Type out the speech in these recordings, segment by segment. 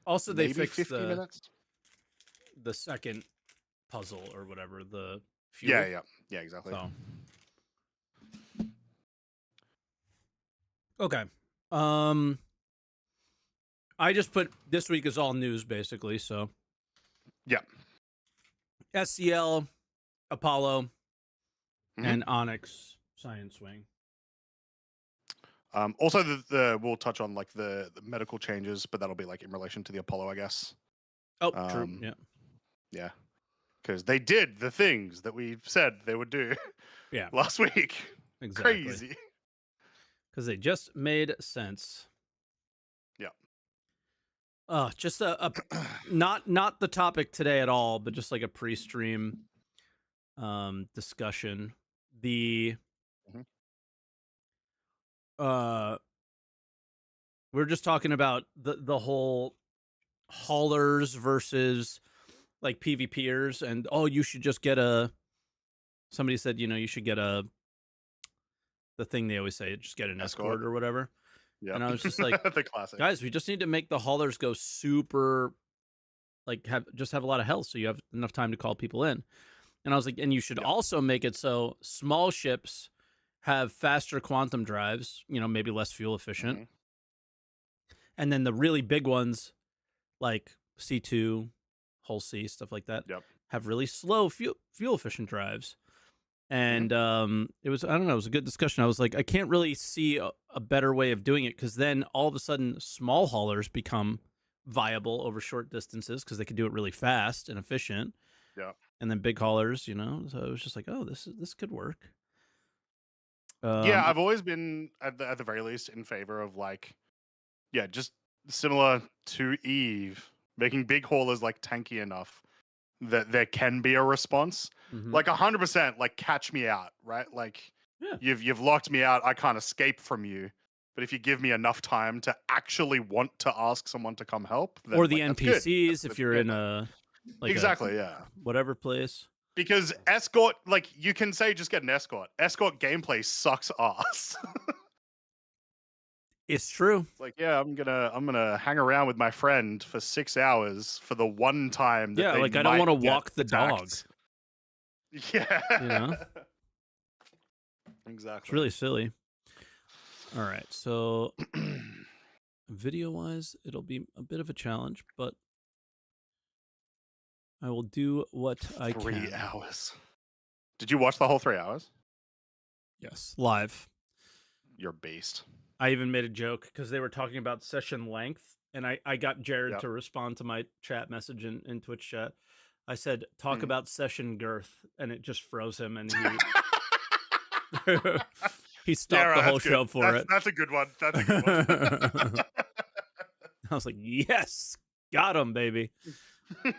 Also, they maybe fixed 50 minutes. the second puzzle or whatever, the fuel. Yeah, exactly. So. Okay. I just put this week is all news basically, so. Yeah. SCL, Apollo, and Onyx Science Wing. Also, we'll touch on like the medical changes, but that'll be like in relation to the Apollo, I guess. Oh, true. Yeah. Yeah. Because they did the things that we said they would do. Yeah. Last week. Exactly. Crazy. Because they just made sense. Yeah. Just a not the topic today at all, but just like a pre-stream discussion. We're just talking about the whole haulers versus like PvPers, and you should just get somebody said, you should get the thing they always say, just get an escort or whatever. Yeah. And I was just like, the classic. Guys, we just need to make the haulers go super, like have a lot of health so you have enough time to call people in. And I was like, and you should also make it so small ships have faster quantum drives, maybe less fuel efficient. And then the really big ones, like C2, Hull C, stuff like that, have really slow fuel efficient drives. And it was, I don't know, it was a good discussion. I was like, I can't really see a better way of doing it, because then all of a sudden small haulers become viable over short distances because they could do it really fast and efficient. Yeah. And then big haulers, so it was just like, oh, this could work. Yeah, I've always been at the very least in favor of like, just similar to Eve, making big haulers like tanky enough that there can be a response. Like 100%, like catch me out, right? Like you've locked me out, I can't escape from you. But if you give me enough time to actually want to ask someone to come help, then, or the like, NPCs, if you're in a exactly, whatever place. Because escort, like you can say just get an escort. Escort gameplay sucks ass. It's true. It's like, I'm gonna hang around with my friend for 6 hours for the one time that they like I don't want to walk the dog. Yeah. Exactly. It's really silly. All right, so video-wise, it'll be a bit of a challenge, but I will do what I can. 3 hours. Did you watch the whole 3 hours? Yes, live. You're a beast. I even made a joke because they were talking about session length, and I got Jared to respond to my chat message in Twitch chat. I said, talk about session girth, and it just froze him, and he stopped the whole show for it. That's a good one. That's a good one. I was like, yes, got him, baby. All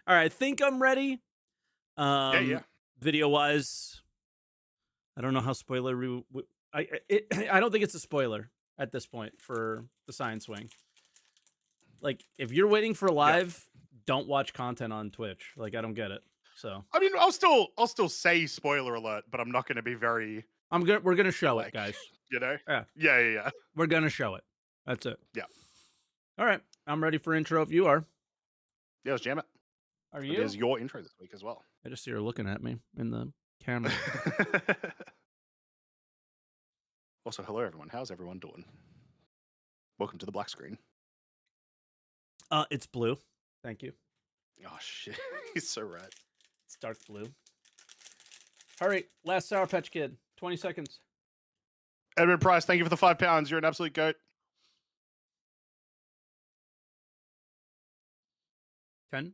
right, I think I'm ready. Video-wise, I don't know how spoiler I don't think it's a spoiler at this point for the Science Wing. Like, if you're waiting for live, don't watch content on Twitch. Like, I don't get it. So I mean, I'll still say spoiler alert, but I'm not going to be very. We're gonna show it, guys. Yeah. We're gonna show it. That's it. Yeah. All right, I'm ready for intro. If you are. Yeah, let's jam it. Are you? It is your intro this week as well. I just see her looking at me in the camera. Also, hello everyone. How's everyone doing? Welcome to the black screen. It's blue. Thank you. Oh shit, he's so right. It's dark blue. All right, last Sour Patch Kid. 20 seconds. Edward Price, thank you for the £5. You're an absolute goat. 10.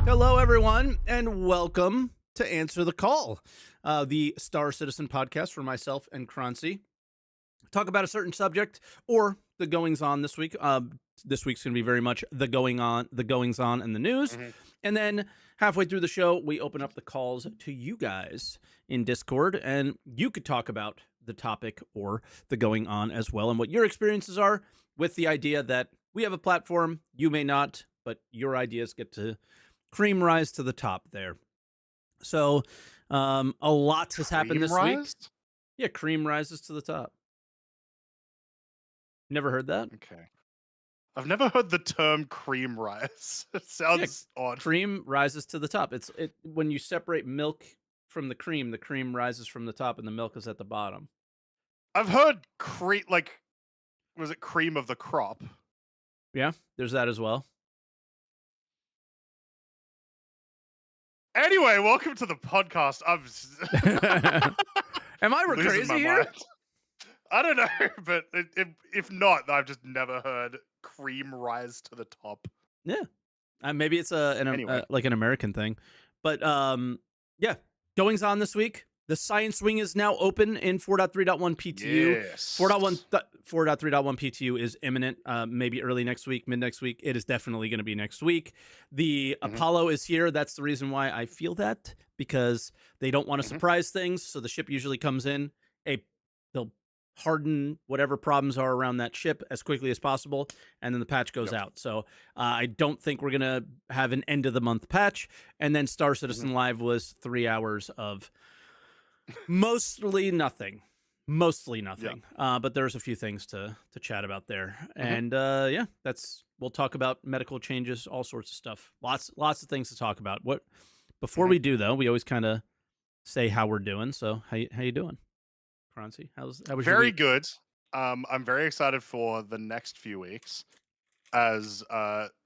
Hello, everyone, and welcome to Answer the Call, the Star Citizen podcast for myself and Croncy. Talk about a certain subject or the goings on this week. This week's going to be very much the goings on in the news. And then halfway through the show, we open up the calls to you guys in Discord, and you could talk about the topic or the going on as well, and what your experiences are, with the idea that we have a platform, you may not, but your ideas get to cream rise to the top there. So A lot has happened Cream this week. rise? Yeah, cream rises to the top. Never heard that? Okay. I've never heard the term cream rise. It Yeah, sounds odd. cream rises to the top. It's when you separate milk from the cream rises from the top and the milk is at the bottom. I've heard was it cream of the crop? Yeah, there's that as well. Anyway, welcome to the podcast. Am I losing crazy my here? mind. I don't know, but if not, I've just never heard cream rise to the top. Yeah, maybe it's Anyway. like an American thing, but yeah, goings on this week. The Science Wing is now open in 4.3.1 PTU. Yes. 4.3.1 PTU is imminent. Maybe early next week, mid next week. It is definitely going to be next week. The Apollo is here. That's the reason why I feel that, because they don't want to surprise things. So the ship usually comes in. They'll harden whatever problems are around that ship as quickly as possible, and then the patch goes out. So I don't think we're going to have an end of the month patch. And then Star Citizen Live was 3 hours of mostly nothing. But there's a few things to chat about there. And yeah, we'll talk about medical changes, all sorts of stuff. Lots of things to talk about. Before we do though, we always kind of say how we're doing. So how you doing, Croncy? How was very your week? good. I'm very excited for the next few weeks, as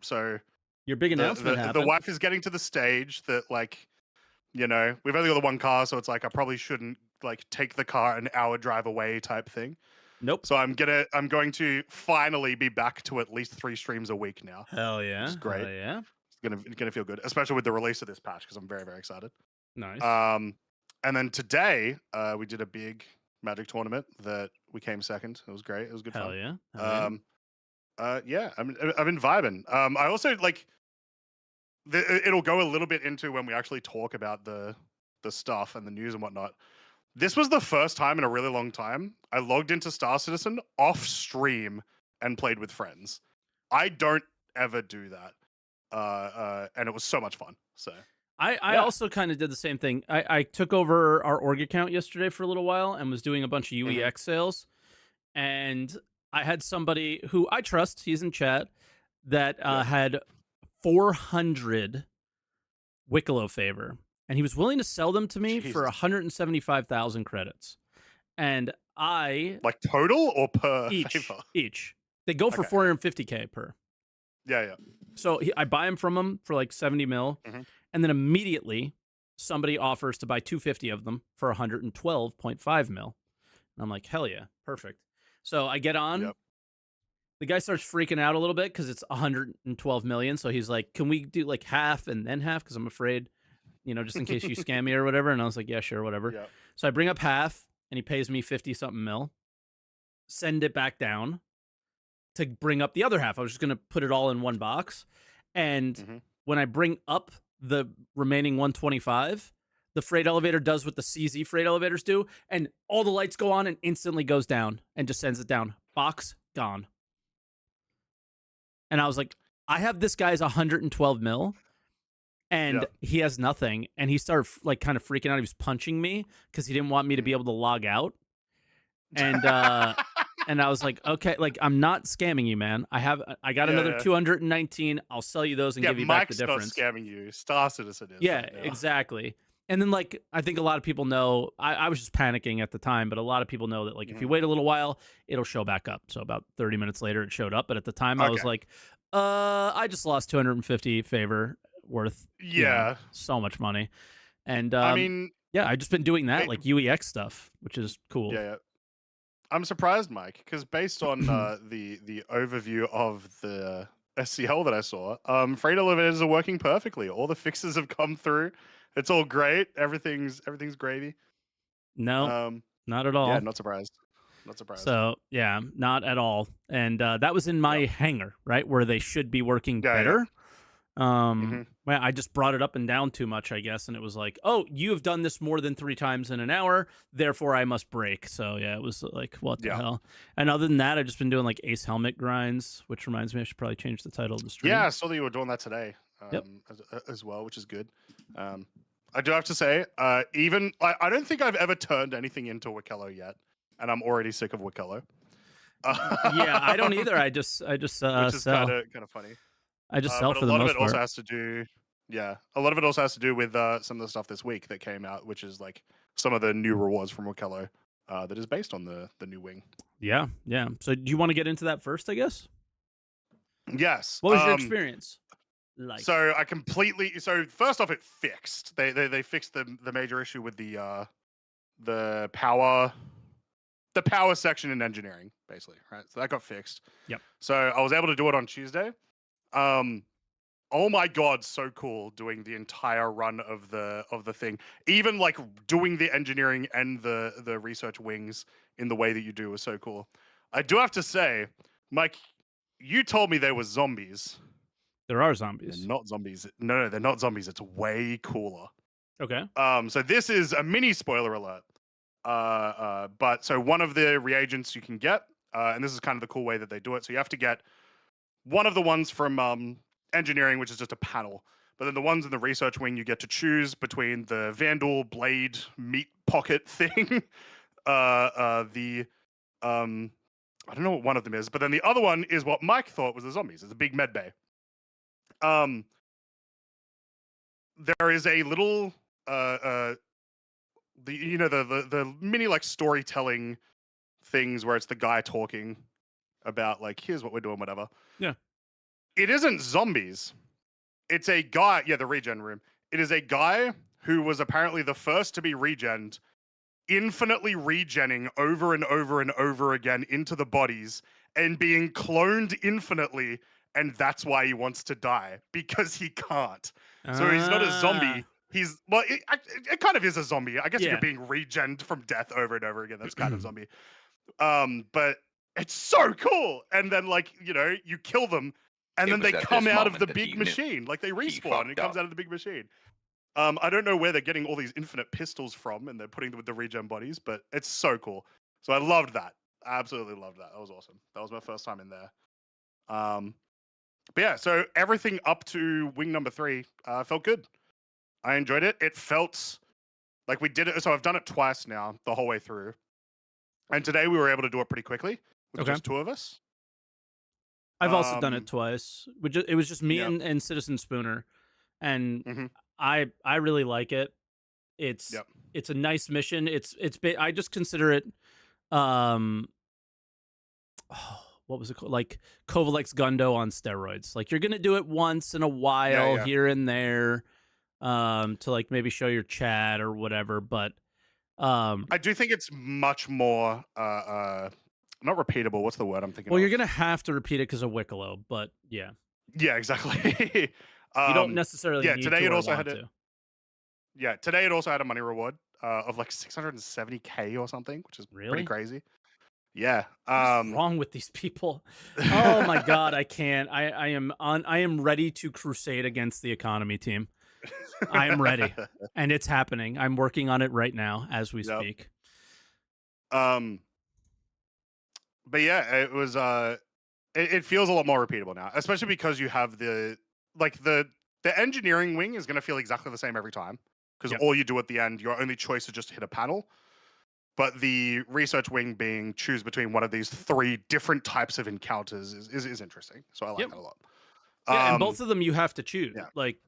so Your big announcement happened. The wife is getting to the stage that, like, you know, we've only got the one car, so it's like I probably shouldn't like take the car an hour drive away type thing. Nope. So I'm going to finally be back to at least 3 streams a week now. Hell yeah. Which is great. Hell yeah. It's gonna feel good, especially with the release of this patch, because I'm very, very excited. Nice. And then today, we did a big Magic tournament that we came second. It was great. It was good Hell fun. yeah. Hell yeah. Yeah, I've been vibing. I also like it'll go a little bit into when we actually talk about the stuff and the news and whatnot. This was the first time in a really long time I logged into Star Citizen off stream and played with friends. I don't ever do that, and it was so much fun. So I also kind of did the same thing. I took over our org account yesterday for a little while and was doing a bunch of UEX sales, and I had somebody who I trust, he's in chat, that had 400 Wicklow favor, and he was willing to sell them to me for 175,000 credits. And I like total or per favor? Each. They go for 450K per. Yeah. So I buy them from him for like 70 mil, and then immediately somebody offers to buy 250 of them for 112.5 mil. And I'm like, hell yeah, perfect. So I get on. Yep. The guy starts freaking out a little bit because it's 112 million. So he's like, can we do like half and then half? Because I'm afraid, you know, just in case you scam me or whatever. And I was like, yeah, sure, whatever. Yep. So I bring up half and he pays me 50 something mil. Send it back down to bring up the other half. I was just going to put it all in one box. And when I bring up the remaining 125, the freight elevator does what the CZ freight elevators do. And all the lights go on and instantly goes down and just sends it down. Box gone. And I was like, I have this guy's 112 mil and he has nothing. And he started like kind of freaking out. He was punching me because he didn't want me to be able to log out. And and I was like, okay, like I'm not scamming you, man. I got another 219. I'll sell you those and give you back the difference. Not scamming you. Star Citizen is. Yeah, right now. Exactly. And then, like, I think a lot of people know, I was just panicking at the time, but a lot of people know that, like, if you wait a little while, it'll show back up. So about 30 minutes later, it showed up. But at the time, I was like, I just lost 250 favor worth, so much money. And, I mean, yeah, I've just been doing that, like, UEX stuff, which is cool. Yeah. I'm surprised, Mike, because based on the overview of the SCL that I saw, freight elevators are working perfectly. All the fixes have come through. It's all great. Everything's gravy. No, not at all. Yeah, not surprised. So yeah, not at all. And that was in my hangar, right, where they should be working better. Well, I just brought it up and down too much, I guess, and it was like, oh, you have done this more than 3 times in an hour, therefore I must break. So yeah, it was like, what the hell? And other than that, I've just been doing like Ace Helmet grinds, which reminds me I should probably change the title of the stream. Yeah, I saw that you were doing that today as well, which is good. I do have to say, even I don't think I've ever turned anything into Wikello yet, and I'm already sick of Wikello. Yeah, I don't either. I just Which is kind sell. of funny. I just sell But a for the lot of it most also part. has to do, yeah, a lot of it also has to do with some of the stuff this week that came out, which is like some of the new rewards from Wikello that is based on the new wing. Yeah, yeah. So do you want to get into that first, I guess? Yes. What was your experience like? So I completely. So first off, it fixed. They fixed the major issue with the power section in engineering, basically, right? So that got fixed. Yep. So I was able to do it on Tuesday. Oh my god, so cool doing the entire run of the thing. Even like doing the engineering and the research wings in the way that you do was so cool. I do have to say, Mike, you told me there were zombies. There are They're zombies. not zombies. No, they're not zombies. It's way cooler. Okay. So this is a mini spoiler alert. But so one of the reagents you can get, and this is kind of the cool way that they do it. So you have to get one of the ones from engineering, which is just a panel. But then the ones in the research wing, you get to choose between the Vandal blade meat pocket thing, the I don't know what one of them is, but then the other one is what Mike thought was the zombies. It's a big med bay. There is a little the mini like storytelling things where it's the guy talking about like here's what we're doing, whatever. Yeah. It isn't zombies. It's a guy, yeah, the regen room. It is a guy who was apparently the first to be regened, infinitely regenning over and over and over again into the bodies and being cloned infinitely, and that's why he wants to die, because he can't. So he's not a zombie. He's, well, it kind of is a zombie. I guess if you're Yeah. being regened from death over and over again, that's kind of zombie. But it's so cool. And then, like, you kill them, and then they come out of the big machine. Like, they respawn, and it comes out of the big machine. I don't know where they're getting all these infinite pistols from, and they're putting them with the regen bodies, but it's so cool. So I loved that. I absolutely loved that. That was awesome. That was my first time in there. But yeah, so everything up to wing number 3 felt good. I enjoyed it. It felt like we did it. So I've done it twice now, the whole way through. And today we were able to do it pretty quickly with just 2 of us. I've also done it twice. It was just me Yep. and Citizen Spooner, and Mhm. I really like it. It's Yep. it's a nice mission. I just consider it what was it called? Like Kovalek's Gundo on steroids. Like you're gonna do it once in a while yeah. here and there, to like maybe show your chat or whatever. But I do think it's much more not repeatable. What's the word I'm thinking well, of? you're gonna have to repeat it because of Wicklow, but yeah, Yeah, exactly. you don't necessarily need today to it or also want had to. Yeah, today it also had a money reward of like 670K or something, which is pretty Really? crazy. Yeah. What's wrong with these people? Oh my god, I can't. I am ready to crusade against the economy team. I am ready. And it's happening. I'm working on it right now as we Yep. speak. But yeah, it was it feels a lot more repeatable now, especially because you have the engineering wing is going to feel exactly the same every time because Yep. all you do at the end, your only choice is just to hit a panel. But the research wing being choose between one of these 3 different types of encounters is interesting. So I like that a lot. Yeah, and both of them you have to choose. Yeah. Like,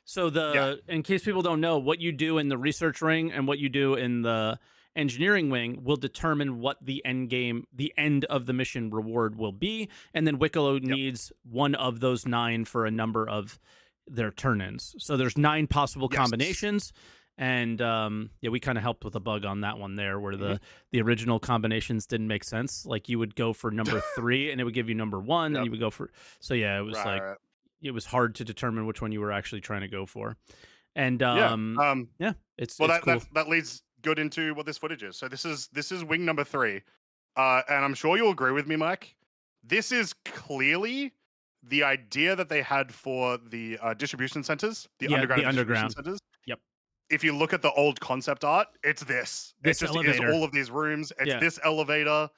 so Yeah. in case people don't know, what you do in the research ring and what you do in the engineering wing will determine what the end of the mission reward will be. And then Wicklow needs one of those 9 for a number of their turn-ins. So there's 9 possible combinations. And yeah, we kind of helped with a bug on that one there, where the original combinations didn't make sense. Like you would go for number 3, and it would give you number 1, and you would go for. So yeah, it was it was hard to determine which one you were actually trying to go for. And yeah, it's well, cool. that leads good into what this footage is. So this is wing number 3, and I'm sure you'll agree with me, Mike. This is clearly the idea that they had for the distribution centers, the underground distribution centers. Yep. If you look at the old concept art, it's this. It just is all of these rooms. It's this elevator.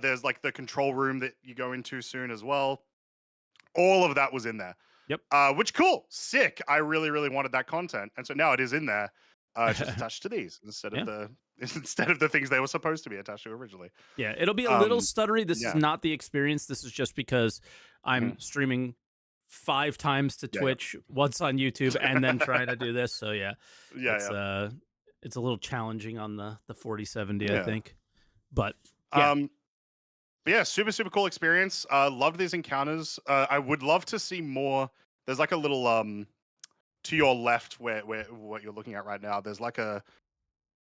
There's like the control room that you go into soon as well. All of that was in there. Yep. Which cool, sick. I really, really wanted that content, and so now it is in there. It's just attached to these instead of Yeah. the instead of the things they were supposed to be attached to originally. Yeah, it'll be a little Um, stuttery. This is yeah, not the experience. This is just because I'm mhm, streaming 5 times to yeah, Twitch, once on YouTube, and then yeah, trying to do this. So yeah, it's yeah, uh it's a little challenging on the 4070, I yeah. think. But yeah, Um, but yeah, super, super cool experience. Loved these encounters. I would love to see more. There's like a little to your left where what you're looking at right now. There's like a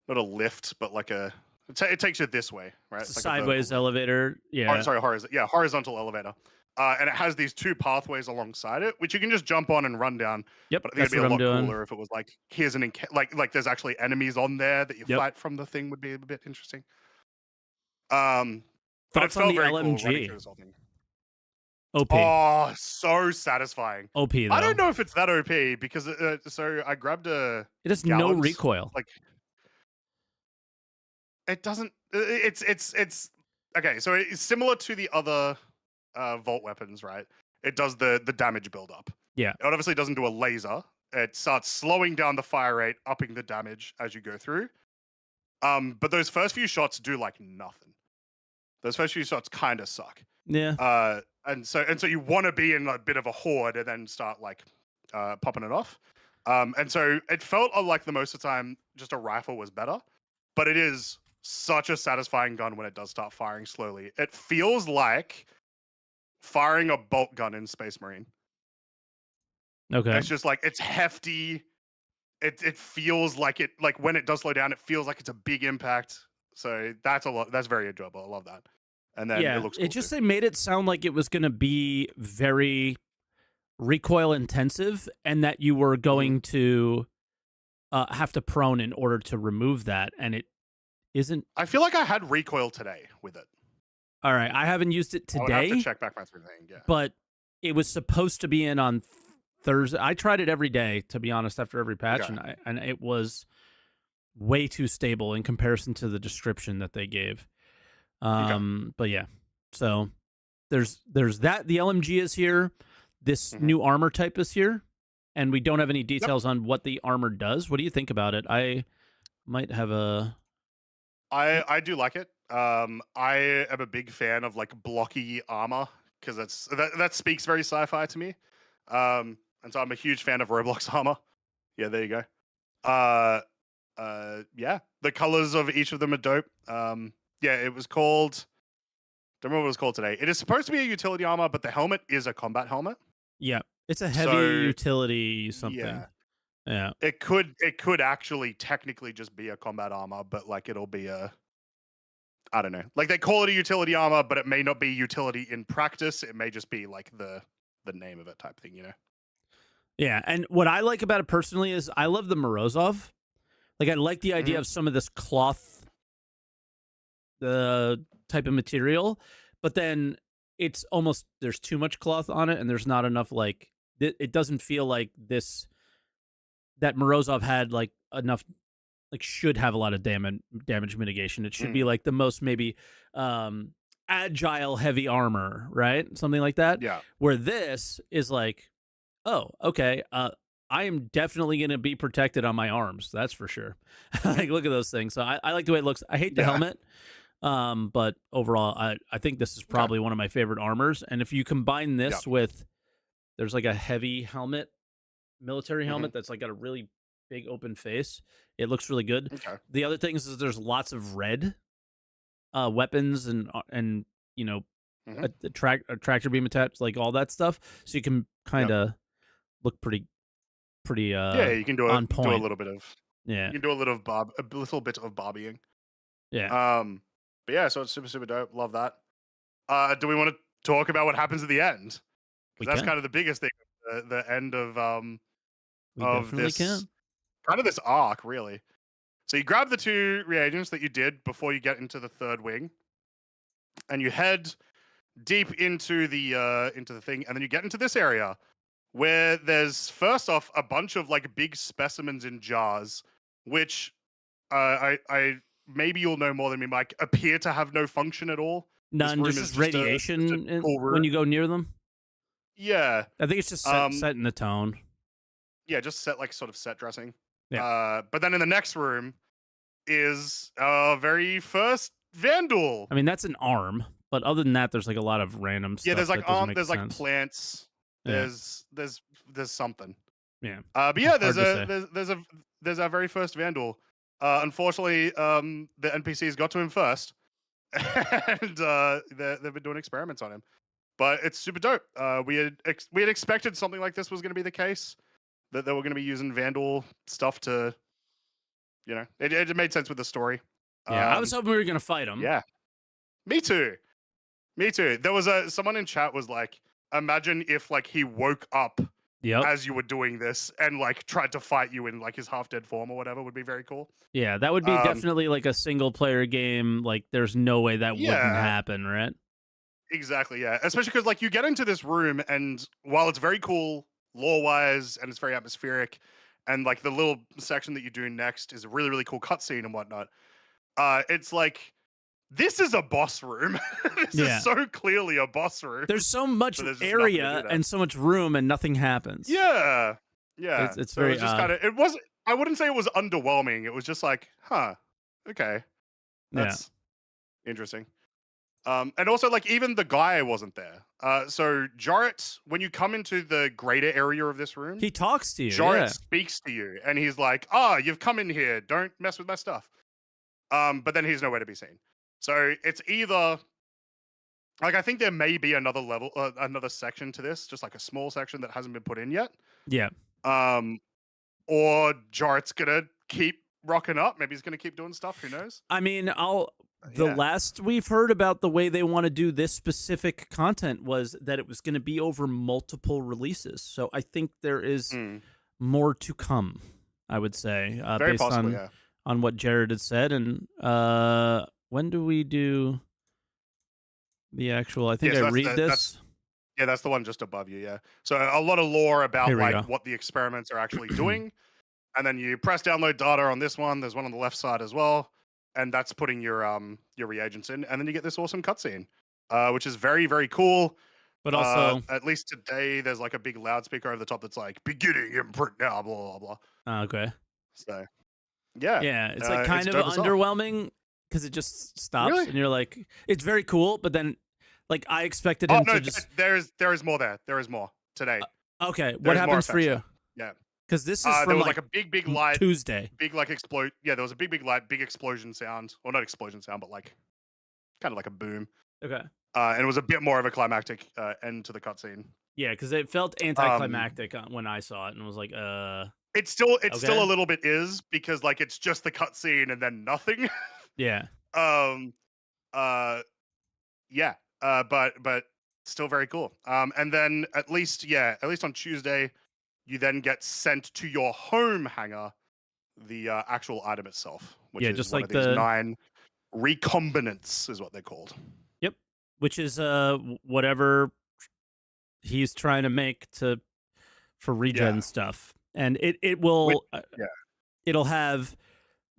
not a lift, but like a it takes you this way, right? it's a It's like a vertical sideways lift. elevator. Oh, Yeah. sorry, horizontal elevator. And it has these two pathways alongside it, which you can just jump on and run down. Yep, But I think it'd that's be what a I'm lot doing. cooler if it was like here's like there's actually enemies on there that you Yep. fight from. The thing would be a bit interesting. Um, but it Thoughts on felt the very cool running LMG? through this whole thing. OP. Oh, so satisfying. OP I don't though. know if it's that OP because so I grabbed a It has no gallant. recoil. Like it doesn't. It's okay. So it's similar to the other vault weapons, right? It does the damage build up. Yeah. It obviously doesn't do a laser. It starts slowing down the fire rate, upping the damage as you go through. But those first few shots do like nothing. Those first few shots kind of suck. Yeah. And so you want to be in a bit of a horde and then start like popping it off. And so it felt like the most of the time just a rifle was better, but it is such a satisfying gun when it does start firing slowly. It feels like firing a bolt gun in Space Marine. Okay. It's just like it's hefty. It feels like it like when it does slow down, it feels like it's a big impact. So that's a lot. That's very enjoyable. I love that. And then it Yeah. looks It cool too. just they made it sound like it was gonna be very recoil intensive and that you were Hmm. going to have to prone in order to remove that, and it isn't. I feel like I had recoil today with it. All right, I haven't used it I would have to today, check back my thing. Yeah. but it was supposed to be in on Thursday. I tried it every day, to be honest, after every patch, Okay. and it was way too stable in comparison to the description that they gave. Okay. But yeah, so there's that. The LMG is here. This Hmm. new armor type is here, and we don't have any Yep. details on what the armor does. What do you think about it? I might have a I do like it. I am a big fan of like blocky armor because that speaks very sci-fi to me. And so I'm a huge fan of Roblox armor. Yeah, there you go. Uh, yeah, the colors of each of them are dope. Yeah, it was called. Don't remember what it was called today. It is supposed to be a utility armor, but the helmet is a combat helmet. yeah. It's a heavy So utility something. yeah, Yeah. it could actually technically just be a combat armor, but like it'll be a I don't know. Like they call it a utility armor, but it may not be utility in practice. It may just be like the name of it type thing, you know. Yeah, and what I like about it personally is I love the Morozov. Like I like the idea Hmm. of some of this cloth type of material, but then it's almost there's too much cloth on it and there's not enough like it doesn't feel like this that Morozov had like enough like should have a lot of damage mitigation. It should be Mm. like the most maybe agile heavy armor, right? Something like that. Yeah. Where this is like, oh, okay, I am definitely going to be protected on my arms. That's for sure. Like, look at those things. So I like the way it looks. I hate the Yeah. helmet, but overall, I think this is Okay. probably one of my favorite armors. And if you combine Yeah. this with, there's like a heavy helmet, military Hmm. helmet that's like got a really big open face. It looks really good. Okay. The other things is there's lots of red weapons and you know Hmm. a tractor beam attached, like all that stuff. So you can kind Yep. of look pretty Yeah, you can on do a point. little bit of Yeah. you can do a little bit of bobbying. Yeah. But yeah, so it's super super dope. Love that. Do we want to talk about what happens at the end? We Because that's can. kind of the biggest thing. The end We of definitely this can. kind of this arc, really. So you grab the two reagents that you did before you get into the third wing, and you head deep into the thing, and then you get into this area where there's first off a bunch of like big specimens in jars, which I maybe you'll know more than me, Mike, appear to have no function at all. This None, room just is as just a radiation cool when room. you go near them. Yeah. I think it's just Um, setting the tone. yeah, just set like sort of set dressing. Yeah. But then in the next room is our very first Vandal. I mean, that's an arm, but other than that, there's like a lot of random Yeah, stuff that doesn't make there's like sense. plants. Yeah. There's something. Yeah. But yeah, Hard to say. there's our very first Vandal. Unfortunately, the NPCs got to him first, and they've been doing experiments on him. But it's super dope. We had expected something like this was going to be the case, that they were going to be using Vandal stuff to, it made sense with the story. Yeah, I was hoping we were gonna fight him. Yeah, me too. Me too. There was someone in chat was like, imagine if like he woke up Yep. as you were doing this and like tried to fight you in like his half dead form or whatever, would be very cool. Yeah, that would be definitely like a single player game. Like, there's no way that wouldn't happen, right? Exactly, yeah. Especially because like you get into this room, and while it's very cool lore wise and it's very atmospheric, and like the little section that you do next is a really really cool cutscene and whatnot. It's like, this is a boss room. This is so clearly a boss room. There's so much area and so much room, and nothing happens. Yeah, yeah. It's so very it was just kind of. It was. I wouldn't say it was underwhelming. It was just like, huh, okay, that's interesting. And also, like, even the guy wasn't there. So Jarrett, when you come into the greater area of this room, he talks to you. Jarrett speaks to you, and he's like, "Ah, you've come in here. Don't mess with my stuff." But then he's nowhere to be seen. So it's either, like, I think there may be another level, another section to this, just like a small section that hasn't been put in yet. Yeah. Or Jarrett's gonna keep rocking up. Maybe he's gonna keep doing stuff. Who knows? I mean, the last we've heard about the way they want to do this specific content was that it was going to be over multiple releases. So I think there is more to come, I would say, based on what Jared had said. And when do we do the actual? I think I read this. Yeah, that's the one just above you. Yeah. So a lot of lore about like what the experiments are actually doing. And then you press download data on this one. There's one on the left side as well. And that's putting your reagents in. And then you get this awesome cutscene, which is very, very cool. But also, at least today, there's like a big loudspeaker over the top that's like, beginning imprint now, blah, blah, blah. Okay. So, yeah. Yeah, it's like kind of underwhelming because it just stops. And you're like, it's very cool. But then, like, I expected him to just... There is more there. There is more today. Okay, what happens for you? Yeah. Because this is from there was like a big light Tuesday. Big like explode. Yeah, there was a big light, big explosion sound. Well, not explosion sound, but like kind of like a boom. Okay. And it was a bit more of a climactic end to the cutscene. Yeah, because it felt anticlimactic when I saw it, and was like, It's still a little bit because like it's just the cutscene and then nothing. Yeah. Yeah. But still very cool. And then at least on Tuesday, you then get sent to your home hangar, the actual item itself, which is just one like of these 9 recombinants is what they're called. Yep, which is whatever he's trying to make for regen stuff, and it will it'll have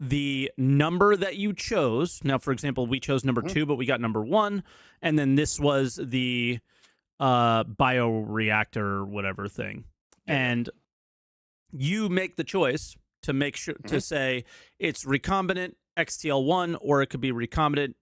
the number that you chose. Now, for example, we chose number 2, but we got number 1, and then this was the bioreactor whatever thing. And you make the choice to make sure to say it's recombinant XTL1, or it could be recombinant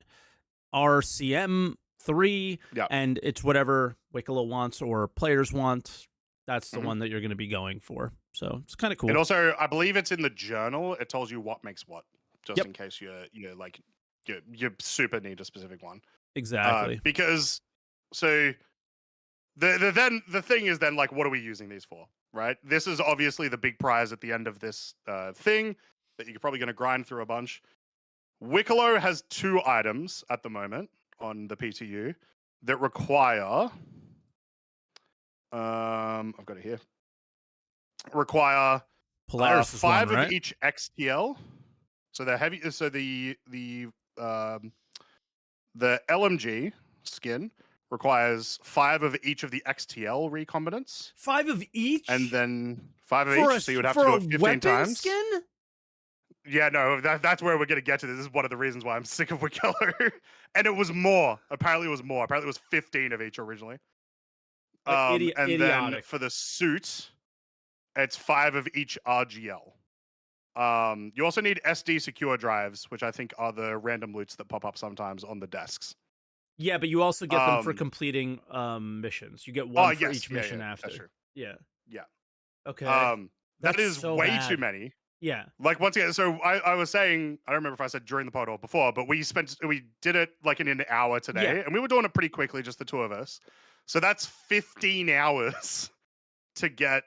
RCM3, and it's whatever Wicklow wants or players want. That's the one that you're going to be going for. So it's kind of cool. And also, I believe it's in the journal. It tells you what makes what, just in case you're like you super need a specific one. Exactly. Because so. The thing is then, like, what are we using these for, right? This is obviously the big prize at the end of this thing that you're probably going to grind through a bunch. Wicklow has 2 items at the moment on the PTU that require... I've got it here. Require Polaris 5 one, right? of each XTL. So they're heavy. So the LMG skin requires 5 of each of the XTL recombinants. 5 of each? And then 5 of each, so you would have to do it 15 times. Skin? Yeah, no, that's where we're going to get to. This is one of the reasons why I'm sick of Wicklow. And it was more. Apparently it was more. Apparently it was 15 of each originally. Like And then idiotic. for the suit, it's 5 of each RGL. You also need SD secure drives, which I think are the random loots that pop up sometimes on the desks. Yeah, but you also get them for Um, completing missions. You get oh one for yes, each yeah, mission yeah, that's after. true. Yeah. Yeah. Okay. That That's is so way too bad. many. Yeah. Like once again, so I was saying, I don't remember if I said during the pod or before, but we did it like in an hour Yeah. today, and we were doing it pretty quickly, just the two of us. So that's 15 hours to get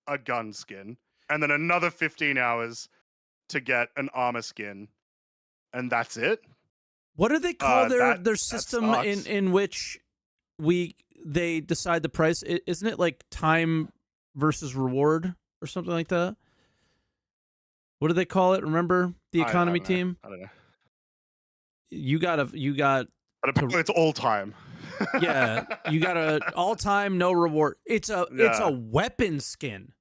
a gun skin, and then another 15 hours to get an armor skin, and that's it. What do they call That their that system sucks. in which they decide the price? Isn't it like time versus reward or something like that? What do they call it? Remember the I economy don't know. team? I don't know. You got But to apparently it's all time. yeah, you got a all time no reward. It's a Yeah. weapon skin.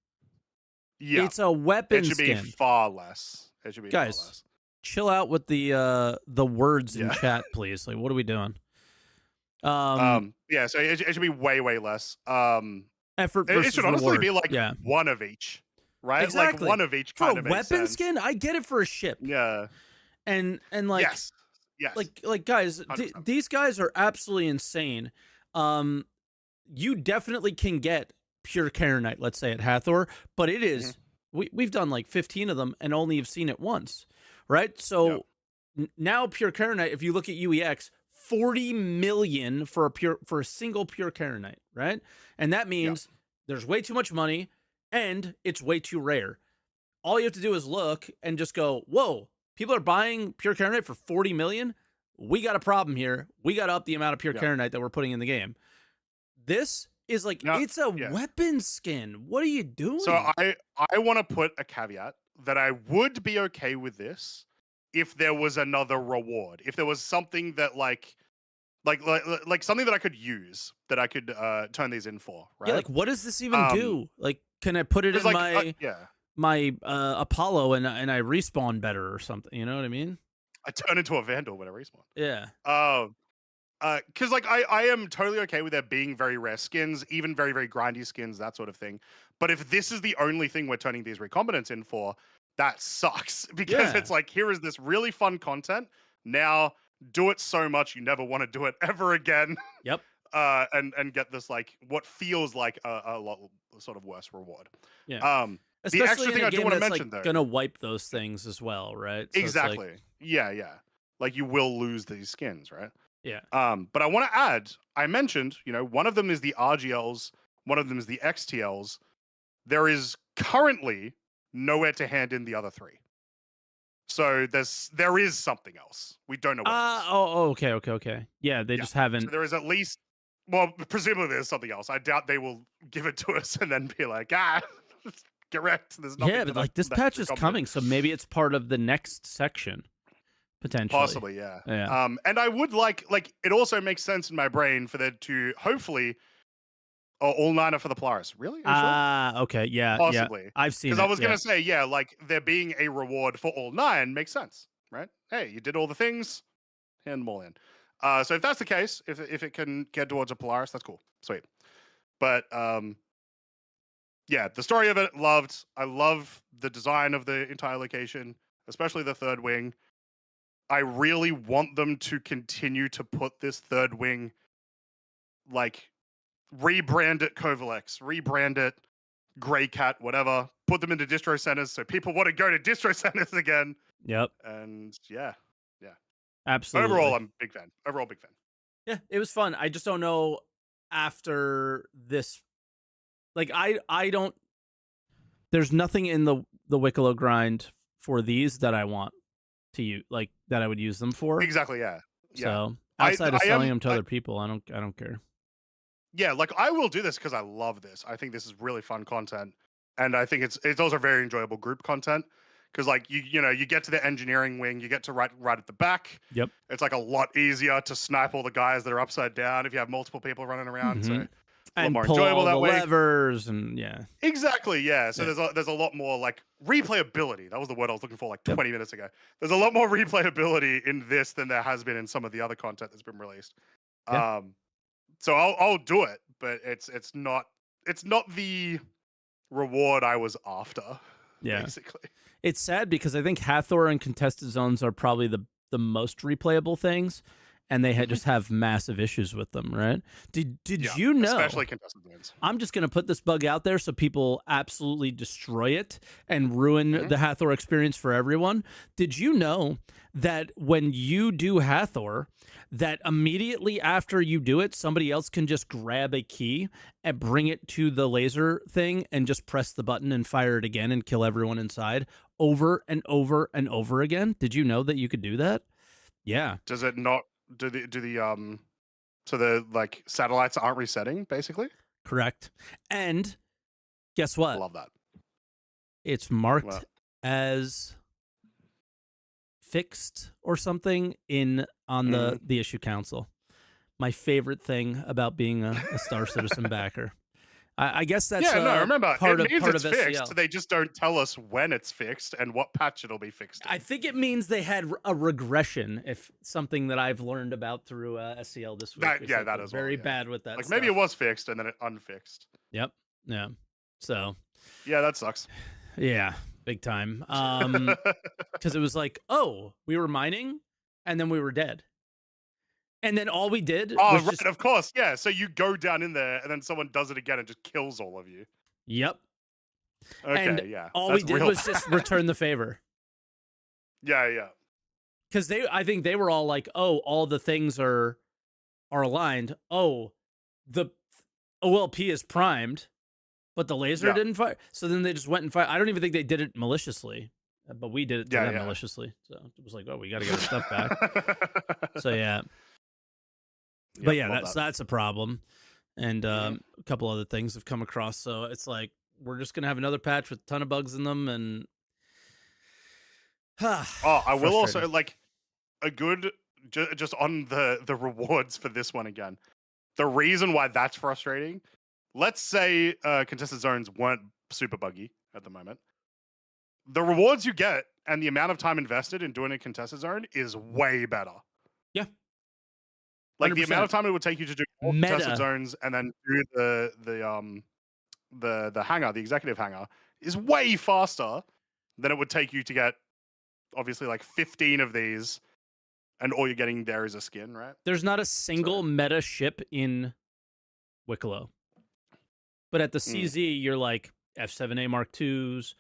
Yeah. It's a It weapon should be skin. far less. It should be far Guys, less. chill out with the words in Yeah. chat, please. Like, what are we doing? Yeah, so it should be way, way less. Effort It versus should honestly reward. be like Yeah, one of each, right? Like exactly. one of each For a kind of makes weapon sense. skin, I get it for a ship. Yeah. And like Yes. Yes. guys, 100%. these guys are absolutely insane. You definitely can get pure Karenite, let's say at Hathor, but it is we've done like 15 of them and only have seen it once, right? So now pure Karenite, if you look at UEX, 40 million for a single pure Karenite, right? And that means there's way too much money and it's way too rare. All you have to do is look and just go, whoa, people are buying pure Karenite for 40 million. We got a problem here. We got to up the amount of pure Karenite that we're putting in the game. This is like, it's a weapon skin. What are you doing? So I want to put a caveat that I would be okay with this if there was another reward. If there was something that like something that I could use, that I could turn these in for, right? Yeah, like what does this even do? Like, can I put it in like, my Apollo and I respawn better or something? You know what I mean? I turn into a Vandal when I respawn. Yeah. Because like I am totally okay with there being very rare skins, even very, very grindy skins, that sort of thing. But if this is the only thing we're turning these recombinants in for, that sucks. Because it's like, here is this really fun content. Now do it so much you never want to do it ever again. Yep. And get this like what feels like a lot sort of worse reward. Yeah. The extra thing I do want to mention though, gonna wipe those things as well, right? So exactly. Yeah. Like you will lose these skins, right? Yeah. But I want to add, I mentioned, one of them is the RGLs, one of them is the XTLs. There is currently nowhere to hand in the other 3. So there is something else. We don't know what. Okay. Yeah, they just haven't. So there is at least, well, presumably there's something else. I doubt they will give it to us and then be like, get wrecked. There's nothing. Yeah, but like this patch is coming, so maybe it's part of the next section. Potentially. Possibly, yeah. And I would like it also makes sense in my brain for there to hopefully all-niner for the Polaris. Really? Okay, yeah. Possibly. Yeah. I've seen it. Because I was going to say, yeah, like there being a reward for all 9 makes sense, right? Hey, you did all the things, hand them all in. So if that's the case, if it can get towards a Polaris, that's cool. Sweet. But yeah, the story of it, loved. I love the design of the entire location, especially the third wing. I really want them to continue to put this third wing, like, rebrand it Kovalex, rebrand it Grey Cat, whatever. Put them into distro centers so people want to go to distro centers again. Yep. And yeah. Absolutely. Overall, I'm a big fan. Yeah, it was fun. I just don't know after this. Like, I don't. There's nothing in the Wicklow grind for these that I want to use, like that I would use them for. Exactly. Yeah. So outside of selling them to other people, I don't care. Yeah, like I will do this because I love this. I think this is really fun content, and I think it's also very enjoyable group content. Because like you get to the engineering wing, you get to right at the back. Yep. It's like a lot easier to snipe all the guys that are upside down if you have multiple people running around. So a lot more enjoyable that way. Levers and Exactly, yeah. So there's a lot more like replayability. That was the word I was looking for like 20 minutes ago. There's a lot more replayability in this than there has been in some of the other content that's been released. Yeah. So I'll do it, but it's not the reward I was after, Yeah. basically. It's sad because I think Hathor and contested zones are probably the most replayable things, and they just have massive issues with them, right? Did you know? Especially contested zones. I'm just going to put this bug out there so people absolutely destroy it and ruin the Hathor experience for everyone. Did you know that when you do Hathor, that immediately after you do it, somebody else can just grab a key and bring it to the laser thing and just press the button and fire it again and kill everyone inside over and over and over again? Did you know that you could do that? Yeah. Does it not do the so the like satellites aren't resetting, basically? Correct. And guess what? I love that. It's marked as fixed or something on the issue council. My favorite thing about being a Star Citizen backer. I guess that's remember, part it means of it's fixed. SCL. They just don't tell us when it's fixed and what patch it'll be fixed in. I think it means they had a regression, if something that I've learned about through SCL this week. That is very bad with that. Like stuff. maybe it was fixed and then it unfixed. Yep. Yeah. So. Yeah, that sucks. Yeah, big time. Because it was like, oh, we were mining, and then we were dead. And then all we did was just... of course, yeah. So you go down in there, and then someone does it again and just kills all of you. Yep. Okay, and yeah. all we did was just return the favor. Yeah. Because I think they were all like, oh, all the things are aligned. Oh, the OLP is primed, but the laser didn't fire. So then they just went and fired. I don't even think they did it maliciously, but we did it to them maliciously. So it was like, oh, we got to get our stuff back. So yeah. But yeah, that's a problem. And a couple other things have come across. So it's like, we're just going to have another patch with a ton of bugs in them. And I will also, like, a good, just on the rewards for this one again. The reason why that's frustrating, let's say contested zones weren't super buggy at the moment. The rewards you get and the amount of time invested in doing a contested zone is way better. Yeah. Like 100%. The amount of time it would take you to do all contested zones and then do the hangar, the executive hangar, is way faster than it would take you to get obviously like 15 of these, and all you're getting there is a skin, right? There's not a single meta ship in Wicklow. But at the CZ, you're like F7A Mark IIs,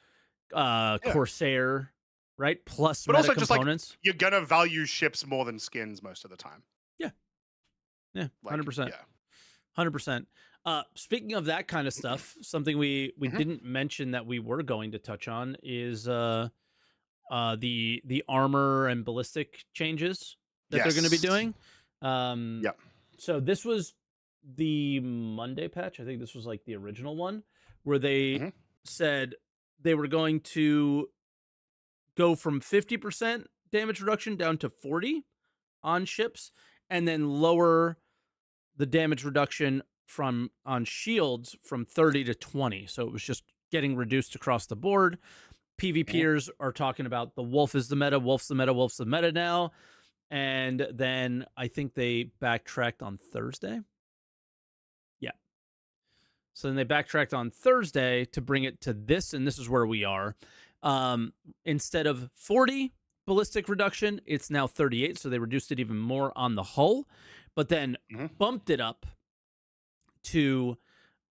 Corsair, right? Plus but meta also components. Just like, you're gonna value ships more than skins most of the time. Yeah, 100%. 100%. Speaking of that kind of stuff, something we didn't mention that we were going to touch on is the armor and ballistic changes that they're going to be doing. So this was the Monday patch. I think this was like the original one where they said they were going to go from 50% damage reduction down to 40 on ships, and then lower the damage reduction on shields from 30 to 20. So it was just getting reduced across the board. PvPers are talking about the wolf is the meta, wolf's the meta, wolf's the meta now. And then I think they backtracked on Thursday. Yeah. So then they backtracked on Thursday to bring it to this, and this is where we are. Instead of 40 ballistic reduction, it's now 38. So they reduced it even more on the hull, but then bumped it up to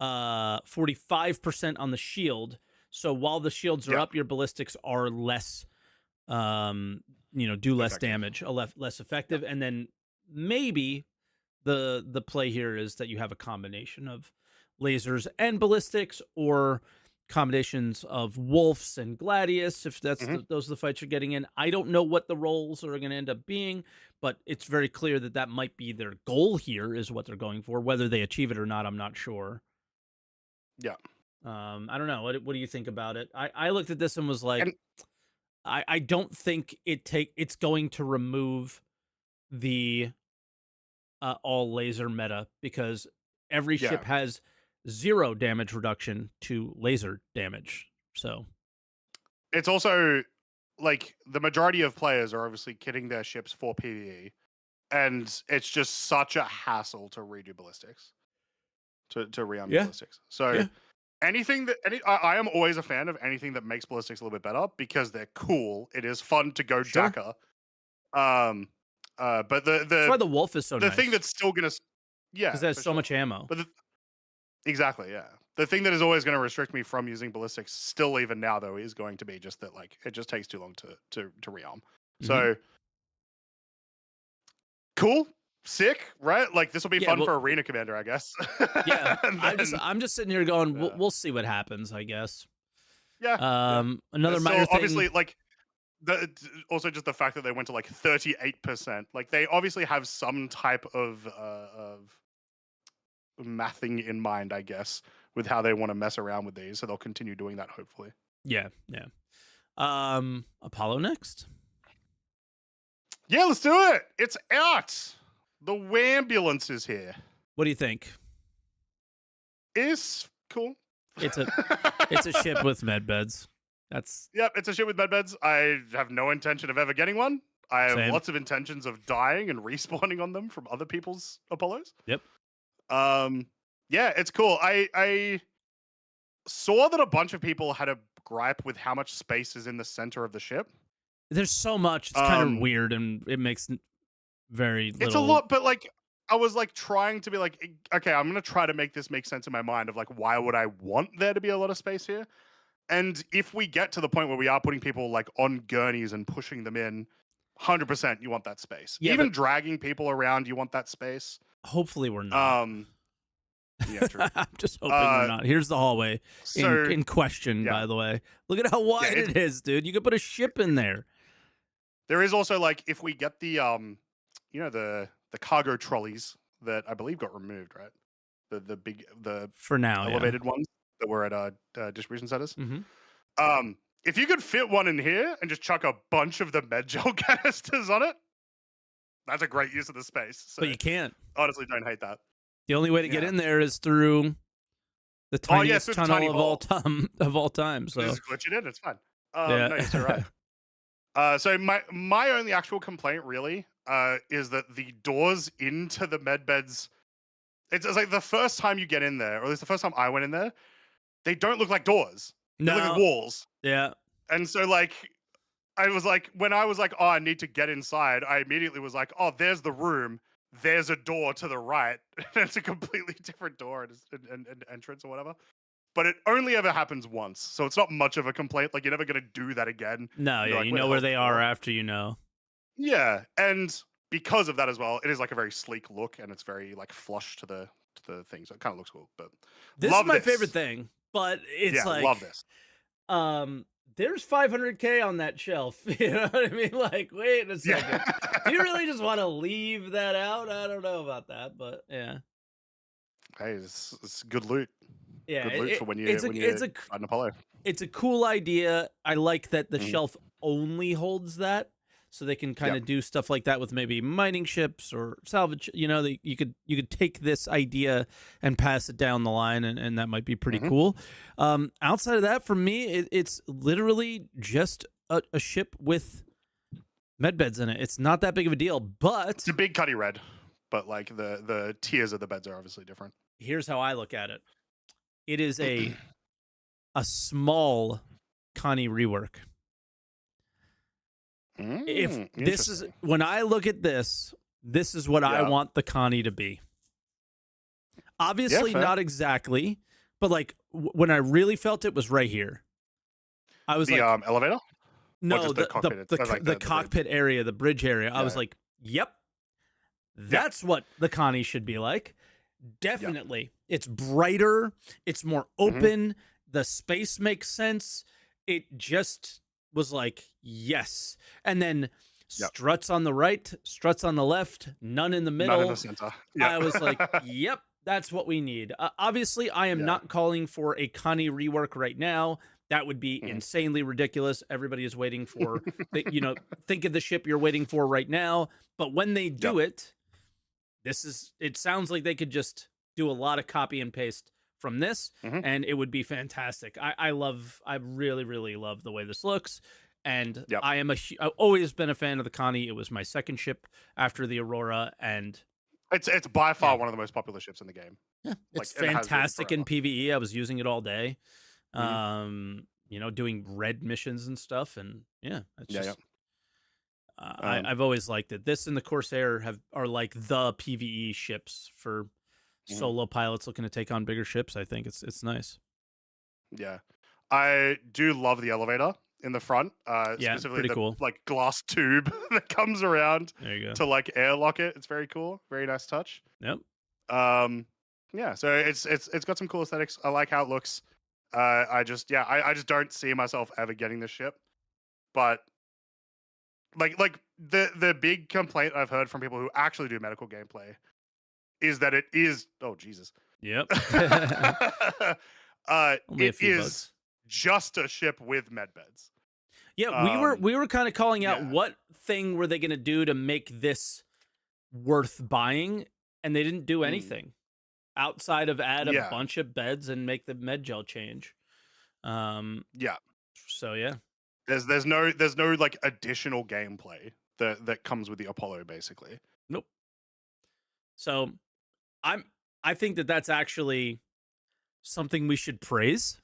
45% on the shield. So while the shields are up, your ballistics are less, do less damage, less effective. And then maybe the play here is that you have a combination of lasers and ballistics, or combinations of wolves and gladius, if that's those are the fights you're getting in. I don't know what the roles are going to end up being, but it's very clear that might be their goal here, is what they're going for. Whether they achieve it or not, I'm not sure. Yeah. I don't know. What do you think about it? I looked at this and was like, I don't think it's going to remove the all laser meta, because every ship has 0 damage reduction to laser damage. So it's also like the majority of players are obviously kitting their ships for PvE, and it's just such a hassle to redo ballistics. to rearm Yeah. ballistics. So Yeah. I am always a fan of anything that makes ballistics a little bit better because they're cool. It is fun to go Sure. Dakar. But That's why the Wolf is so the nice. thing that's still gonna because it has so much ammo. But exactly, yeah. The thing that is always going to restrict me from using ballistics, still even now though, is going to be just that like it just takes too long to rearm. So cool, sick, right? Like this will be fun for Arena Commander, I guess. Yeah, I'm just sitting here going, we'll see what happens, I guess. Yeah. Another minor thing, obviously, like also just the fact that they went to like 38%. Like they obviously have some type of mathing in mind, I guess, with how they want to mess around with these. So they'll continue doing that, hopefully. Yeah. Apollo next. Yeah, let's do it. It's out. The Wambulance is here. What do you think? It's cool. It's a ship with med beds. Yep, it's a ship with med beds. I have no intention of ever getting one. I have lots of intentions of dying and respawning on them from other people's Apollos. Yep. Yeah, it's cool. I saw that a bunch of people had a gripe with how much space is in the center of the ship. There's so much. It's kind of weird, and it makes very little. It's a lot, but like I was like trying to be like, okay, I'm gonna try to make this make sense in my mind of like why would I want there to be a lot of space here? And if we get to the point where we are putting people like on gurneys and pushing them in, 100% you want that space. Yeah, even dragging people around, you want that space. Hopefully we're not. Yeah, true. I'm just hoping we're not. Here's the hallway in question, by the way. Look at how wide it is, dude. You could put a ship in there. There is also like if we get the the cargo trolleys that I believe got removed, right? The for now elevated ones that were at distribution centers. Mm-hmm. If you could fit one in here and just chuck a bunch of the medgel canisters on it, that's a great use of the space. So but you can't. Honestly, don't hate that. The only way to get in there is through the tiniest tunnel of all time. So just glitch it in. It's fine. No, you're right. So my only actual complaint really is that the doors into the med beds. It's like the first time you get in there, or at least the first time I went in there, they don't look like doors. They look like walls. Yeah. And so like I was like, when I was like, oh, I need to get inside, I immediately was like, oh, there's the room. There's a door to the right. It's a completely different door and entrance or whatever. But it only ever happens once. So it's not much of a complaint. Like, you're never going to do that again. No, yeah, you know where they are after you know. Yeah, and because of that as well, it is like a very sleek look, and it's very like flush to the thing. So it kind of looks cool. But this is my favorite thing. But it's like, love this. There's 500K on that shelf. You know what I mean? Like, wait a second. Do you really just want to leave that out? I don't know about that, but yeah. Hey, it's good loot. Yeah, good loot for when you find an Apollo. It's a cool idea. I like that the shelf only holds that, so they can kind of do stuff like that with maybe mining ships or salvage. You know, you could take this idea and pass it down the line, and that might be pretty cool. Outside of that, for me, it's literally just a ship with medbeds in it. It's not that big of a deal, but it's a big cutty red. But like the tiers of the beds are obviously different. Here's how I look at it. It is a small Connie rework. If this is when I look at this is what I want the Connie to be. Obviously not exactly, but like when I really felt it was right here. I was like elevator? No, the cockpit area, the bridge area. I was like, yep. That's what the Connie should be like. Definitely. It's brighter, it's more open, the space makes sense. It just was like, yes. And then struts on the right, struts on the left, none in the middle. None in the center. I was like, yep, that's what we need. Obviously, I am not calling for a Connie rework right now. That would be insanely ridiculous. Everybody is waiting for, think of the ship you're waiting for right now. But when they do it, it sounds like they could just do a lot of copy and paste from this, and it would be fantastic. I really, really love the way this looks. And I've always been a fan of the Connie. It was my second ship after the Aurora, and It's by Yeah. far one of the most popular ships in the game. Yeah. Like, It's and it has been fantastic in forever. PvE. I was using it all day. Mhm. Doing red missions and stuff, and yeah, it's Yeah, yeah. just Um, I've always liked it. This and the Corsair are like the PvE ships for mhm. solo pilots looking to take on bigger ships. I think it's nice. Yeah. I do love the elevator in the front, Yeah, specifically pretty the cool. like glass tube that comes around There you go. to like airlock it. It's very cool. Very nice touch. Yep. Um, yeah, so it's got some cool aesthetics. I like how it looks. I just don't see myself ever getting this ship. But like the big complaint I've heard from people who actually do medical gameplay is that it is oh Jesus. Yep. Only a It few is bugs. just a ship with med beds. Yeah, Um, we were kind of calling out yeah. what thing were they going to do to make this worth buying, and they didn't do Mm, anything outside of add a yeah. bunch of beds and make the med gel change. Um, Yeah. so yeah, There's no like additional gameplay that comes with the Apollo basically. nope. So I'm I think that that's actually something we should praise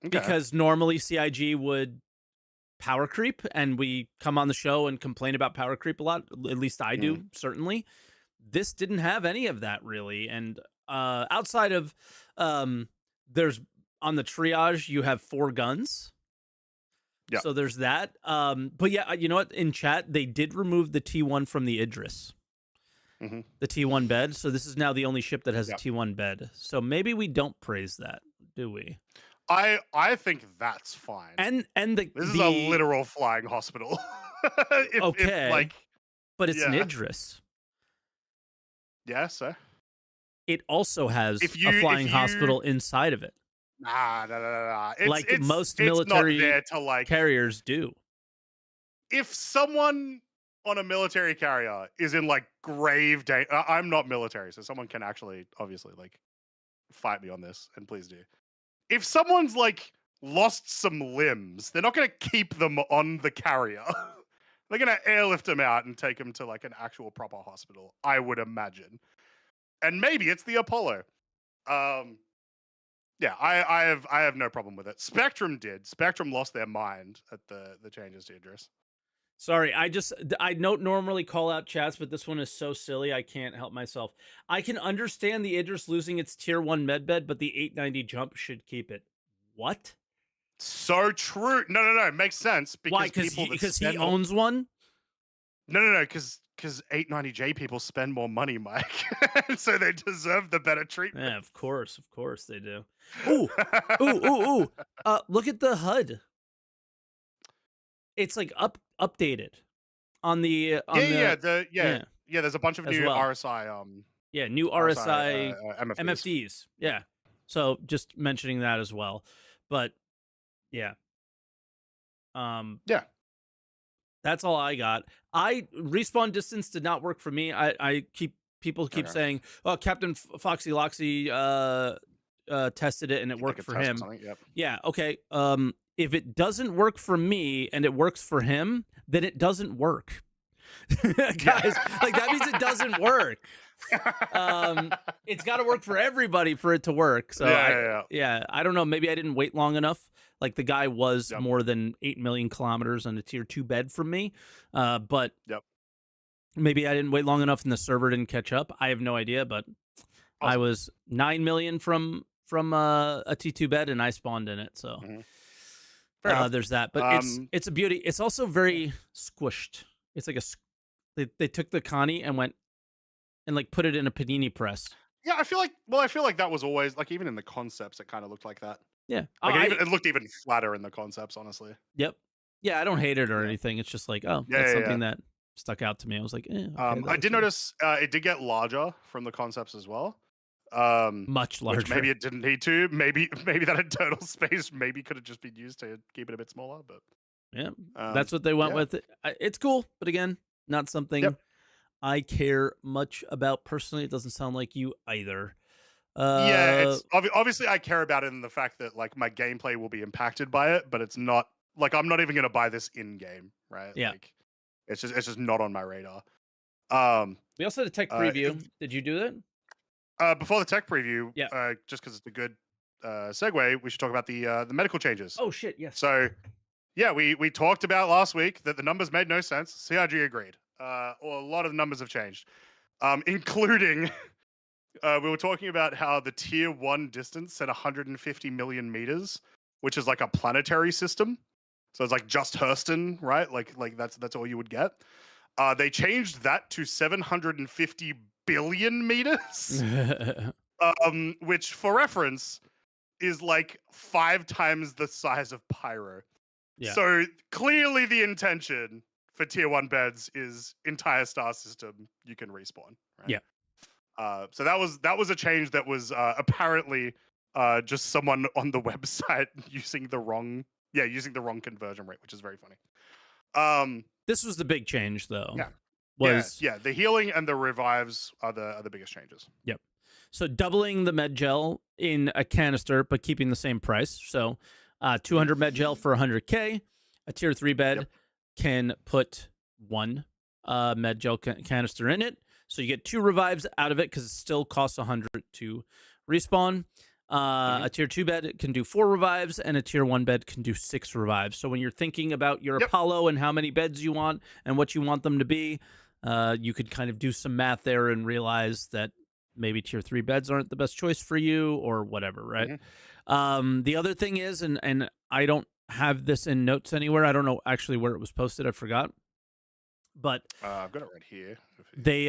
Okay. because normally CIG would power creep, and we come on the show and complain about power creep a lot. At least I Mm, do, certainly. This didn't have any of that really, and outside of there's on the triage you have 4 guns. yeah. So there's that. But yeah, you know what? In chat, they did remove the T1 from the Idris, Hmm. the T1 bed. So this is now the only ship that has a Yeah. T1 bed. So maybe we don't praise that, do we? I think that's fine. And This is a literal flying hospital. If okay, like but it's an yeah. Idris. Yeah, so It also has if a you flying hospital inside of it, nah. like most It's not military there to like carriers do. if someone on a military carrier is in like grave danger. I'm not military, so someone can actually obviously like fight me on this, and please do. If someone's like lost some limbs, they're not going to keep them on the carrier. They're going to airlift them out and take them to like an actual proper hospital, I would imagine. And maybe it's the Apollo. Um, yeah, I have no problem with it. Spectrum did. Spectrum lost their mind at the changes to Idris. Sorry, I don't normally call out chats, but this one is so silly I can't help myself. I can understand the Idris losing its tier 1 medbed, but the 890 jump should keep it. What? So true. No. It makes sense Why? because people that Because he spend more. owns one? No. Because 890J people spend more money, Mike, so they deserve the better treatment. Yeah, of course they do. Ooh, ooh. Look at the HUD. It's like updated on the Yeah. There's a bunch of as new well. RSI. Yeah, new RSI RSI MFDs. MFDs. Yeah. So just mentioning that as well. But yeah. Yeah. That's all I got. Respawn distance did not work for me. People keep Okay. saying, "Oh, Captain Foxy Loxy tested it and it Like worked a for test or him." something. Yep. Yeah, okay. If it doesn't work for me and it works for him, then it doesn't work. Guys, like that means it doesn't work. It's got to work for everybody for it to work. So I don't know. Maybe I didn't wait long enough. Like the guy was Yep. more than 8 million kilometers on a tier 2 bed from me. But Yep. maybe I didn't wait long enough and the server didn't catch up. I have no idea, but I was 9 million from a T2 bed and I spawned in it. So there's that. But it's a beauty. It's also very squished. It's like they took the Connie and went and like put it in a panini press. Yeah, I feel like that was always like even in the concepts it kind of looked like that. Yeah. Like it looked even flatter in the concepts, honestly. Yep. Yeah, I don't hate it or anything. It's just like, that's something that stuck out to me. I was like, okay, I did notice it did get larger from the concepts as well. Much larger. Which maybe it didn't need to. Maybe that internal space maybe could have just been used to keep it a bit smaller. But yeah, that's what they went with. It's cool, but again, not something I care much about personally. It doesn't sound like you either. It's obviously I care about it in the fact that like my gameplay will be impacted by it, but it's not like I'm not even going to buy this in game, right? Yeah, like it's just not on my radar. We also had a tech Uh, preview. Did you do that? Before the tech preview, Yeah. just because it's a good segue, we should talk about the medical changes. Oh shit, yes. So, yeah, we talked about last week that the numbers made no sense. CRG agreed. Or a lot of numbers have changed, including we were talking about how the tier 1 distance at 150 million meters, which is like a planetary system. So it's like just Hurston, right? Like that's all you would get. They changed that to 750 billion meters, which for reference is like 5 times the size of Pyro. Yeah. So clearly the intention for tier 1 beds is entire star system you can respawn, right? Yeah. So that was a change that was apparently just someone on the website using the wrong conversion rate, which is very funny. This was the big change, though. Yeah. Yeah. The healing and the revives are the biggest changes. Yep. So doubling the med gel in a canister, but keeping the same price. So 200 med gel for 100K. A tier 3 bed can put 1 med gel canister in it. So you get 2 revives out of it because it still costs 100 to respawn. A tier 2 bed can do 4 revives, and a tier 1 bed can do 6 revives. So when you're thinking about your Apollo and how many beds you want and what you want them to be, you could kind of do some math there and realize that maybe tier 3 beds aren't the best choice for you or whatever, right? The other thing is, and I don't have this in notes anywhere. I don't know actually where it was posted. I forgot. But I've got it right here. They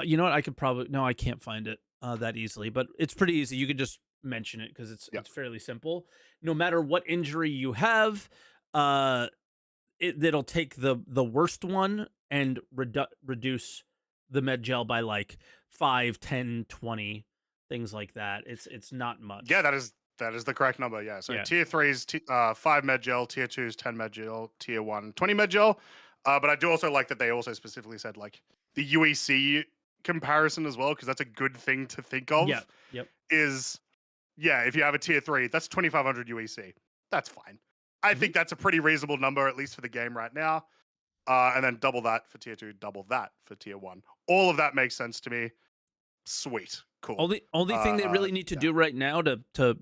you know what? I could probably I can't find it that easily, but it's pretty easy. You could just mention it because it's fairly simple. No matter what injury you have, it'll take the worst one and reduce the med gel by like 5, 10, 20, things like that. It's not much. Yeah, that is the correct number. Yeah. So tier 3 is 5 med gel, tier 2 is 10 med gel, tier 1 20 med gel. But I do also like that they also specifically said like the UEC comparison as well, because that's a good thing to think of. Is if you have a tier 3, that's 2500 UEC. That's fine. I think that's a pretty reasonable number, at least for the game right now. And then double that for tier 2, double that for tier 1. All of that makes sense to me. Sweet. Cool. Only thing they really need to do right now to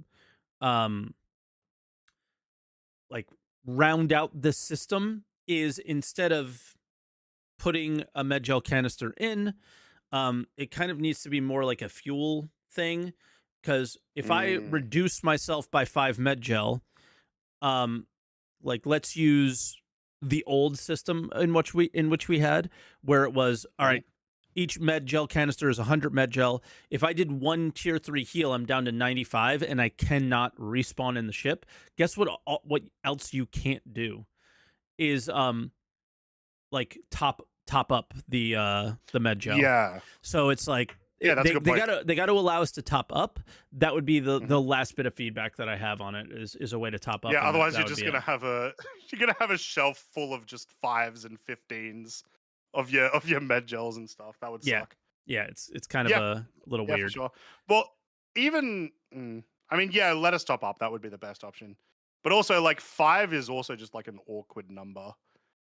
like round out this system is, instead of putting a med gel canister in, it kind of needs to be more like a fuel thing. Because if I reduce myself by 5 med gel, like let's use the old system in which we had, where it was all right. Each med gel canister is 100 med gel. If I did 1 tier 3 heal, I'm down to 95, and I cannot respawn in the ship. Guess what else you can't do is like top up the med gel. Yeah. So it's like that's a good point. they got to allow us to top up. That would be the last bit of feedback that I have on it is a way to top up. Yeah, otherwise you're just gonna have a shelf full of just 5s and 15s. Of your med gels and stuff. That would suck. Yeah, it's kind of a little weird. For sure. Well, even I mean, let us top up. That would be the best option. But also, like 5 is also just like an awkward number,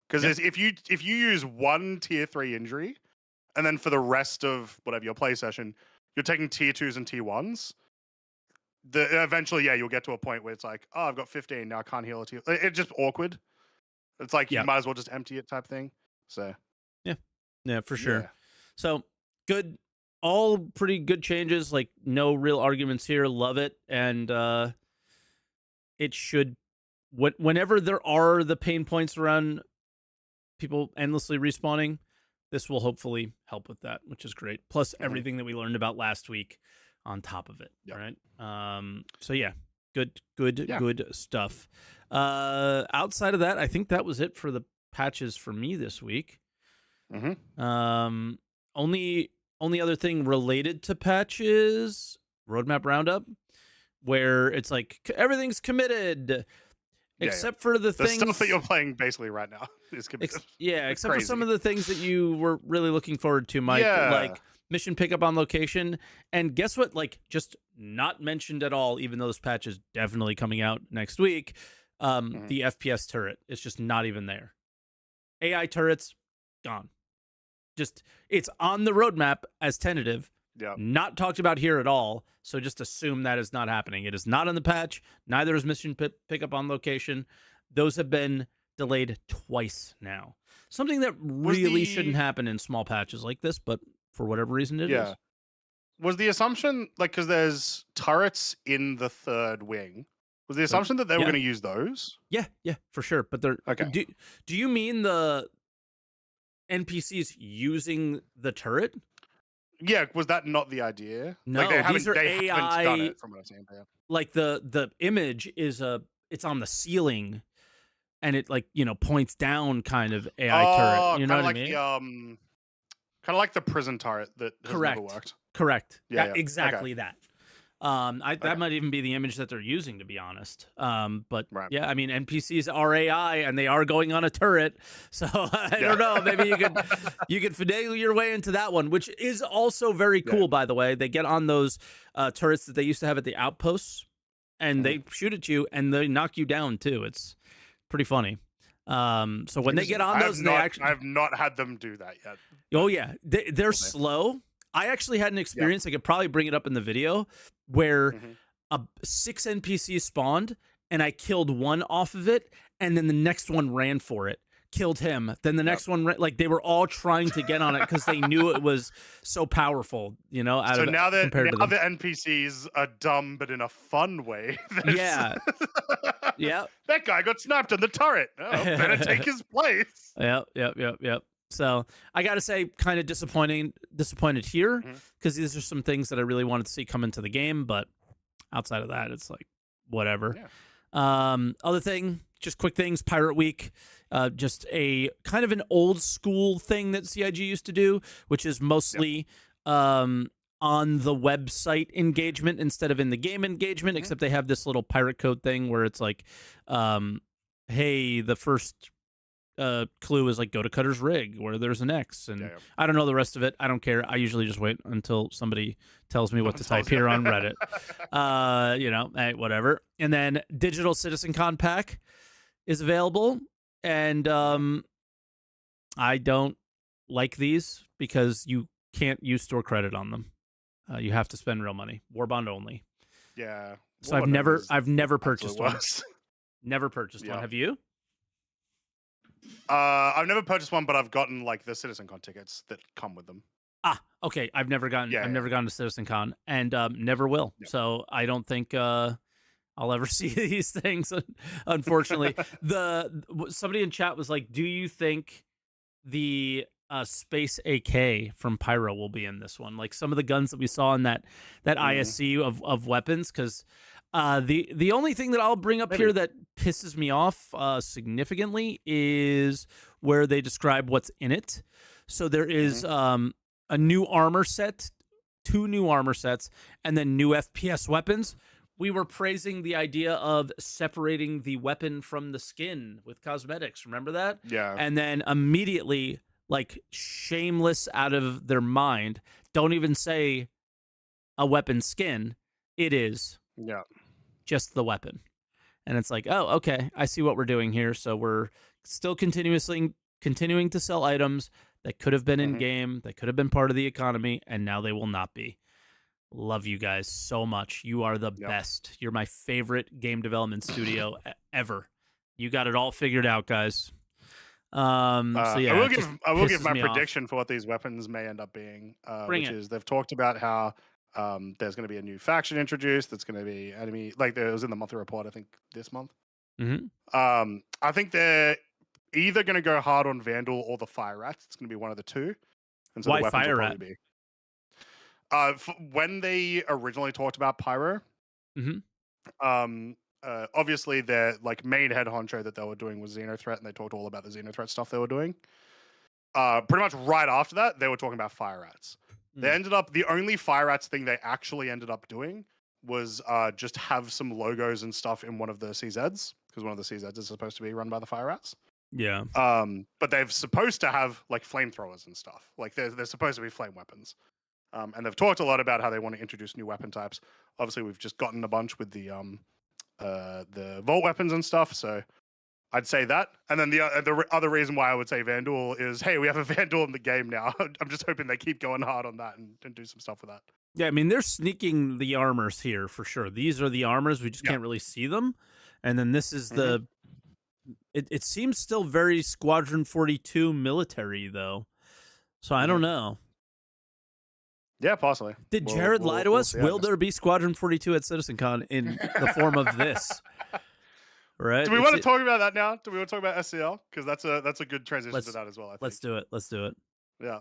because if you use 1 tier 3 injury, and then for the rest of whatever your play session, you're taking tier 2s and tier 1s. Eventually, you'll get to a point where it's like, oh, I've got 15 now. I can't heal a tier. It's just awkward. It's like you might as well just empty it type thing. So. Yeah, for sure. So good, all pretty good changes. Like no real arguments here. Love it, and it should. Whenever there are the pain points around people endlessly respawning, this will hopefully help with that, which is great. Plus everything that we learned about last week on top of it. All right. So good stuff. Outside of that, I think that was it for the patches for me this week. Only other thing related to patches, roadmap roundup, where it's like everything's committed except for the things stuff that you're playing basically right now is committed. Except for some of the things that you were really looking forward to, Mike, like mission pickup on location. And guess what? Like, just not mentioned at all, even though this patch is definitely coming out next week. The FPS turret is just not even there. AI turrets, gone. Just it's on the roadmap as tentative, Yeah. not talked about here at all. So just assume that is not happening. It is not in the patch. Neither is mission pickup on location. Those have been delayed twice now. Something that really shouldn't happen in small patches like this, but for whatever reason it is. Was the assumption, like, because there's turrets in the third wing, was the assumption that they were going to use those? Yeah, for sure. But they're okay. Do you mean the NPCs using the turret? Yeah, was that not the idea? No, like these are they AI. haven't done it from what I've seen. Yeah. Like the image is it's on the ceiling, and it points down, kind of AI turret. You know what I mean? Kind of like the prison turret that has never worked. Correct. Yeah, exactly that. That might even be the image that they're using, to be honest. But yeah, I mean, NPCs are AI and they are going on a turret, so I don't know. Maybe you could finagle your way into that one, which is also very cool. By the way, they get on those turrets that they used to have at the outposts, and they shoot at you and they knock you down too. It's pretty funny. So when they get on those, I've not had them do that yet. Oh yeah, they're slow. I actually had an experience. I could probably bring it up in the video where 6 NPCs spawned and I killed one off of it, and then the next one ran for it, killed him. Then the next one, like, they were all trying to get on it because they knew it was so powerful. So now the NPCs are dumb, but in a fun way. Yeah. That guy got snapped in the turret. Oh, better take his place. Yep. So I got to say, kind of disappointed here, because these are some things that I really wanted to see come into the game. But outside of that, it's like whatever. Yeah. Other thing, just quick things. Pirate Week, just a kind of an old school thing that CIG used to do, which is mostly on the website engagement instead of in the game engagement. Except they have this little pirate code thing where it's like, hey, the first clue is like, go to Cutter's Rig where there's an X, and I don't know the rest of it. I don't care. I usually just wait until somebody tells me what to type here on Reddit. Hey, whatever. And then Digital Citizen Con Pack is available, and I don't like these because you can't use store credit on them. You have to spend real money. Warbond only. Yeah. So I've never purchased one. Never purchased one. Have you? I've never purchased one, but I've gotten like the CitizenCon tickets that come with them. Okay. I've never gone to CitizenCon, and never will. So I don't think I'll ever see these things. Unfortunately, somebody in chat was like, "Do you think the Space AK from Pyro will be in this one? Like some of the guns that we saw in that ISC of weapons?" Because the only thing that I'll bring up here that pisses me off significantly is where they describe what's in it. So there is a new armor set, 2 new armor sets, and then new FPS weapons. We were praising the idea of separating the weapon from the skin with cosmetics. Remember that? Yeah. And then immediately, like, shameless out of their mind, don't even say a weapon skin. It is just the weapon. And it's like, oh, okay, I see what we're doing here. So we're still continuing to sell items that could have been in game, that could have been part of the economy, and now they will not be. Love you guys so much. You are the best. You're my favorite game development studio ever. You got it all figured out, guys. So yeah, I will give my prediction for what these weapons may end up being, which is they've talked about how there's going to be a new faction introduced that's going to be enemy, like there was in the monthly report, I think this month. I think they're either going to go hard on Vandal or the Fire Rats. It's going to be one of the two. And so why the weapons Fire will Rat? probably be when they originally talked about Pyro, obviously their like main head honcho that they were doing was Xenothreat, and they talked all about the Xenothreat stuff they were doing. Pretty much right after that, they were talking about Fire Rats. They ended up, the only Fire Rats thing they actually ended up doing was just have some logos and stuff in one of the CZs, because one of the CZs is supposed to be run by the Fire Rats. Yeah. But they're supposed to have like flamethrowers and stuff. Like they're supposed to be flame weapons. And they've talked a lot about how they want to introduce new weapon types. Obviously, we've just gotten a bunch with the vault weapons and stuff. So I'd say that. And then the other reason why I would say Vandal is, hey, we have a Vandal in the game now. I'm just hoping they keep going hard on that and do some stuff with that. Yeah, I mean, they're sneaking the armors here for sure. These are the armors. We just can't really see them. And then this is the... It seems still very Squadron 42 military, though. So I don't know. Yeah, possibly. Did Jared lie to us? Will there be Squadron 42 at CitizenCon in the form of this? Right? Do we want to talk about that now? Do we want to talk about SCL? Because that's a good transition to that as well, I think. Let's do it. Let's do it. Yeah.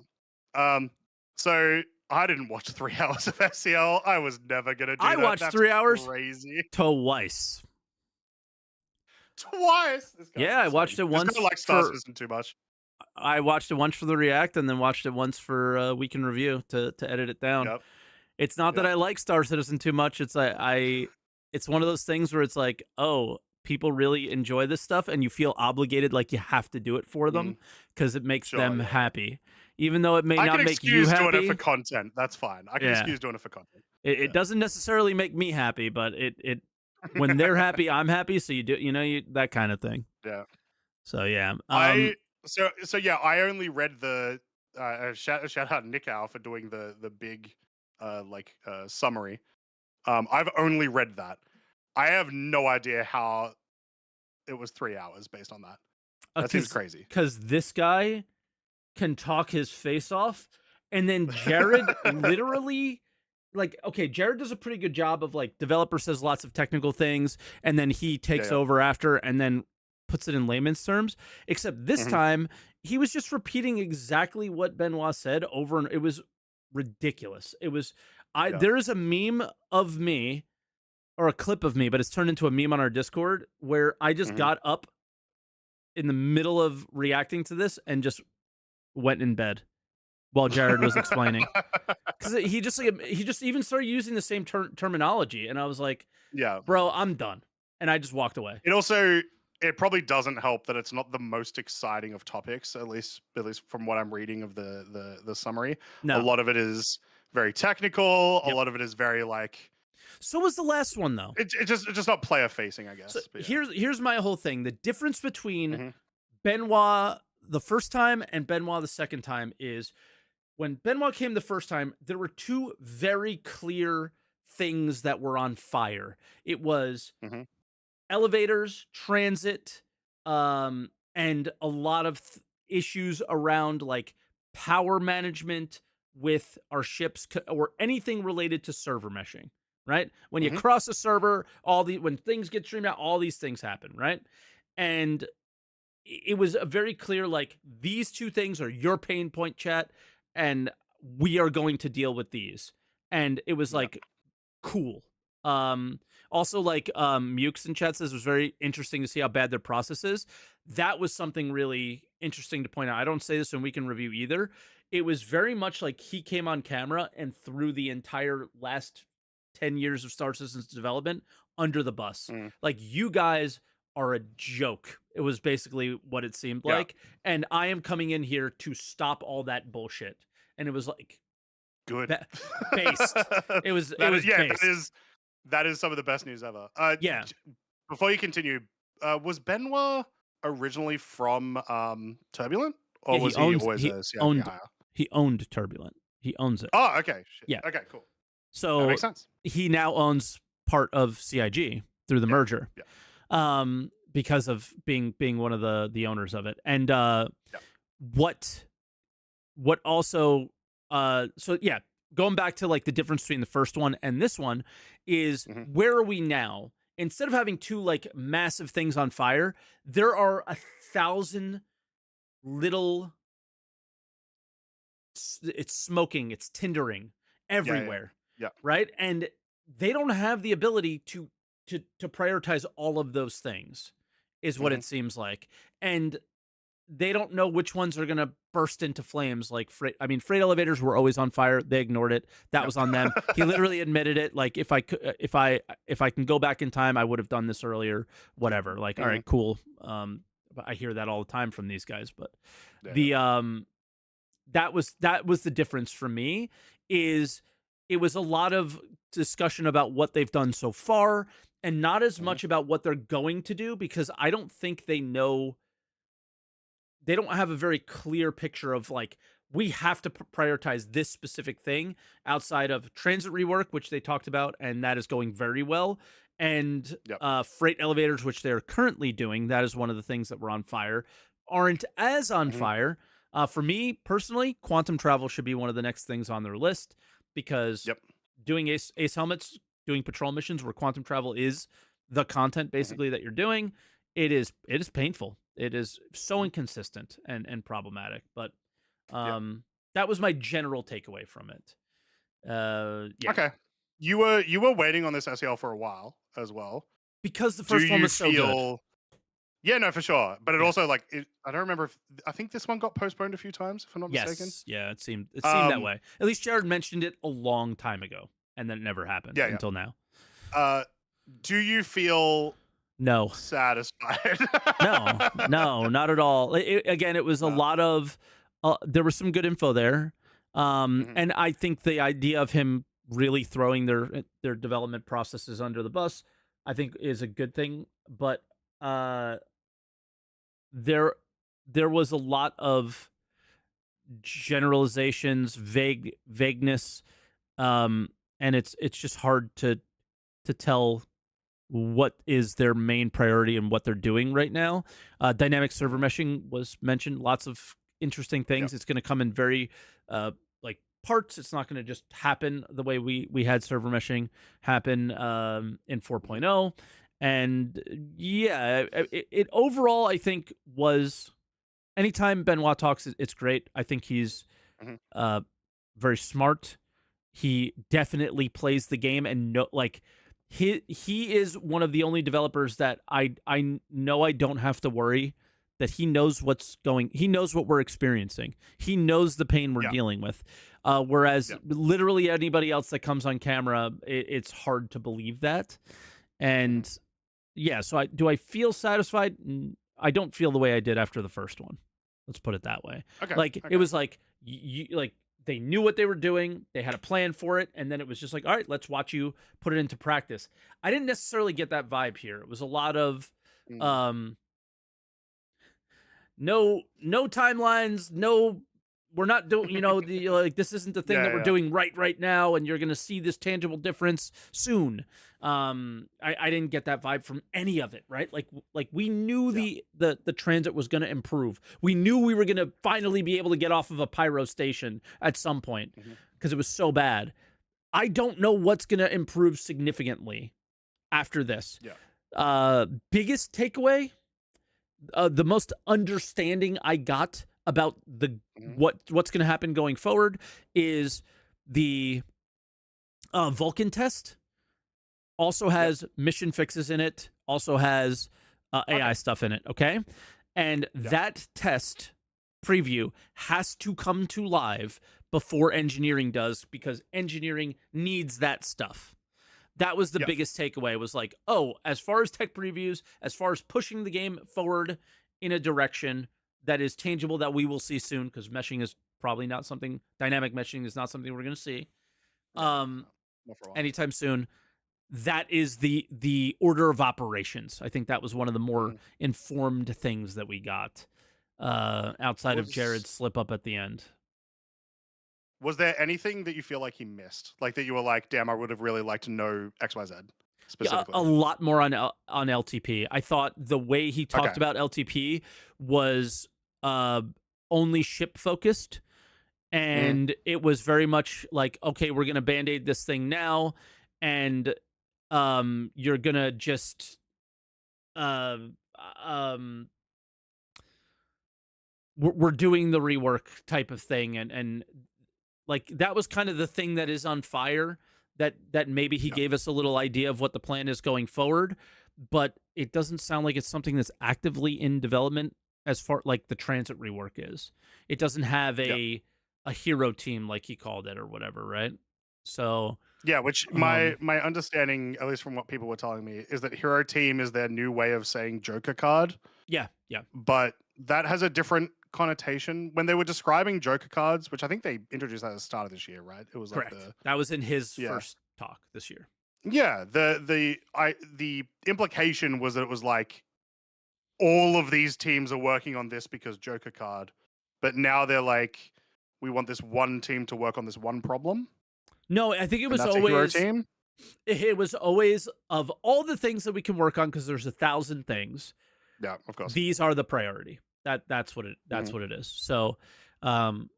So I didn't watch 3 hours of SCL. I was never gonna do that. I watched 3 hours crazy. Twice. Yeah, I watched it once. I like Star Citizen too much. I watched it once for the React, and then watched it once for Week in Review to edit it down. Yep. It's not that I like Star Citizen too much. It's it's one of those things where it's like, oh, people really enjoy this stuff, and you feel obligated, like you have to do it for them because it makes them happy, even though it may not make you happy. I can excuse doing it for content. That's fine. I can excuse doing it for content. It doesn't necessarily make me happy, but it when they're happy, I'm happy. So you do, that kind of thing. Yeah. So yeah. So yeah, I only read the shout out Nick Al for doing the big summary. I've only read that. I have no idea how it was 3 hours based on that. That seems crazy. Because this guy can talk his face off, and then Jared literally, Jared does a pretty good job of developer says lots of technical things, and then he takes over after, and then puts it in layman's terms. Except this time, he was just repeating exactly what Benoit said over, and it was ridiculous. It was there is a meme of me, or a clip of me, but it's turned into a meme on our Discord, where I just got up in the middle of reacting to this and just went in bed while Jared was explaining. Because he just even started using the same terminology, and I was like, "Yeah, bro, I'm done," and I just walked away. It probably doesn't help that it's not the most exciting of topics, at least from what I'm reading of the summary. No. A lot of it is very technical. A lot of it is very So was the last one, though. It's just not player facing, I guess. So here's my whole thing. The difference between Benoit the first time and Benoit the second time is, when Benoit came the first time, there were two very clear things that were on fire. It was elevators, transit, and a lot of issues around power management with our ships, or anything related to server meshing. Right? When you cross a server, when things get streamed out, all these things happen, right? And it was a very clear, these two things are your pain point, chat, and we are going to deal with these. And it was cool. Also, Mukes in chat says it was very interesting to see how bad their process is. That was something really interesting to point out. I don't say this in Week in Review either. It was very much like he came on camera and threw the entire last 10 years of Star Citizen's development under the bus. You guys are a joke. It was basically what it seemed like. And I am coming in here to stop all that bullshit. And it was good. Based. It was based. That is some of the best news ever. Before you continue, was Benoit originally from Turbulent? Or was he always a CIG hire? He owned Turbulent. He owns it. Oh, okay. Shit. Yeah. Okay, cool. So that makes sense. He now owns part of CIG through the merger, because of being one of the owners of it. And what also going back to the difference between the first one and this one is, where are we now? Instead of having two massive things on fire, there are 1,000 little. It's smoking. It's tindering everywhere. Yeah. Right. And they don't have the ability to prioritize all of those things, is what it seems like. And they don't know which ones are going to burst into flames. Freight elevators were always on fire. They ignored it. That was on them. He literally admitted it. If I can go back in time, I would have done this earlier, whatever. All right, cool. I hear that all the time from these guys, but that was the difference for me. Is it was a lot of discussion about what they've done so far, and not as Hmm. much about what they're going to do, because I don't think they know, they don't have a very clear picture of like, we have to prioritize this specific thing outside of transit rework, which they talked about, and that is going very well, and Yep. freight elevators, which they're currently doing. That is one of the things that were on fire, aren't as on Hmm. fire. For me personally, quantum travel should be one of the next things on their list, because Yep. doing ace helmets, doing patrol missions where quantum travel is the content Hmm. basically that you're doing, it is painful. It is so Hmm. inconsistent and problematic. But Yep. um, that was my general takeaway from it. Yeah, Okay. You were waiting on this SEL for a while as well. because the Do first one you was so good. feel? Yeah, no, for sure. But it Yeah. also like I don't remember if I think this one got postponed a few times, if I'm not mistaken. Yes. Yeah. It seemed that Um. way. At least Jared mentioned it a long time ago, and then it never happened Yeah. Yeah. until now. Uh. Do you feel No. satisfied? No, no, not at all. Again, it was a No. lot of there was some good info there. Hmm. And I think the idea of him really throwing their development processes under the bus, I think, is a good thing. But uh, there there was a lot of generalizations, vagueness, um, and it's just hard to tell what is their main priority and what they're doing right now. Dynamic server Hmm. meshing was mentioned. Lots of interesting Yep. things. It's going to come in very like parts. It's not going to just happen the way we had server meshing happen in Hmm. 4.0. And yeah, it overall I think was, anytime Benoit talks, it's great. I think he's Hmm. uh, very smart. He definitely plays the game, and like he is one of the only developers that I know I don't have to worry, that he knows he knows what we're experiencing. He knows the pain we're Yeah. dealing with. Whereas Yeah. literally anybody else that comes on camera, it's hard to believe that. Hmm. And yeah, so I feel satisfied? I don't feel the way I did after the first one. Let's put it that way. Okay. Like it Okay. was like like they knew what they were doing, they had a plan for it, and then it was just like, all right, let's watch you put it into practice. I didn't necessarily get that vibe here. It was a lot of Mm. um no timelines, no, we're not doing, the like, this isn't the thing Yeah. that we're Yeah. doing right now, and you're gonna see this tangible difference soon. I didn't get that vibe from any of it, right? Like we knew Yeah. the transit was gonna improve. We knew we were gonna finally be able to get off of a pyro station at some point, Hmm. because it was so bad. I don't know what's gonna improve significantly after this. Yeah. Biggest takeaway, the most understanding I got about the Hmm. what's going to happen going forward is the Vulcan test. Also Yep. has mission fixes in it. Also has AI Okay. stuff in it. Okay, and Yeah. that test preview has to come to live before engineering does, because engineering needs that stuff. That was the Yep. biggest takeaway, was like, oh, as far as tech previews, as far as pushing the game forward in a direction that is tangible, that we will see soon, because meshing is probably not something, dynamic meshing is not something we're going to see Yeah. No. No. Not for a while. anytime soon. That is the order of operations. I think that was one of the more Hmm. informed things that we got, outside of Was Jared's slip up at the end. Was there anything that you feel like he missed? Like that you were like, damn, I would have really liked to know XYZ Yeah, a specifically. lot more on LTP. I thought the way he Okay. talked about LTP was uh, only ship focused, Hmm. and it was very much like, okay, we're gonna band-aid this thing now, and you're gonna just uh, um, we're doing the rework type of thing, and like that was kind of the thing that is on fire, that maybe he Yeah. gave us a little idea of what the plan is going forward, but it doesn't sound like it's something that's actively in development, as far like the transit rework is. It doesn't have Yeah. a hero team like he called it or whatever, right? So Yeah. Which my um my understanding, at least from what people were telling me, is that Hero Team is their new way of saying Joker card, yeah, yeah, but that has a different connotation. When they were describing Joker cards, which I think they introduced at the start of this year, right? It was like correct. the That was in his yeah. first talk this year. Yeah, the implication was that it was like all of these teams are working on this because Joker card, but now they're like, we want this one team to work on this one problem, No, I think and that's a hero team. it was always of all the things that we can work on because there's 1,000 things. Yeah, of course. These are the priority. That's Mhm. what it is. So, um,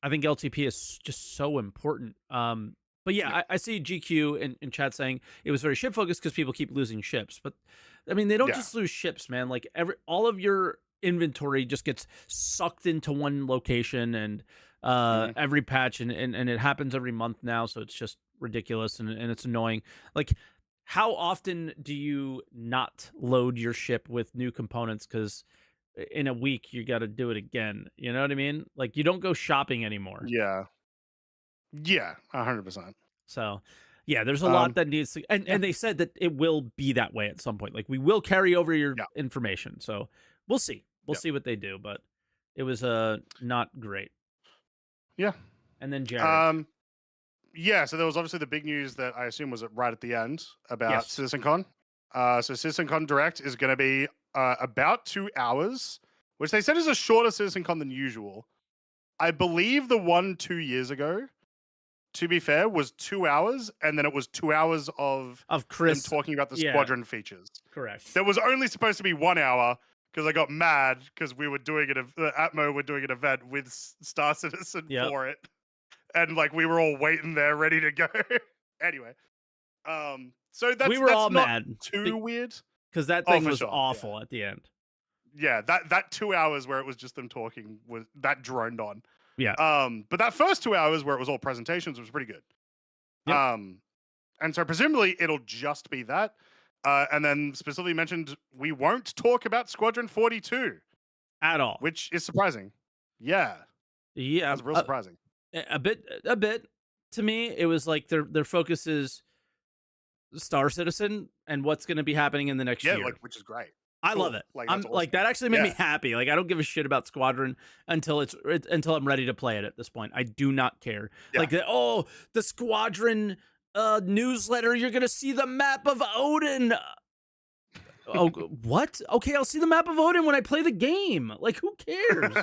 I think LTP is just so important. But yeah, Yeah, I see GQ in chat saying it was very ship focused because people keep losing ships. But I mean, they don't yeah, just lose ships, man. Like all of your inventory just gets sucked into one location, and mhm. every patch, and it happens every month now. So it's just ridiculous, and it's annoying. Like, how often do you not load your ship with new components because in a week you got to do it again? You know what I mean? Like, you don't go shopping anymore. Yeah, yeah, 100%. So, yeah, there's a lot Um, that needs to, yeah, and they said that it will be that way at some point. Like, we will carry over your yeah, information. So we'll see. We'll yeah, see what they do, but it was not great. yeah. And then Jared. Um, yeah. So there was obviously the big news that I assume was right at the end about Yes. CitizenCon. So CitizenCon Direct is going to be about 2 hours, which they said is a shorter CitizenCon than usual. I believe the one 2 years ago, to be fair, was 2 hours, and then it was 2 hours of Of them Chris. talking about the Yeah, squadron features. correct. There was only supposed to be 1 hour because I got mad because we were doing it. Atmo were doing an event with Star Citizen Yep. for it, and like we were all waiting there ready to go. Anyway, so We that's were all not mad too weird. because that Oh, thing for was sure. Yeah, awful at the end. yeah. That 2 hours where it was just them talking was that droned on. Yeah. But that first 2 hours where it was all presentations was pretty good. Yep. And so presumably it'll just be that. And then specifically mentioned we won't talk about Squadron 42, At all. which is surprising. Yeah, Yeah. that's real surprising. A bit. A bit. To me, it was like their focus is Star Citizen and what's going to be happening in the next Yeah, like year. which is great. I love Cool. it. Like I'm that's like awesome. that actually made me Yeah. happy. Like, I don't give a shit about Squadron until until I'm ready to play it at this point. I do not care. Yeah. Like, the Squadron newsletter, you're going to see the map of Odin. Oh, what? Okay, I'll see the map of Odin when I play the game. Like, who cares?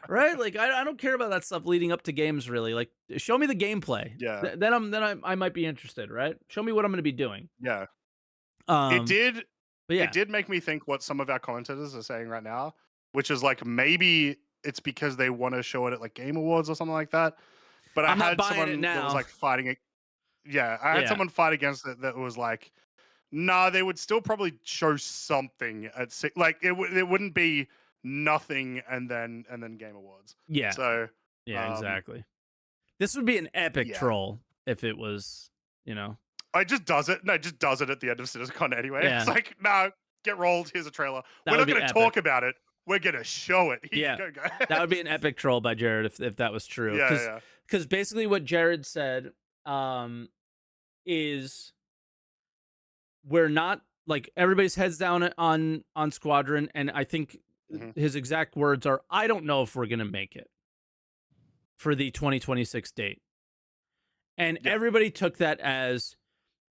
Right? Like, I don't care about that stuff leading up to games really. Like, show me the gameplay. Yeah. I might be interested, right? Show me what I'm going to be doing. Yeah. It Um, did but it yeah, did make me think what some of our commentators are saying right now, which is like maybe it's because they want to show it at like Game Awards or something like that. But I I'm not had buying it someone that was now. like fighting it. Yeah, I had Yeah. someone fight against it that was like, nah, they would still probably show something at like it wouldn't be nothing and then Game Awards. Yeah. So Yeah, um exactly. This would be an epic yeah. troll if it was, you know. It just does it. No, it just does it at the end of CitizenCon anyway. It's Yeah, like, nah, get rolled. Here's a trailer. that We're would not be going to epic. talk about it. We're going to show it. Here Yeah, you go, that would be guys. an epic troll by Jared if that was true. Yeah, yeah. Because basically what Jared said is we're not, like, everybody's heads down on Squadron, and I think Hmm. his exact words are, I don't know if we're gonna make it for the 2026 date. And Yeah. everybody took that as,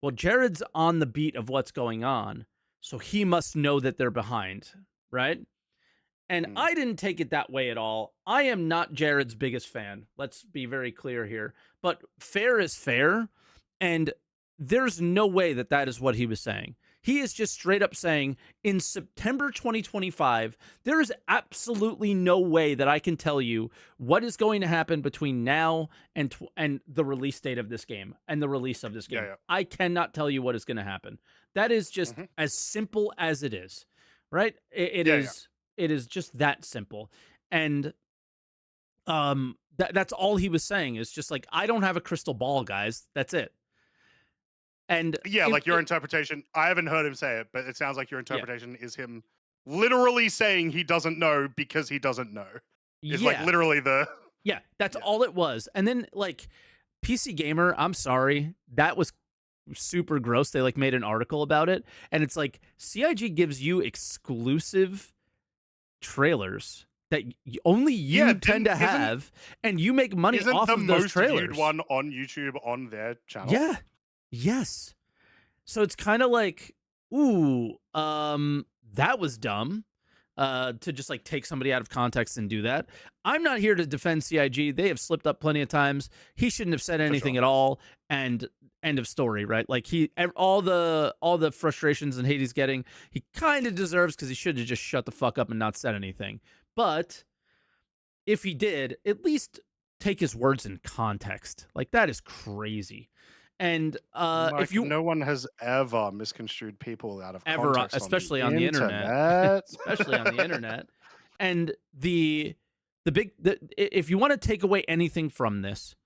well, Jared's on the beat of what's going on, so he must know that they're behind, right? And Mm. I didn't take it that way at all. I am not Jared's biggest fan. Let's be very clear here. But fair is fair. And there's no way that that is what he was saying. He is just straight up saying in September 2025, there is absolutely no way that I can tell you what is going to happen between now and the release date of this game and the release of this game. Yeah, yeah. I cannot tell you what is going to happen. That is just Hmm. as simple as it is, right? It Yeah, yeah. is. It is just that simple. And that's all he was saying is just like, I don't have a crystal ball, guys. That's it. And Yeah, like your interpretation. I haven't heard him say it, but it sounds like your yeah, interpretation is him literally saying he doesn't know because he doesn't know. It's like yeah, literally the. yeah, that's Yeah. all it was. And then, like, PC Gamer, I'm sorry, that was super gross. They like made an article about it, and it's like CIG gives you exclusive trailers that only you Yeah, tend to isn't have, and you make money isn't off the of those most viewed trailers. one on YouTube on their channel? Yeah. Yes. So it's kind of like, ooh, that was dumb. To just like take somebody out of context and do that. I'm not here to defend CIG. They have slipped up plenty of times. He shouldn't have said anything at all. And end of story, right? Like all the frustrations and hate he's getting, he kind of deserves, because he should have just shut the fuck up and not said anything. But if he did, at least take his words in context. Like, that is crazy. And Mike, no one has ever misconstrued people out of context, especially on the internet, especially on the internet. And if you want to take away anything from this,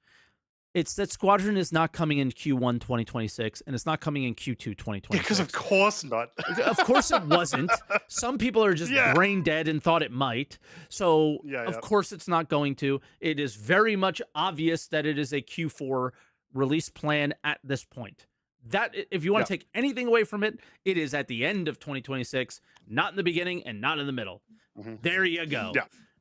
it's that Squadron is not coming in Q1 2026, and it's not coming in Q2 2026. Because of course not. Of course it wasn't. Some people are just brain dead and thought it might. So of course it's not going to. It is very much obvious that it is a Q4 release plan at this point. That, if you want to take anything away from it, it is at the end of 2026, not in the beginning and not in the middle. There you go.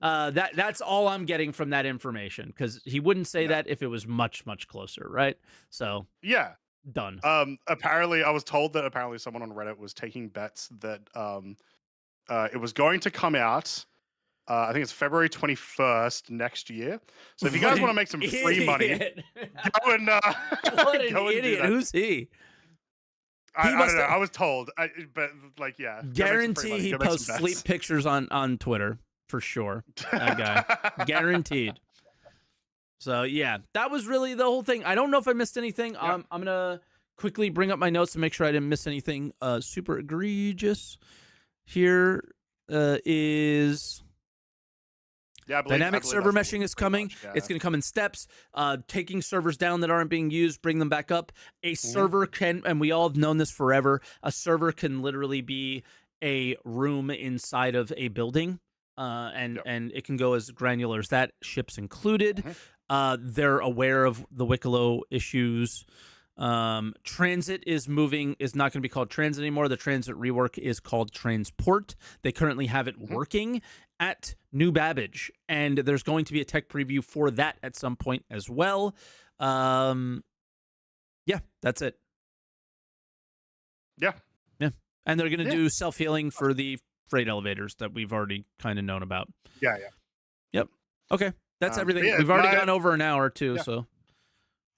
That's all I'm getting from that information, because he wouldn't say that if it was much, much closer, right? So done. Apparently, I was told that someone on Reddit was taking bets that it was going to come out. I think it's February 21st next year. So if you guys want to make some free money, go and what an idiot! Who's he? I don't know. I was told, but like, guarantee he posts sleep pictures on Twitter for sure. That guy, guaranteed. So yeah, that was really the whole thing. I don't know if I missed anything. I'm gonna quickly bring up my notes to make sure I didn't miss anything super egregious. Here is. Dynamic server meshing is coming. It's going to come in steps. Taking servers down that aren't being used, bring them back up. A server can, and we all have known this forever, a server can literally be a room inside of a building, and it can go as granular as that. Ships included. They're aware of the Wicklow issues. Transit is not going to be called transit anymore. The transit rework is called transport. They currently have it working at New Babbage, and there's going to be a tech preview for that at some point as well. That's it. Yeah. And they're going to do self-healing for the freight elevators that we've already kind of known about. Yep. Okay. That's everything. We've already gone over an hour too, so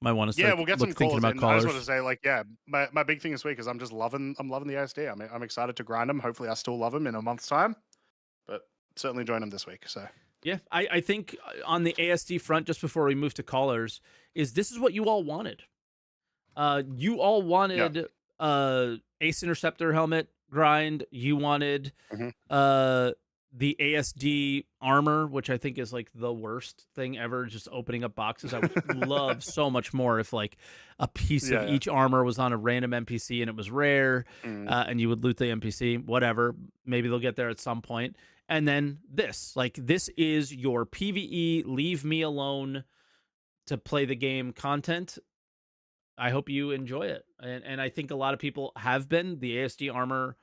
might want to start we'll get some thinking about callers. I just want to say, my big thing this week is I'm loving the ASD. I'm excited to grind them. Hopefully I still love them in a month's time, but certainly join them this week. So I think on the ASD front, just before we move to callers, this is what you all wanted. You all wanted Ace Interceptor helmet grind. You wanted the ASD armor, which I think is like the worst thing ever, just opening up boxes. I would love so much more if like a piece of each armor was on a random NPC and it was rare, and you would loot the NPC, whatever. Maybe they'll get there at some point. And then this is your PvE, leave me alone to play the game content. I hope you enjoy it. And I think a lot of people have been. The ASD armor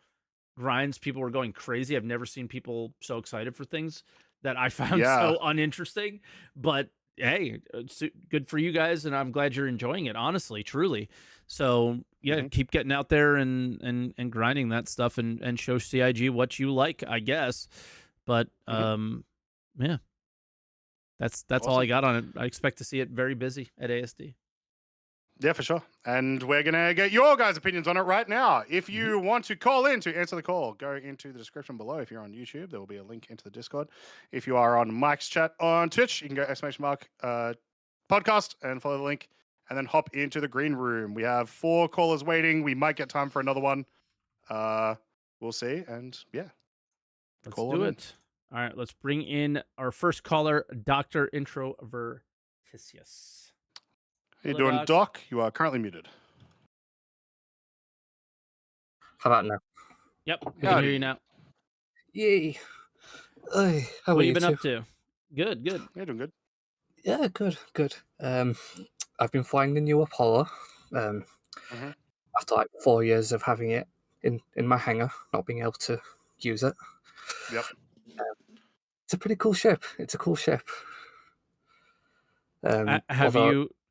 grinds, people were going crazy. I've never seen people so excited for things that I found so uninteresting. But hey, it's good for you guys, and I'm glad you're enjoying it, honestly, truly. So keep getting out there and grinding that stuff and show CIG what you like, I guess. But that's awesome. All I got on it. I expect to see it very busy at ASD. Yeah, for sure. And we're going to get your guys' opinions on it right now. If you want to call in to answer the call, go into the description below. If you're on YouTube, there will be a link into the Discord. If you are on Mike's chat on Twitch, you can go !podcast and follow the link, and then hop into the green room. We have 4 callers waiting. We might get time for another one. We'll see. And let's do it. All right, let's bring in our first caller, Dr. Introvertitious. How you doing, Doc? You are currently muted. How about now? Yep, we can hear you now. Yay. How what have you been up to? Good. You're doing good. Yeah, good. I've been flying the new Apollo after like 4 years of having it in my hangar, not being able to use it. Yep. It's a pretty cool ship. It's a cool ship.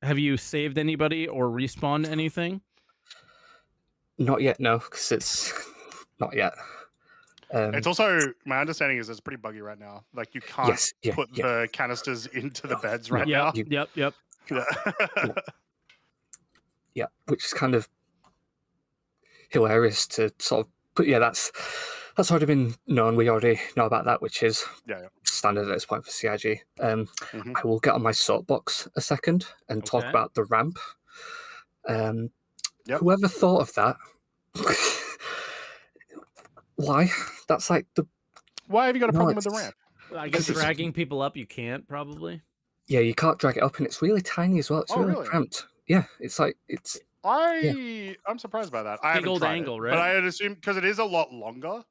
Have you saved anybody or respawned anything? Not yet, no, because it's not yet. It's also, my understanding is it's pretty buggy right now. Like you can't put the canisters into the beds right now. Yep. Yeah. Yeah, which is kind of hilarious to sort of. But yeah, that's already been known. We already know about that, which is standard at this point for CIG. I will get on my soapbox a second and talk about the ramp. Whoever thought of that? Why? That's like the. Why have you got a problem with the ramp? I guess dragging people up, you can't probably. Yeah, you can't drag it up, and it's really tiny as well. It's really cramped. Yeah, it's like it's. I'm surprised by that. I haven't old tried angle, it, right? but I had assumed because it is a lot longer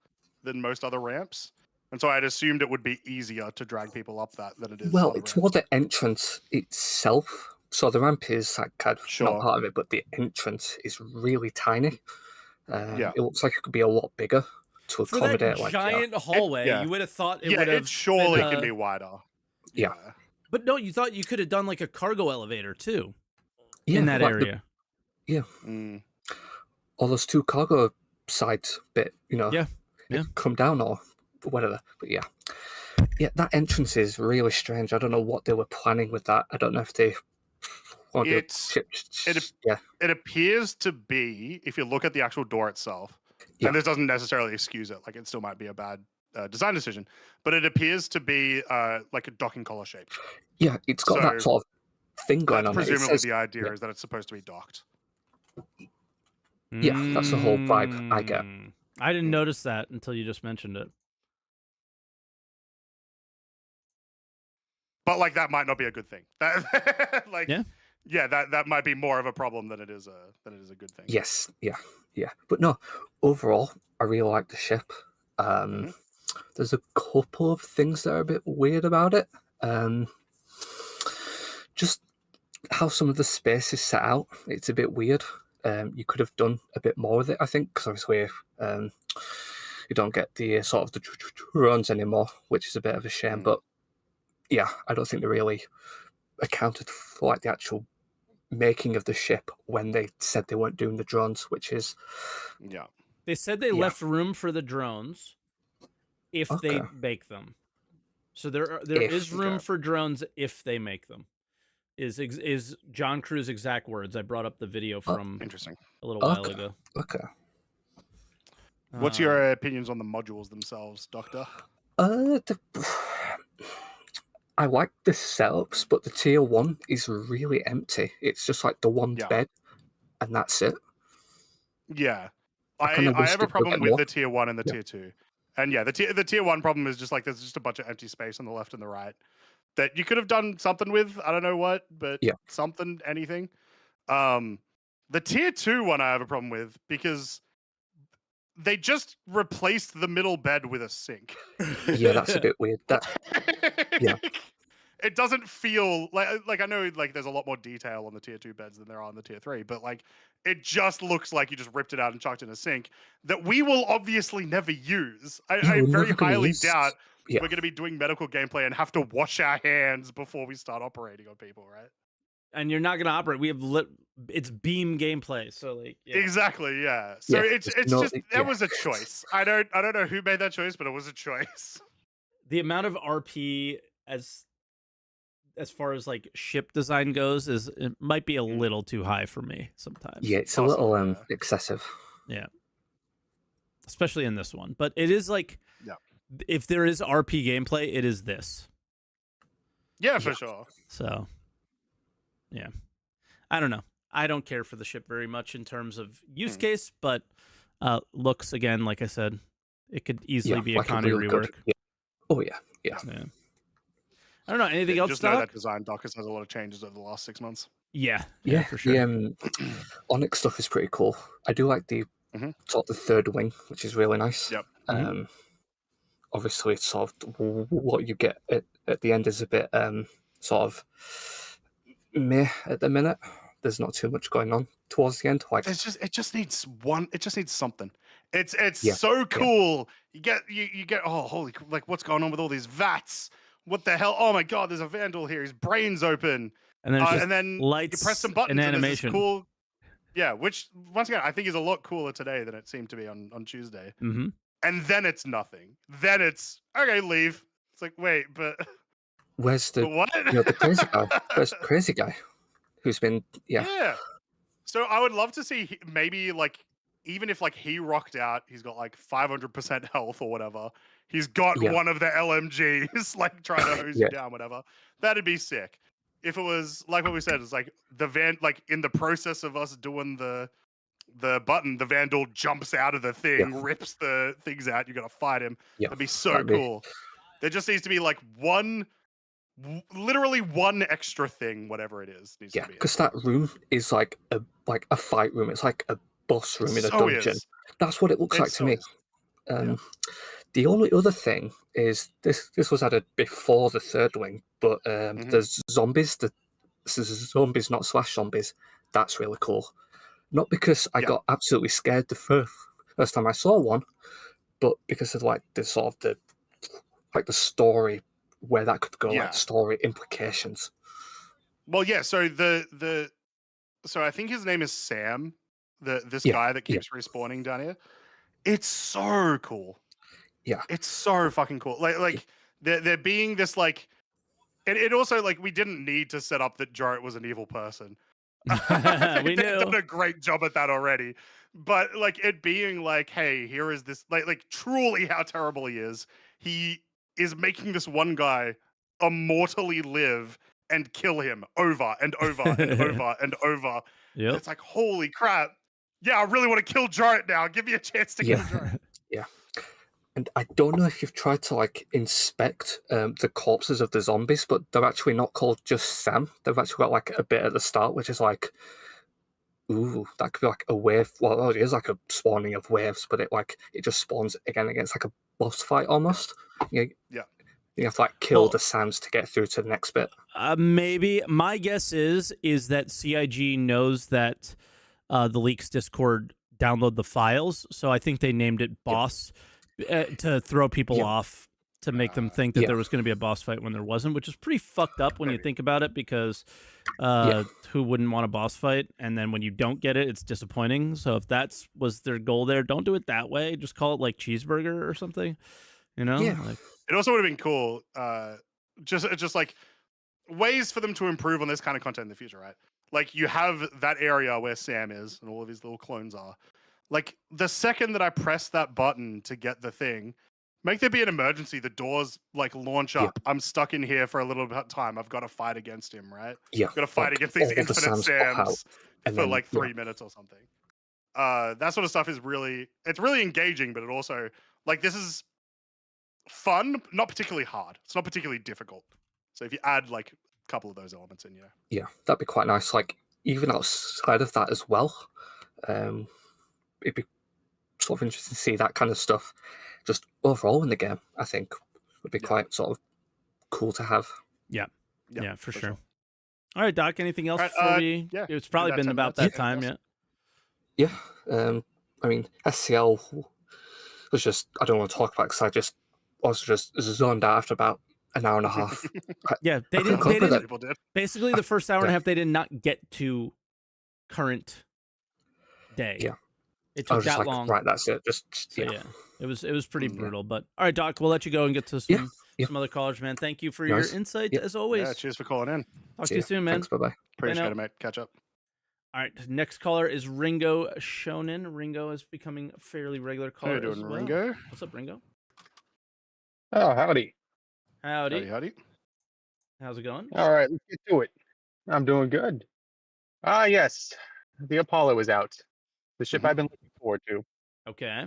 than most other ramps, and so I had assumed it would be easier to drag people up that than it is. Well, it's more the entrance itself. So the ramp is like kind of not part of it, but the entrance is really tiny. It looks like it could be a lot bigger to accommodate that giant hallway. You would have thought it would have. It surely can be wider. Yeah, but no, you thought you could have done like a cargo elevator too. Yeah, in that area. Or those two cargo sides bit, Yeah. come down or whatever. But yeah, that entrance is really strange. I don't know what they were planning with that. I don't know if they. It appears to be, if you look at the actual door itself, and this doesn't necessarily excuse it, like it still might be a bad design decision, but it appears to be like a docking collar shape. Yeah, it's got that sort of thing going on. Presumably the idea is that it's supposed to be docked. Yeah, that's the whole vibe I get. I didn't notice that until you just mentioned it. But like that might not be a good thing. That might be more of a problem than it is a good thing. Yes, yeah. But no, overall, I really like the ship. There's a couple of things that are a bit weird about it. Just how some of the space is set out. It's a bit weird. You could have done a bit more with it, I think, because obviously you don't get the sort of the drones anymore, which is a bit of a shame. But yeah, I don't think they really accounted for like the actual making of the ship when they said they weren't doing the drones, which is they said they left room for the drones if they make them. So there is room for drones if they make them. Is John Crew's exact words. I brought up the video from a little while ago. Okay. What's your opinions on the modules themselves, Doctor? I like the setups, but the tier 1 is really empty. It's just like the one bed, and that's it. Yeah, I have a problem with the tier 1 and the tier 2, and the tier 1 problem is just like there's just a bunch of empty space on the left and the right that you could have done something with. I don't know what, but something, anything. The tier 2 one I have a problem with because they just replaced the middle bed with a sink. Yeah, that's a bit weird. It doesn't feel like I know like there's a lot more detail on the tier 2 beds than there are on the tier 3, but like it just looks like you just ripped it out and chucked in a sink that we will obviously never use. I very highly doubt we're going to be doing medical gameplay and have to wash our hands before we start operating on people, right? And you're not going to operate. We have it's beam gameplay, so like exactly, yeah. So it's just that was a choice. I don't know who made that choice, but it was a choice. The amount of RP as far as like ship design goes it might be a little too high for me sometimes. Yeah, it's a little excessive. Yeah. Especially in this one. But it is like if there is RP gameplay, it is this. Yeah, for sure. So yeah. I don't know. I don't care for the ship very much in terms of use case, but looks again, like I said, it could easily be a economy rework. Yeah. Oh yeah. I don't know. Anything else? Just know that design doc has had a lot of changes over the last 6 months. Yeah, for sure. The Onyx stuff is pretty cool. I do like the sort of the third wing, which is really nice. Yep. Obviously, it's sort of what you get at the end is a bit sort of meh at the minute. There's not too much going on towards the end. Like it just needs one. It just needs something. It's so cool. Yeah. You get holy, like what's going on with all these vats? What the hell? Oh my god, there's a vandal here. His brain's open. And then and then lights you press some buttons and animation. And cool. Yeah, which once again I think is a lot cooler today than it seemed to be on Tuesday. Mm-hmm. And then it's nothing. Then it's okay, leave. It's like, wait, but Where's but what? the crazy guy? Where's the crazy guy who's been Yeah. So I would love to see maybe like even if like he rocked out, he's got like 500% health or whatever. He's got Yeah. one of the LMGs like trying to hose Yeah. you down, whatever. That'd be sick. If it was like what we said, it's like the van, like in the process of us doing the button, the Vandal jumps out of the thing, rips the things out. You got to fight him. Yeah. That'd be so cool. There just needs to be like literally one extra thing, whatever it is. Needs to be because that room is like a fight room. It's like a boss room in a dungeon. That's what it looks like to me. The only other thing is this was added before the third wing, but there's zombies. The zombies, not slash zombies. That's really cool. Not because I got absolutely scared the first time I saw one, but because of like the sort of the story where that could go, like story implications. Well, yeah. So so I think his name is Sam. This guy that keeps respawning down here. It's so cool. Yeah, it's so fucking cool. Like there being this like, and it also like we didn't need to set up that Jarrett was an evil person. We knew. They've done a great job at that already. But like it being like, hey, here is this like truly how terrible he is. He is making this one guy immortally live and kill him over and over and over and over. Yep. It's like, holy crap. Yeah, I really want to kill Jarrett now. Give me a chance to kill Jarrett. Yeah. And I don't know if you've tried to like inspect the corpses of the zombies, but they're actually not called just Sam. They've actually got like a bit at the start, which is like, ooh, that could be like a wave. Well, it is like a spawning of waves, but it just spawns again against like a boss fight almost. Yeah. You have to like kill the Sams to get through to the next bit. Maybe my guess is that CIG knows that the Leaks Discord download the files, so I think they named it Boss to throw people off, to make them think that there was going to be a boss fight when there wasn't, which is pretty fucked up when you think about it, because who wouldn't want a boss fight? And then when you don't get it, it's disappointing. So if that was their goal there, don't do it that way. Just call it like cheeseburger or something, you know? Yeah. Like, it also would have been cool, just like ways for them to improve on this kind of content in the future, right? Like you have that area where Sam is and all of his little clones are. Like the second that I press that button to get the thing, make there be an emergency. The doors like launch up. I'm stuck in here for a little bit of time. I've got to fight against him, right? Yeah. I've got to fight against these infinite Sams for like 3 minutes or something. That sort of stuff is really engaging, but it also like this is fun, not particularly hard. It's not particularly difficult. So if you add like a couple of those elements in, yeah, that'd be quite nice. Like even outside of that as well, it'd be sort of interesting to see that kind of stuff just overall in the game. I think would be quite sort of cool to have. Yeah, for sure. All right, Doc. Anything else before we? Yeah, it's probably been about that time. Yeah. I mean, SCL was just, I don't want to talk about it because I was just zoned out after about an hour and a half. They didn't. Basically, the first hour and a half, they did not get to current day. Yeah. It took that long. Right, that's it. It was pretty brutal. But all right, Doc, we'll let you go and get to some other callers, man. Thank you for your insight as always. Yeah, cheers for calling in. Talk to you soon, man. Thanks, bye-bye. Appreciate it, mate. Catch up. All right, next caller is Ringo Shonen. Ringo is becoming a fairly regular caller. How you doing, Ringo? What's up, Ringo? Oh, howdy. Howdy. How's it going? All right, let's get to it. I'm doing good. Yes, the Apollo is out. The ship I've been looking forward to. Okay.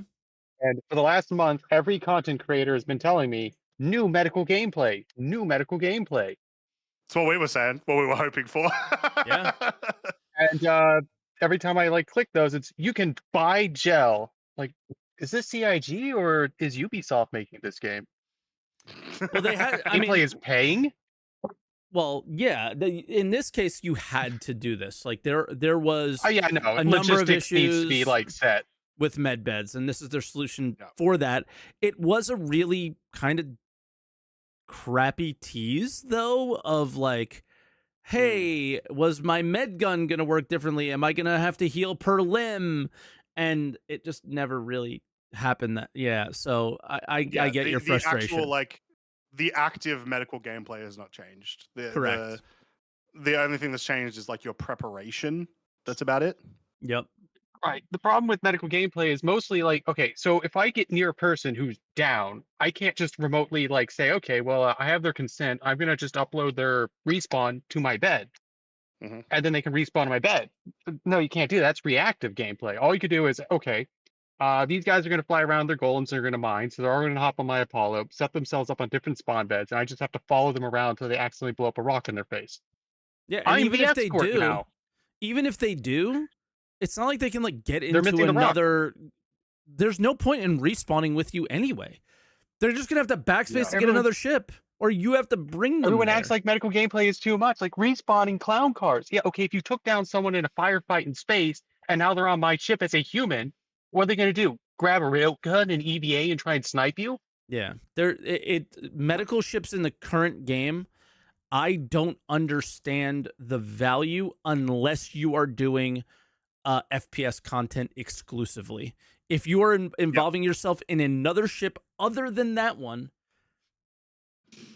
And for the last month, every content creator has been telling me new medical gameplay. That's what we were saying, what we were hoping for. Yeah. And every time I like click those, it's you can buy gel. Like, is this CIG or is Ubisoft making this game? Well, they had. Gameplay is paying. Well, yeah. In this case, you had to do this. Like there was. Oh yeah, no. A number of issues needs to be like set with med beds, and this is their solution for that. It was a really kind of crappy tease, though, of like hey, was my med gun going to work differently? Am I going to have to heal per limb? And it just never really happened. So I get your frustration. The actual, the active medical gameplay has not changed. Correct. The only thing that's changed is your preparation. That's about it. Yep. Right. The problem with medical gameplay is mostly okay, so if I get near a person who's down, I can't just remotely say, okay, well, I have their consent. I'm going to just upload their respawn to my bed. Mm-hmm. And then they can respawn in my bed. No, you can't do that. That's reactive gameplay. All you could do is, okay, these guys are going to fly around their golems, they're going to mine, so they're all going to hop on my Apollo, set themselves up on different spawn beds, and I just have to follow them around until they accidentally blow up a rock in their face. Yeah, and even if they do, it's not like they can get into another. There's no point in respawning with you anyway. They're just gonna have to backspace to get another ship, or you have to bring them. Everyone there. acts like medical gameplay is too much, like respawning clown cars. Yeah, okay, if you took down someone in a firefight in space and now they're on my ship as a human, what are they gonna do? Grab a railgun and EVA and try and snipe you? Yeah, medical ships in the current game. I don't understand the value unless you are doing FPS content exclusively. If you are involving yourself in another ship other than that one,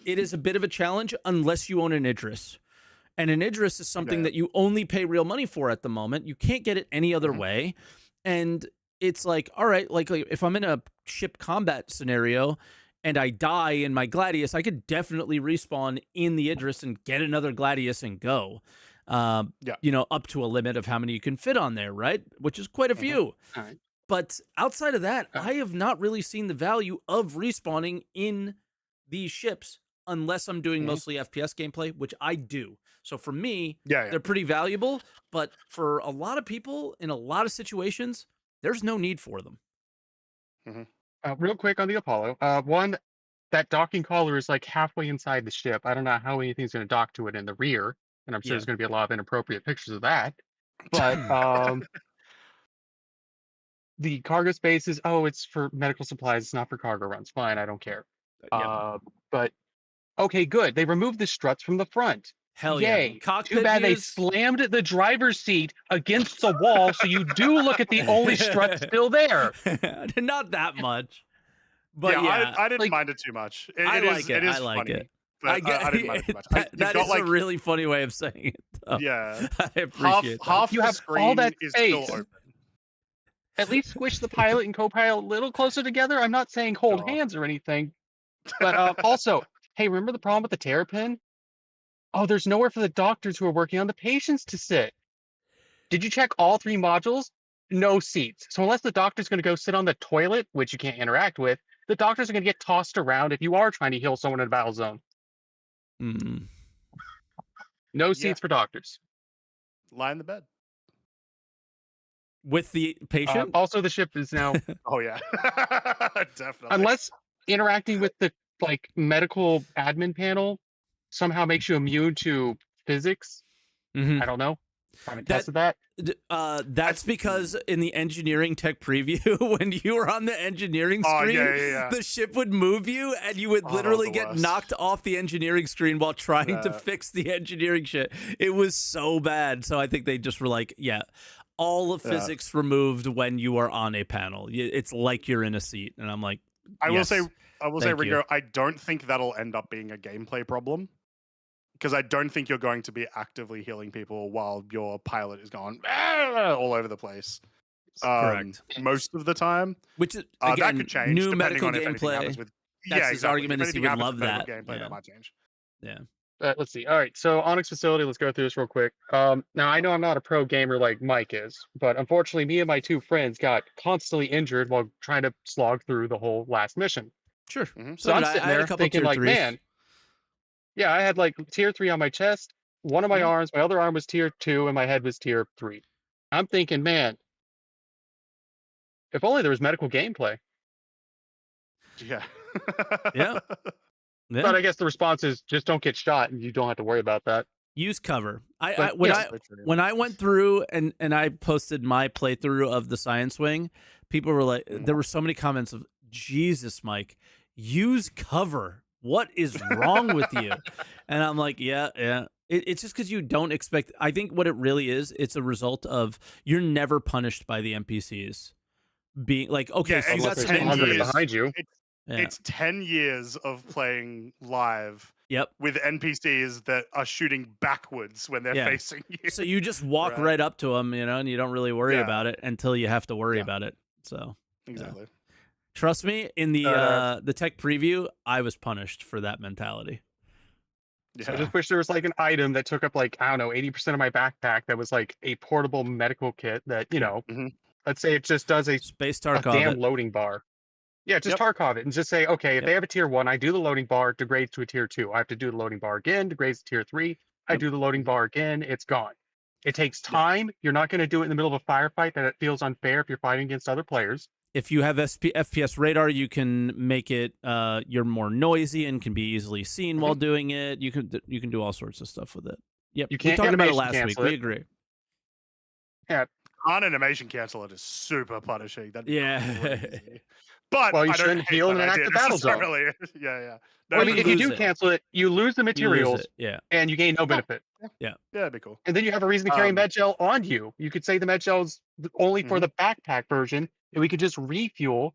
it is a bit of a challenge unless you own an Idris. And an Idris is something that you only pay real money for at the moment. You can't get it any other way. And it's all right, if I'm in a ship combat scenario and I die in my Gladius, I could definitely respawn in the Idris and get another Gladius and go. Up to a limit of how many you can fit on there, right? Which is quite a few. All right. But outside of that, I have not really seen the value of respawning in these ships unless I'm doing mostly FPS gameplay, which I do. So for me, they're pretty valuable. But for a lot of people in a lot of situations, there's no need for them. Real quick on the Apollo. One, that docking collar is halfway inside the ship. I don't know how anything's going to dock to it in the rear. And I'm sure there's going to be a lot of inappropriate pictures of that. But the cargo space is, it's for medical supplies. It's not for cargo runs. Fine, I don't care. But, okay, good. They removed the struts from the front. Hell Yay. yeah. Cockpit Too bad views. they slammed the driver's seat against the wall, so you do look at the only strut still there. Not that much. But I didn't mind it too much. I like it. It is I like funny. it. I didn't mind it too much. That is a really funny way of saying it, though. Yeah. I appreciate that. Half You the have screen all that is space. still open. At least squish the pilot and co-pilot a little closer together. I'm not saying hold hands or anything. But also, hey, remember the problem with the Terrapin? Oh, there's nowhere for the doctors who are working on the patients to sit. Did you check all 3 modules? No seats. So unless the doctor's going to go sit on the toilet, which you can't interact with, the doctors are going to get tossed around if you are trying to heal someone in a battle zone. No seats for doctors. Lie in the bed. With the patient? Also, the ship is now... Oh, yeah. Definitely. Unless interacting with the medical admin panel somehow makes you immune to physics. I don't know. I haven't tested that. That's because in the engineering tech preview, when you were on the engineering screen, the ship would move you and you would literally get knocked off the engineering screen while trying to fix the engineering shit. It was so bad. So I think they just were all the physics removed when you are on a panel. It's like you're in a seat. And I'm like, I will say, Ringo, I don't think that'll end up being a gameplay problem. Because I don't think you're going to be actively healing people while your pilot is going all over the place. Correct. Most of the time. Which is, again, that could change, new medical on if gameplay. Happens with, That's his argument is he would love that. Gameplay, that might change. Yeah. Let's see. All right. So Onyx facility, let's go through this real quick. Now, I know I'm not a pro gamer like Mike is, but unfortunately, me and my 2 friends got constantly injured while trying to slog through the whole last mission. Sure. So I'm sitting there thinking man, yeah, I had tier 3 on my chest, one of my arms, my other arm was tier 2, and my head was tier 3. I'm thinking, man, if only there was medical gameplay. Yeah. Yeah. But I guess the response is just don't get shot, and you don't have to worry about that. Use cover. When I went through and I posted my playthrough of the Science Wing, people were there were so many comments of, Jesus, Mike, use cover. What is wrong with you? And I'm like, yeah. It's just because you don't expect. I think what it really is, it's a result of you're never punished by the NPCs being like, okay, Yeah, so you Unless got there's exactly. 10 100 years. behind you. Yeah. It's 10 years of playing live Yep. with NPCs that are shooting backwards when they're Yeah. facing you. So you just walk right up to them, you know, and you don't really worry Yeah. about it until you have to worry Yeah. about it. So Exactly. trust me, in the tech preview, I was punished for that mentality. Yeah. So I just wish there was like an item that took up like, I don't know, 80% of my backpack that was like a portable medical kit that, you know, Mhm. let's say it just does a Space a Tarkov damn it. loading bar. Yeah, just Yep. Tarkov it and just say, okay, if Yep. they have a tier 1, I do the loading bar, it degrades to a tier 2. I have to do the loading bar again, degrades to tier 3. I Yep. do the loading Mhm. bar again, it's gone. It takes time. You're not going to do it in the middle of a firefight that it feels unfair if you're fighting against other players. If you have FPS radar, you can make it you're more noisy and can be easily seen while doing it. You can do all sorts of stuff with it. Yep. You We can't talked about it animation last week. cancel We it. agree. Yeah. On animation cancel it is super punishing. That'd be Yeah. crazy. But Well, you I don't shouldn't hate heal in that an idea active battle zone. necessarily. Yeah. No, Or I mean, you if you lose do it. cancel it, you lose the You lose materials it. Yeah. and you gain no benefit. Yeah, that'd be cool. And then you have a reason to carry Um, med gel on you. You could say the med gel's only for the backpack version, and we could just refuel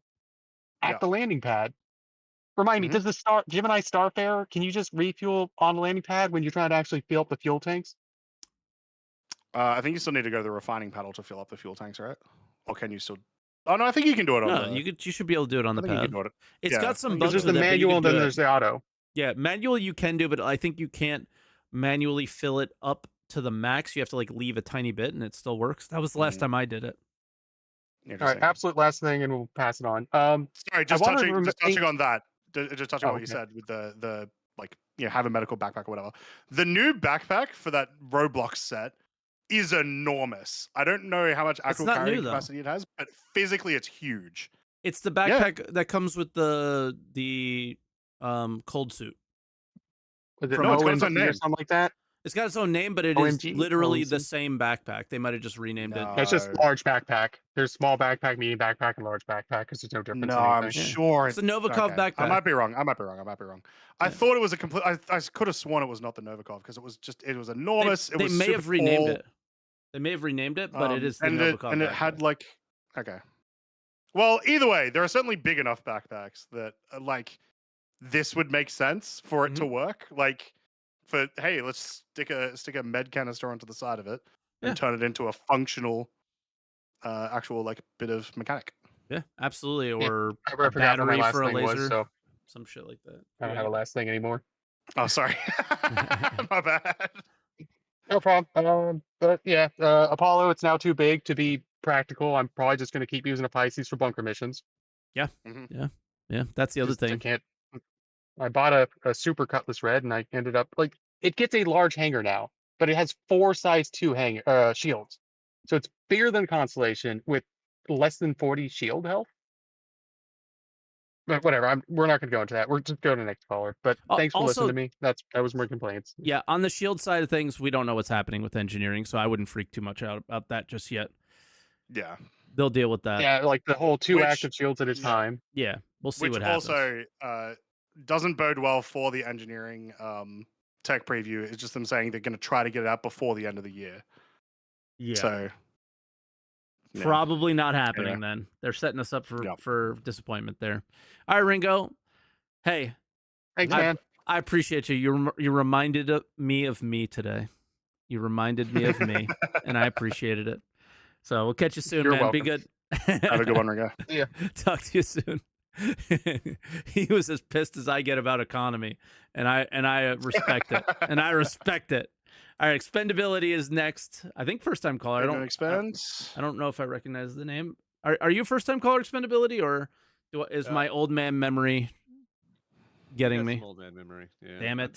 at Yeah. the landing pad. Remind me, Mhm. does the Gemini Starfarer, can you just refuel on the landing pad when you're trying to actually fill up the fuel tanks? I think you still need to go to the refining panel to fill up the fuel tanks, right? Or can you still? Oh no, I think you can do it on No, the. you should be able to do it on I the think you pad. can do it. It's Yeah, got I some think Because bugs there's with the it, but you manual can and do then it. there's the auto. Yeah, manual you can do, but I think you can't manually fill it up to the max. You have to like leave a tiny bit, and it still works. That was the last time I did it. All right, Interesting. absolute last thing, and we'll pass it on. Sorry, just wanted to touching on that. Just touching on what you okay. said with the like have a medical backpack or whatever. The new backpack for that Roblox set is enormous. I don't know how much actual not new, carrying though. capacity it has, but physically it's huge. It's the backpack that comes with the cold suit. Was it No, it's got its own OMG or name. something like that? It's got its own name, but it is OMG? literally the OMC? same backpack. They might have just renamed it. It's just No. large backpack. There's small backpack, medium backpack, and large backpack because there's no difference No, in I'm anything. sure It's a Novikov backpack. I might be wrong. I Yeah. thought it was a complete. I could have sworn it was not the Novikov because it was enormous. They it was may super have renamed tall. it. They may have renamed it, but it is the and Novikov and it backpack. had like Well, either way, there are certainly big enough backpacks that like this would make sense for it to work. Like for hey, let's stick a med canister onto the side of it and turn it into a functional actual like bit of mechanic. Yeah, absolutely. Or I a forgot what my battery last for a thing laser. was, so Some shit like that. I don't have a last thing anymore. Oh, sorry. My bad. No problem. But yeah, Apollo, it's now too big to be practical. I'm probably just going to keep using a Pisces for bunker missions. Yeah. Yeah. That's the other I thing. can't. I bought a Super Cutlass Red, and I ended up like it gets a large hanger now, but it has 4 size 2 shields, so it's bigger than Constellation with less than 40 shield health. But whatever, we're not going to go into that. We're just going to the next caller. But thanks for listening to me. That was my complaints. Yeah, on the shield side of things, we don't know what's happening with engineering, so I wouldn't freak too much out about that just yet. Yeah. They'll deal with that. Yeah, like the whole 2 active shields at a time. Yeah, we'll see Which what happens. also doesn't bode well for the engineering tech preview. It's just them saying they're going to try to get it out before the end of the year. Yeah. So probably not happening then. They're setting us up for disappointment there. All right, Ringo. Hey. Thanks, man. I appreciate you. You reminded me of me today. You reminded me of me, and I appreciated it. So we'll catch you soon, You're man. welcome. Be good. Have a good one, Ringo. Yeah. Talk to you soon. He was as pissed as I get about economy, and I respect it. And I respect it. All right, expendability is next. I think first time caller. I don't know if I recognize the name. Are you first time caller expendability, or is my old man memory getting me? Old man memory. Yeah. Damn it.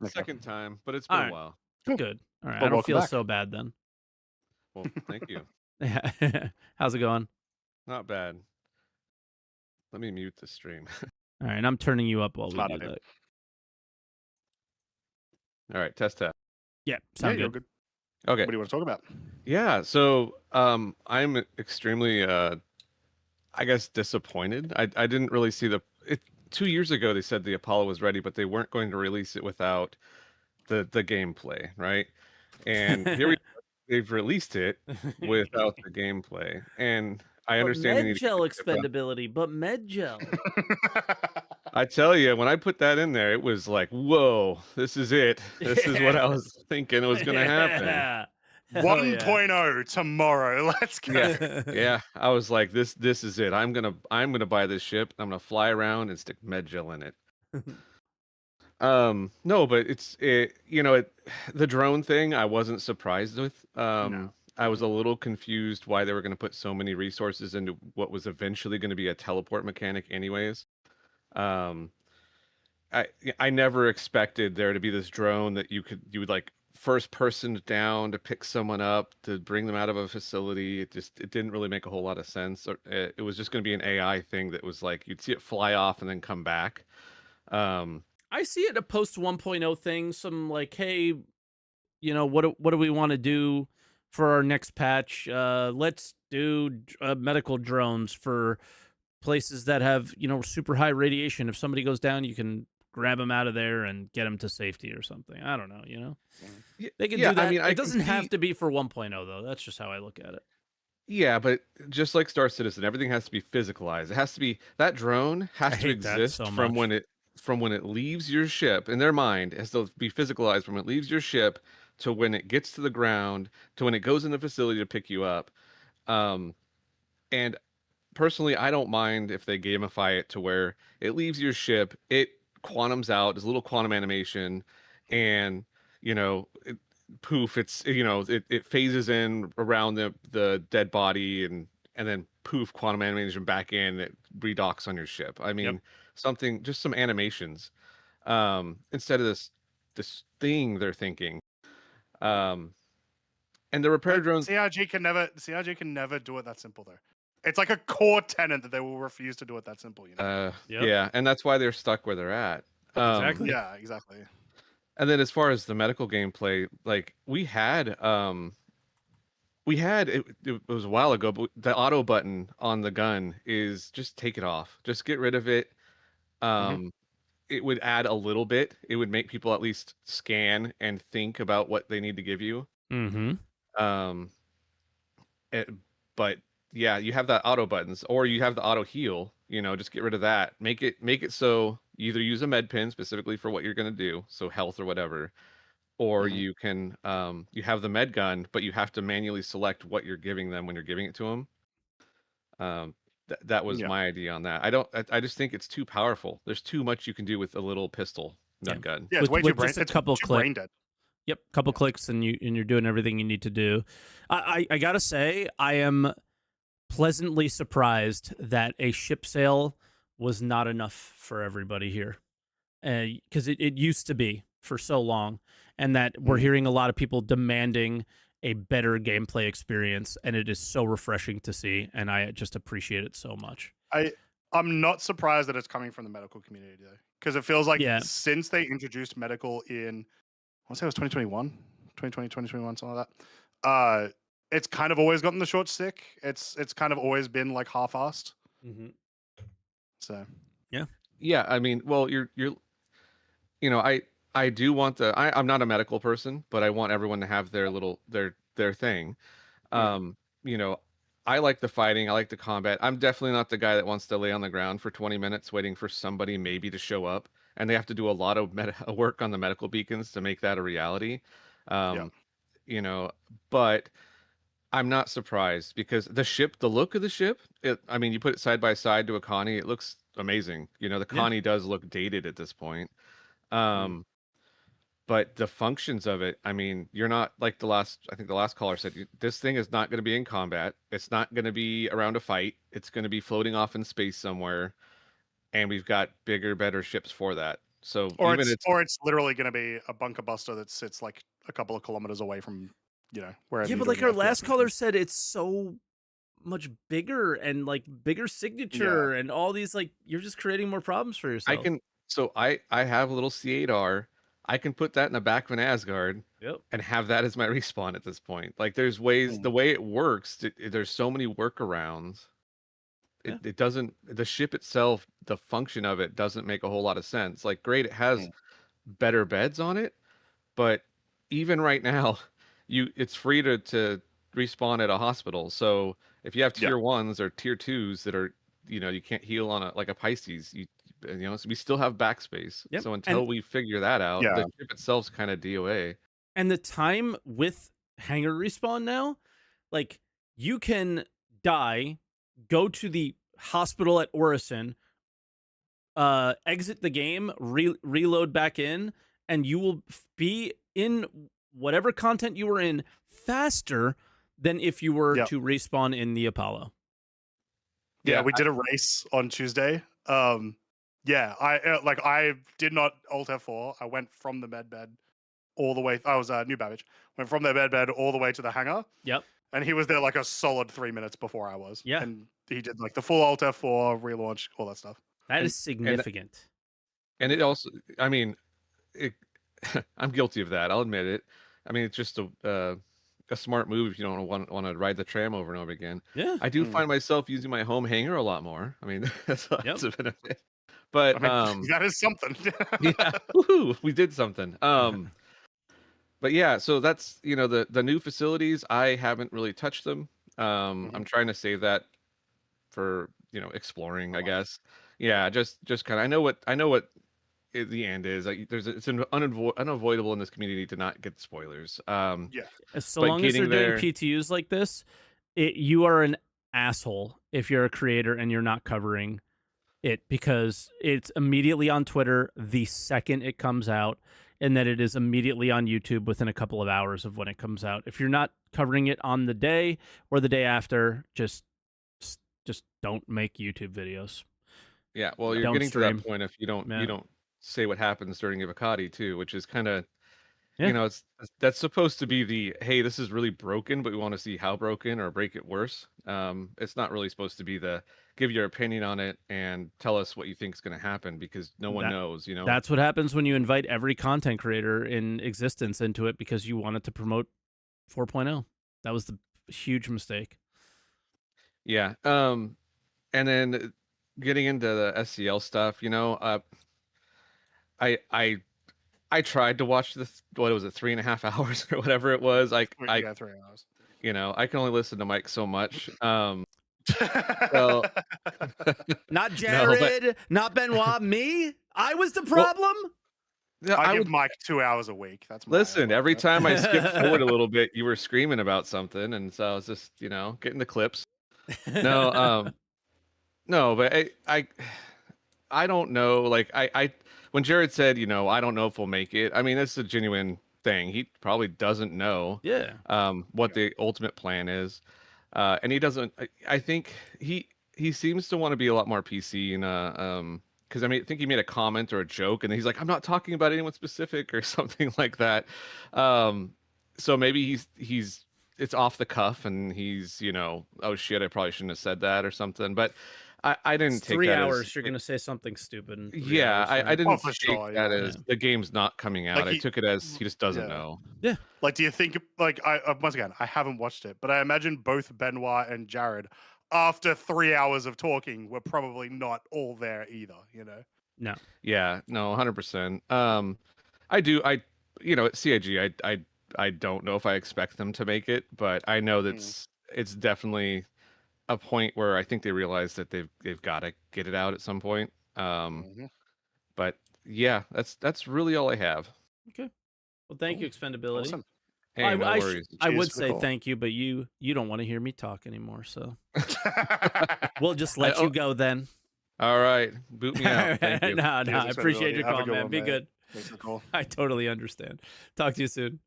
Second time, but it's been a while. Good. All right. I don't feel so bad then. Well, thank you. Yeah. How's it going? Not bad. Let me mute the stream. All right, I'm turning you up while we do that. All right, test. Yeah, sound good. What Okay. do you want to talk about? Yeah, so I'm extremely, I guess, disappointed. I didn't really see 2 years ago they said the Apollo was ready, but they weren't going to release it without the gameplay, right? And here they've released it without the gameplay, and I But understand they need to keep Medgel the chip out. expendability, but Medgel. I tell you, when I put that in there, it was like, whoa, this is it. This is what I was thinking was going to happen. Yeah. Hell 1.0 tomorrow. Let's go. Yeah, yeah. I was like, this is it. I'm gonna buy this ship. I'm gonna fly around and stick Medgel in it. No, but the drone thing I wasn't surprised with. No. I was a little confused why they were going to put so many resources into what was eventually going to be a teleport mechanic anyways. Um, I I never expected there to be this drone that you would like first person down to pick someone up to bring them out of a facility. It didn't really make a whole lot of sense. It was just going to be an AI thing that was like you'd see it fly off and then come back. I see it a post 1.0 thing. Some like, hey, what do we want to do for our next patch? Let's do medical drones for places that have super high radiation. If somebody goes down, you can grab them out of there and get them to safety or something. I don't know. They can do that. I mean, it doesn't have to be for 1.0 though. That's just how I look at it. Yeah, but just like Star Citizen, everything has to be physicalized. It has to be that drone has I to hate that exist so from much. when it leaves your ship in their mind. It has to be physicalized from when it leaves your ship to when it gets to the ground to when it goes in the facility to pick you up. Um, and personally, I don't mind if they gamify it to where it leaves your ship, it quantums out, there's a little quantum animation, and poof, it phases in around the dead body, and then poof, quantum animation back in, it redocks on your ship. I mean, just some animations, instead of this thing they're thinking. And the repair drones. CRG can never do it that simple though. It's like a core tenet that they will refuse to do it that simple. Yep. Yeah, and that's why they're stuck where they're at. Exactly. Yeah, exactly. And then as far as the medical gameplay, like it was a while ago, but the auto button on the gun is just take it off. Just get rid of it. It would add a little bit. It would make people at least scan and think about what they need to give you. Mm-hmm. Um, but yeah, you have that auto buttons, or you have the auto heal. Just get rid of that. Make it so you either use a med pin specifically for what you're gonna do, so health or whatever, or you can you have the med gun, but you have to manually select what you're giving them when you're giving it to them. That was my idea on that. I just think it's too powerful. There's too much you can do with a little pistol gun. Yeah, it's way too brain. Just a It's couple too clicks. brain dead. Yep, couple clicks and you're doing everything you need to do. I gotta say, I am pleasantly surprised that a ship sale was not enough for everybody here, because it used to be for so long, and that we're hearing a lot of people demanding a better gameplay experience, and it is so refreshing to see, and I just appreciate it so much. I'm not surprised that it's coming from the medical community though, because it feels like Yeah. since they introduced medical in, I want to say it was 2021, 2020, 2021, something like that. It's kind of always gotten the short stick. It's kind of always been like half-assed. So Yeah, I mean, well, I do want I'm not a medical person, but I want everyone to have their thing. I like the fighting, I like the combat. I'm definitely not the guy that wants to lay on the ground for 20 minutes waiting for somebody maybe to show up, and they have to do a lot of work on the medical beacons to make that a reality. But I'm not surprised because the look of the ship, I mean, you put it side by side to a Connie, it looks amazing. The Connie does look dated at this point. But the functions of it, I mean, you're not like I think the last caller said, this thing is not going to be in combat. It's not going to be around a fight. It's going to be floating off in space somewhere. And we've got bigger, better ships for that. So or it's literally going to be a bunker buster that sits like a couple of kilometers away from, wherever. Yeah, but like our last caller said, it's so much bigger and like bigger signature and all these, like, you're just creating more problems for yourself. I have a little C8R. I can put that in the back of an Asgard and have that as my respawn at this point. Like, there's ways, the way it works, there's so many workarounds. It doesn't, the ship itself, the function of it doesn't make a whole lot of sense. Like, great, it has better beds on it, but even right now, it's free to respawn at a hospital. So if you have Yeah. tier 1s or tier 2s that are, you can't heal on a Pisces, so we still have backspace. Yep. So until we figure that out, Yeah. the ship itself's kind of DOA. And the time with hangar respawn now, like you can die, go to the hospital at Orison, exit the game, reload back in, and you will be in whatever content you were in faster than if you were Yep. to respawn in the Apollo. Yeah, we did a race on Tuesday. Yeah, I did not alt F4. I went from the med bed all the way. I was New Babbage. Went from the med bed all the way to the hangar. Yep. And he was there like a solid 3 minutes before I was. Yeah. And he did like the full alt F4 relaunch, all that stuff. That is significant. And it also, I mean, I'm guilty of that. I'll admit it. I mean, it's just a smart move if you don't want to ride the tram over and over again. Yeah. I do find myself using my home hangar a lot more. I mean, that's a benefit. But I mean, that is something. yeah, woohoo, we did something. But yeah, so that's the new facilities. I haven't really touched them. I'm trying to save that for exploring, I guess. Yeah, just kind of. I know what the end is. Like, it's unavoidable in this community to not get spoilers. Yeah. So long as they're doing PTUs like this, you are an asshole if you're a creator and you're not covering it, because it's immediately on Twitter the second it comes out, and that it is immediately on YouTube within a couple of hours of when it comes out. If you're not covering it on the day or the day after, just don't make YouTube videos. Yeah, well, you're getting to that point if you don't say what happens during Ivocati too, which is kind of that's supposed to be the, hey, this is really broken, but we want to see how broken or break it worse. It's not really supposed to be the give your opinion on it and tell us what you think is going to happen, because no one knows. That's what happens when you invite every content creator in existence into it because you wanted to promote 4.0. That was the huge mistake. Yeah. And then getting into the SCL stuff, I tried to watch what was it, 3.5 hours or whatever it was. 3 hours. I can only listen to Mike so much. Not Jared, not Benoit, me. I was the problem. Well, I give Mike 2 hours a week. That's my every time I skip forward a little bit, you were screaming about something, and so I was just getting the clips. No, but I don't know. Like I when Jared said, I don't know if we'll make it. I mean, that's a genuine thing. He probably doesn't know. Yeah. What the ultimate plan is, and he doesn't. I think he seems to want to be a lot more PC and because I think he made a comment or a joke, and he's like, I'm not talking about anyone specific or something like that. So maybe he's it's off the cuff, and he's oh shit, I probably shouldn't have said that or something, but. I didn't take 3 that hours. as, you're going to say something stupid. I didn't take that yeah. as the game's not coming out. I took it as he just doesn't know. Yeah. Like, do you think, like, once again, I haven't watched it, but I imagine both Benoit and Jared, after 3 hours of talking, were probably not all there either, No. Yeah, no, 100%. At CIG, I don't know if I expect them to make it, but I know that's it's definitely a point where I think they realize that they've got to get it out at some point. But yeah, that's really all I have. Okay. Well, thank you, Expendability. Awesome. Hey, no worries. I would say thank you, but you don't want to hear me talk anymore, so we'll just let you go then. All right, boot me out. Thank you. No, I appreciate your call, man. Be good. Cool. I totally understand. Talk to you soon.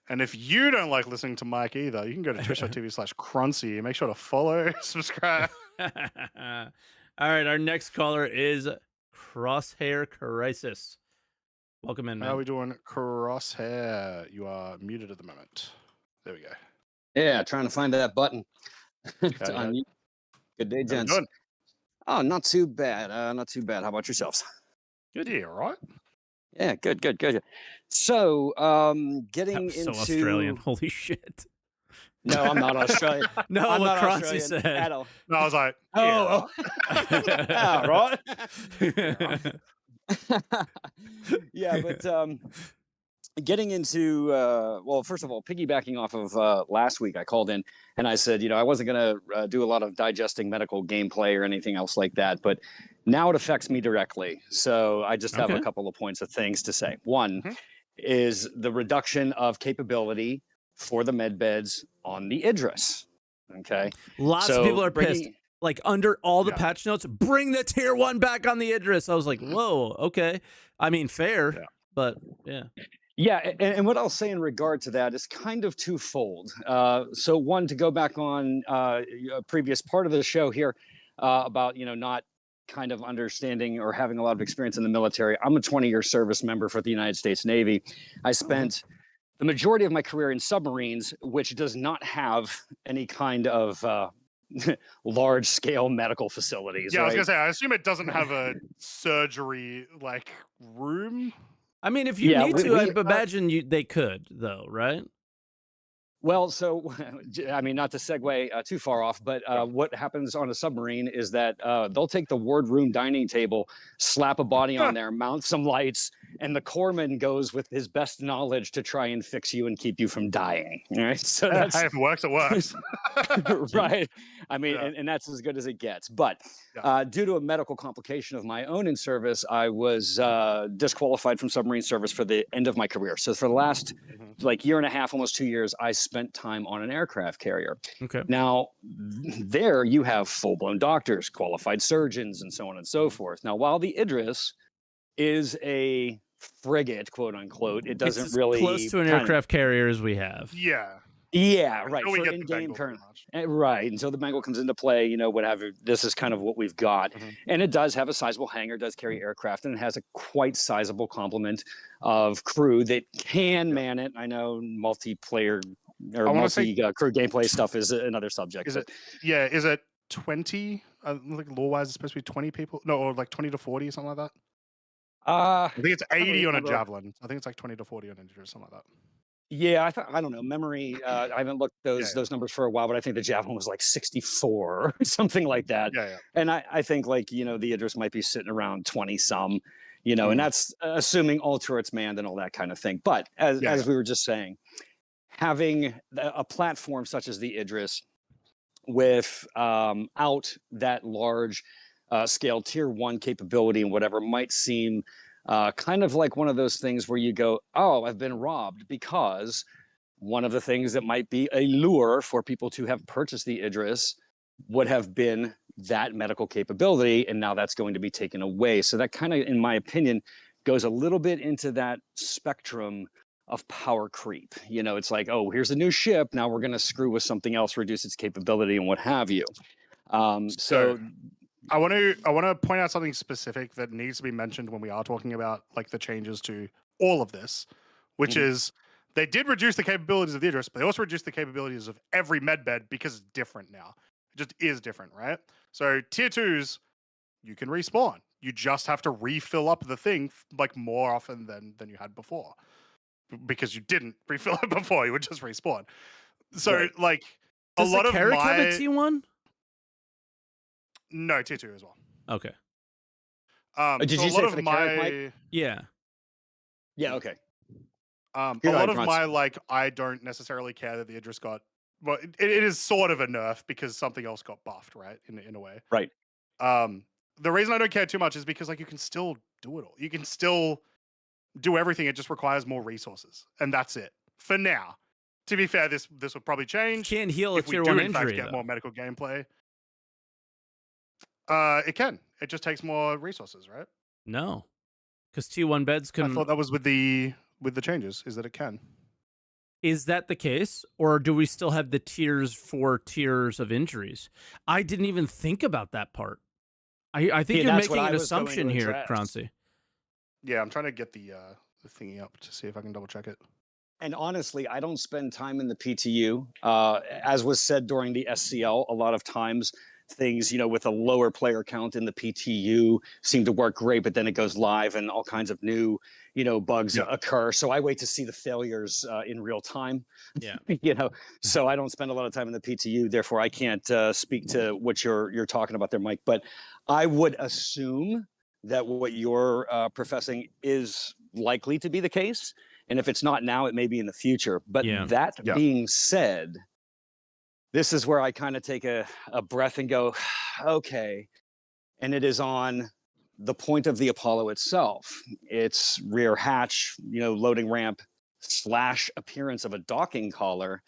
And if you don't like listening to Mike either, you can go to twitch.tv/Croncy. Make sure to follow, subscribe. All right, our next caller is Crosshair Crisis. Welcome in, man. How are we doing, Crosshair? You are muted at the moment. There we go. Yeah, trying to find that button. Good day, gents. Oh, not too bad. Not too bad. How about yourselves? Good here, right? Yeah, good. So, getting that was into so Australian. Holy shit. No, I'm not Australian. No, I'm what not Croncy Australian said. at all. No, I was like, right? Yeah, but getting into well, first of all, piggybacking off of last week, I called in and I said, I wasn't going to do a lot of digesting medical gameplay or anything else like that, but now it affects me directly. So I just have a couple of points of things to say. One is the reduction of capability for the med beds on the Idris. Okay, lots of people are pissed. Like under all the patch notes, bring the tier 1 back on the Idris. I was like, whoa, okay. I mean, fair, but yeah. Yeah, and what I'll say in regard to that is kind of twofold. So one, to go back on a previous part of the show here about, not kind of understanding or having a lot of experience in the military. I'm a 20-year service member for the United States Navy. I spent the majority of my career in submarines, which does not have any kind of large-scale medical facilities. Yeah, right? I was gonna say, I assume it doesn't have a surgery room. I mean, if you need to, I imagine they could, though, right? Well, so, I mean, not to segue too far off, but what happens on a submarine is that they'll take the wardroom dining table, slap a body on there, mount some lights, and the corpsman goes with his best knowledge to try and fix you and keep you from dying. Right? So that's if it works, it works. Right. I mean, and that's as good as it gets. But due to a medical complication of my own in service, I was disqualified from submarine service for the end of my career. So for the last year and a half, almost 2 years, I spent time on an aircraft carrier. Okay. Now, there you have full-blown doctors, qualified surgeons, and so on and so forth. Now, while the Idris is a frigate, quote unquote, it doesn't it's really close to an aircraft carrier as we have. Yeah, right. Until we get in-game the current, right. Until the Bengal comes into play, whatever. This is kind of what we've got, and it does have a sizable hangar, does carry aircraft, and it has a quite sizable complement of crew that can man it. I know multiplayer or multi-crew gameplay stuff is another subject. Is it 20? Lore-wise, it's supposed to be 20 people. No, or 20 to 40, something like that. I think it's 80 on a javelin. I think it's 20 to 40 on an Idris, something like that. Yeah, I don't know. Memory, I haven't looked those numbers for a while, but I think the Javelin was 64 or something like that. Yeah. And I think the Idris might be sitting around 20 some, and that's assuming all turrets manned and all that kind of thing. But as we were just saying, having a platform such as the Idris with out that large scale tier 1 capability and whatever might seem kind of like one of those things where you go, oh, I've been robbed, because one of the things that might be a lure for people to have purchased the Idris would have been that medical capability, and now that's going to be taken away. So that kind of, in my opinion, goes a little bit into that spectrum of power creep. It's like, oh, here's a new ship, now we're going to screw with something else, reduce its capability and what have you. So I want to point out something specific that needs to be mentioned when we are talking about the changes to all of this, which is they did reduce the capabilities of the Idris, but they also reduced the capabilities of every medbed because it's different now. It just is different, right? So tier 2s, you can respawn. You just have to refill up the thing more often than you had before, because you didn't refill it before. You would just respawn. So Does a lot of Carrick have a T1? No, tier 2 as well. Okay. Did you say for the Carrick, Mike? Yeah. Yeah, okay. A lot of my, I don't necessarily care that the Idris got... Well, it is sort of a nerf because something else got buffed, right? In a way. Right. The reason I don't care too much is because you can still do it all. You can still do everything. It just requires more resources. And that's it. For now. To be fair, this will probably change. Can't heal a tier 1 injury, injury, get though. more medical gameplay. It can. It just takes more resources, right? No, because T1 beds can. I thought that was with the changes. Is that it can? Is that the case, or do we still have the tiers for tiers of injuries? I didn't even think about that part. I think you're making an assumption here, Croncy. Yeah, I'm trying to get the thingy up to see if I can double check it. And honestly, I don't spend time in the PTU. As was said during the SCL, a lot of times things, with a lower player count in the PTU seem to work great, but then it goes live and all kinds of new, bugs occur. So I wait to see the failures in real time. Yeah. So I don't spend a lot of time in the PTU. Therefore, I can't speak to what you're talking about there, Mike. But I would assume that what you're professing is likely to be the case. And if it's not now, it may be in the future. But that Yeah. being said, this is where I kind of take a breath and go, okay. And it is on the point of the Apollo itself. Its rear hatch, loading ramp / appearance of a docking collar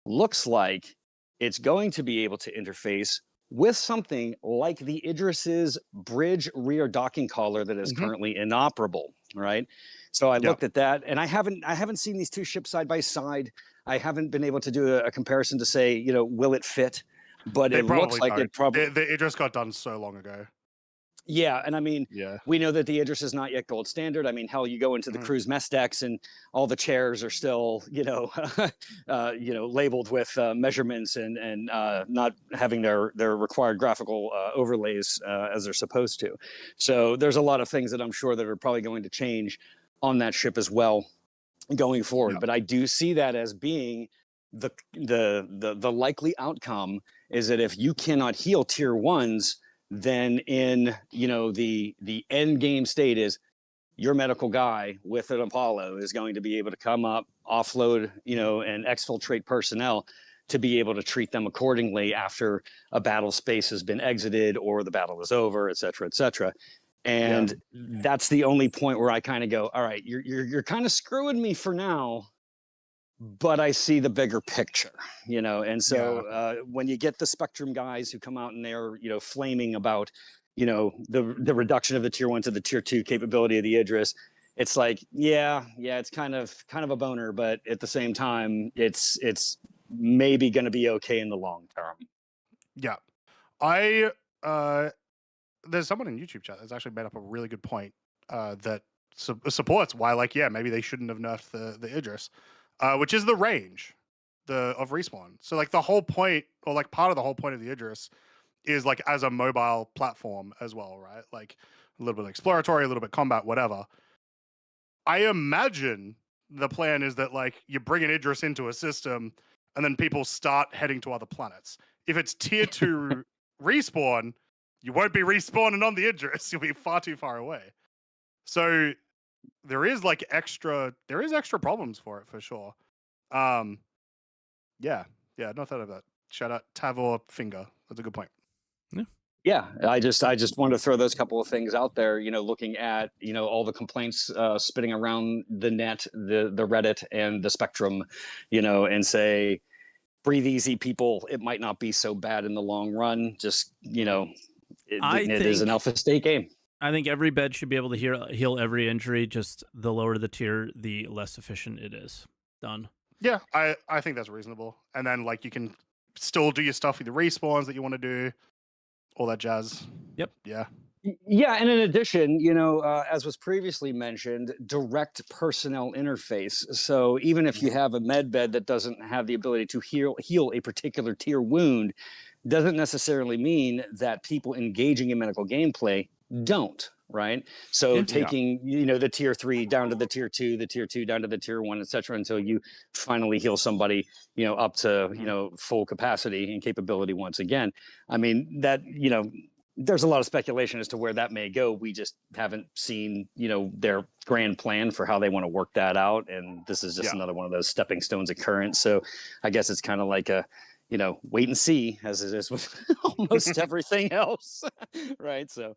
looks like it's going to be able to interface with something like the Idris's bridge rear docking collar that is currently inoperable, right? So I looked at that, and I haven't seen these two ships side by side. I haven't been able to do a comparison to say, will it fit? But it looks like it probably. The Idris got done so long ago. Yeah, and I mean, we know that the Idris is not yet gold standard. I mean, hell, you go into the cruise mess decks, and all the chairs are still, labeled with measurements and not having their required graphical overlays as they're supposed to. So there's a lot of things that I'm sure that are probably going to change on that ship as well going forward. But I do see that as being the likely outcome is that if you cannot heal tier 1s, then in the end game state is your medical guy with an Apollo is going to be able to come up, offload, and exfiltrate personnel to be able to treat them accordingly after a battle space has been exited or the battle is over, et cetera, et cetera. And that's the only point where I kind of go, all right, you're kind of screwing me for now, but I see the bigger picture, and so when you get the Spectrum guys who come out and they're, flaming about, the reduction of the tier 1 to the tier 2 capability of the Idris, it's like, it's kind of a boner, but at the same time, it's maybe going to be okay in the long term. Yeah, there's someone in YouTube chat that's actually made up a really good point that supports why, maybe they shouldn't have nerfed the Idris. Which is the range of respawn. So the whole point, or part of the whole point of the Idris is as a mobile platform as well, right? A little bit exploratory, a little bit combat, whatever. I imagine the plan is that you bring an Idris into a system and then people start heading to other planets. If it's tier 2 respawn, you won't be respawning on the Idris. You'll be far too far away. So there is extra problems for it for sure. Not thought of that. Shout out Tavor Finger. That's a good point. Yeah, I just wanted to throw those couple of things out there, looking at, all the complaints spitting around the net, the Reddit and the Spectrum, and say, breathe easy, people. It might not be so bad in the long run. Just, it is an alpha state game. I think every bed should be able to heal every injury. Just the lower the tier, the less efficient it is. Done. Yeah, I think that's reasonable. And then you can still do your stuff with the respawns that you want to do, all that jazz. Yep. Yeah. Yeah, and in addition, as was previously mentioned, direct personnel interface. So even if you have a med bed that doesn't have the ability to heal a particular tier wound, doesn't necessarily mean that people engaging in medical gameplay don't, right? So taking, the tier 3 down to the tier 2, the tier 2 down to the tier 1, et cetera, until you finally heal somebody, up to, full capacity and capability once again. I mean, that, there's a lot of speculation as to where that may go. We just haven't seen, their grand plan for how they want to work that out. And this is just another one of those stepping stones occurrence. So I guess it's kind of like a, wait and see, as it is with almost everything else, right? So,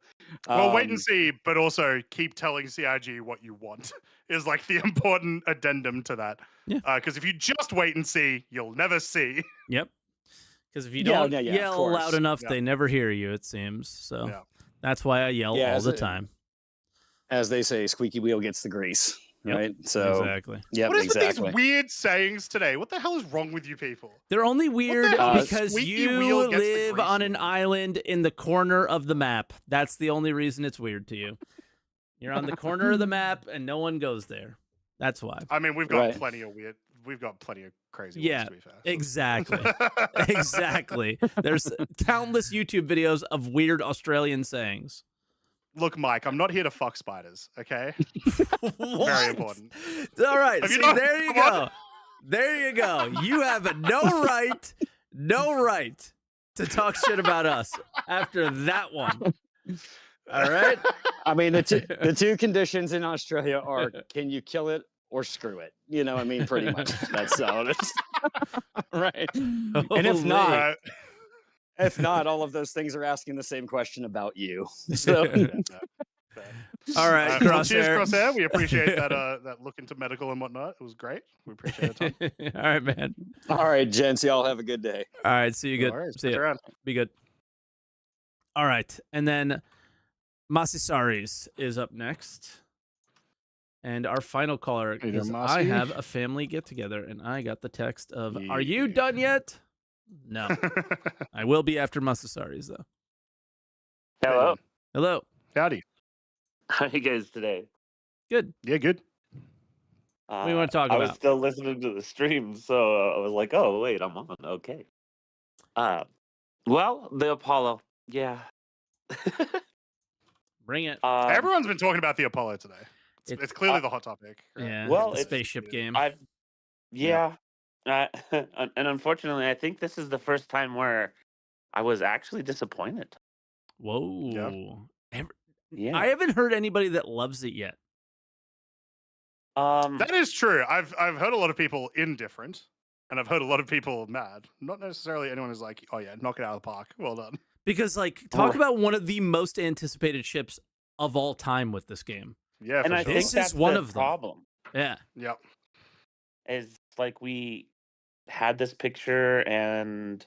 well, wait and see, but also keep telling CIG what you want is the important addendum to that. Yeah. Because if you just wait and see, you'll never see. Yep. Because if you don't yell loud enough, they never hear you, it seems. So that's why I yell all the time. As they say, squeaky wheel gets the grease. Right. So exactly. Yeah. What is with these weird sayings today? What the hell is wrong with you people? They're only weird because you live on an island in the corner of the map. That's the only reason it's weird to you. You're on the corner of the map and no one goes there. That's why. I mean, we've got plenty of weird. We've got plenty of crazy ones, to be fair. Exactly. Exactly. There's countless YouTube videos of weird Australian sayings. Look, Mike, I'm not here to fuck spiders, okay? Very important. All right. See, there you go. There you go. You have no right to talk shit about us after that one. All right? I mean, the two conditions in Australia are, can you kill it or screw it. You know, I mean, pretty much that's how it is. Right. And Holy. if not, all of those things are asking the same question about you. So All right, well, cheers, Crosshair. Crosshair. We appreciate that that look into medical and whatnot. It was great. We appreciate it, Tom. All right, man. all right, gents, y'all have a good day. All right, see you No good. worries. See Catch you. you around. Be good. All right, and then Masisaris is up next. And our final caller Hey there, is I Masi. have a family get together, and I got the text of, "Are you done yet?" No, I will be after Masisaris though. Hello. Hello. Howdy. How are you guys today? Good. Yeah, good. What do you want to talk I about? was still listening to the stream, so I was like, "Oh, wait, I'm on." Okay. Well, the Apollo. Yeah. Bring it. Everyone's been talking about the Apollo today. It's clearly the hot topic. Right? Yeah. Well, the it's- spaceship game. Yeah. And unfortunately, I think this is the first time where I was actually disappointed. Whoa. Yeah. I haven't heard anybody that loves it yet. That is true. I've heard a lot of people indifferent, and I've heard a lot of people mad. Not necessarily anyone who's like, "Oh yeah, knock it out of the park. Well done." Because talk about one of the most anticipated ships of all time with this game. Yeah, and I sure. think This that's is one the of them. problem. Yeah. Yep. Is like we had this picture and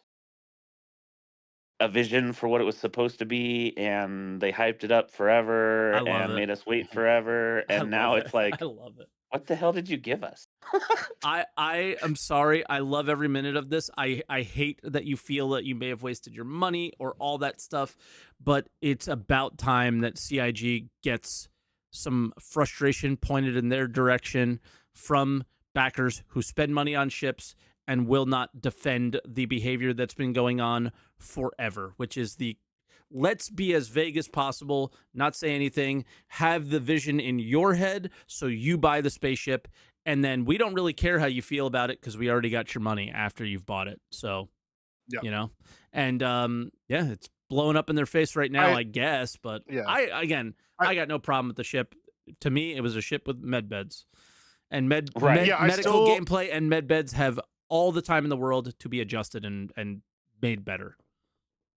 a vision for what it was supposed to be, and they hyped it up forever and made us wait forever, and now it's like, I love it. What the hell did you give us? I am sorry. I love every minute of this. I hate that you feel that you may have wasted your money or all that stuff, but it's about time that CIG gets some frustration pointed in their direction from backers who spend money on ships and will not defend the behavior that's been going on forever, which is the let's be as vague as possible, not say anything, have the vision in your head so you buy the spaceship, and then we don't really care how you feel about it because we already got your money after you've bought it. So, you know, and yeah, it's blowing up in their face right now, I guess. But I got no problem with the ship. To me, it was a ship with med beds, and medical gameplay and med beds have all the time in the world to be adjusted and made better.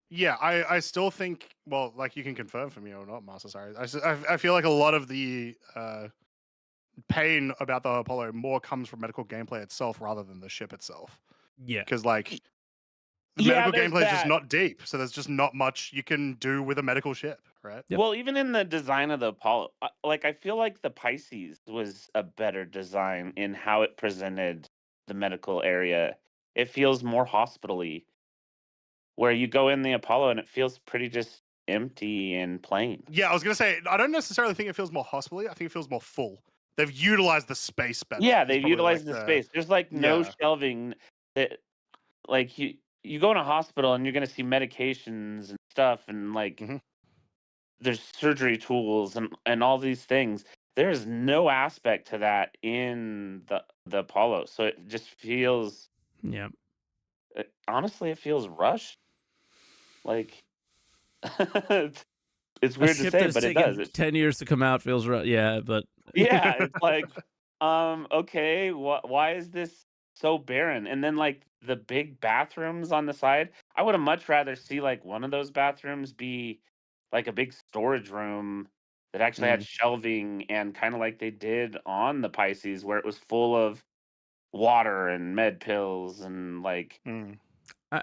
Yeah, I still think, well, like you can confirm for me or not, Master. Sorry, I feel like a lot of the pain about the Apollo more comes from medical gameplay itself rather than the ship itself. Yeah, because like the medical gameplay is just not deep, so there's just not much you can do with a medical ship, right? Yep. Well, even in the design of the Apollo, like I feel like the Pisces was a better design in how it presented the medical area. It feels more hospital-y. Where you go in the Apollo and it feels pretty just empty and plain. Yeah, I was gonna say I don't necessarily think it feels more hospital-y. I think it feels more full. They've utilized the space better. Yeah, they've utilized the space. There's like no shelving. That like you go in a hospital and you're gonna see medications and stuff and like there's surgery tools and all these things. There's no aspect to that in the Apollo, so it just feels. Yeah. Honestly, it feels rushed. Like it's weird to say, but it does. It's 10 years to come out feels right. Yeah, but yeah, it's like, okay, why is this so barren? And then like the big bathrooms on the side, I would have much rather see like one of those bathrooms be like a big storage room that actually had shelving and kind of like they did on the Pisces, where it was full of water and med pills and like.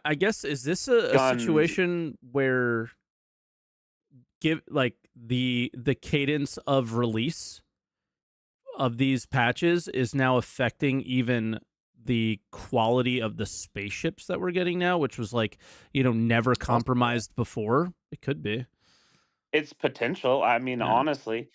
I guess is this a situation where the cadence of release of these patches is now affecting even the quality of the spaceships that we're getting now, which was like, never compromised before? It could be. It's potential. I mean, honestly,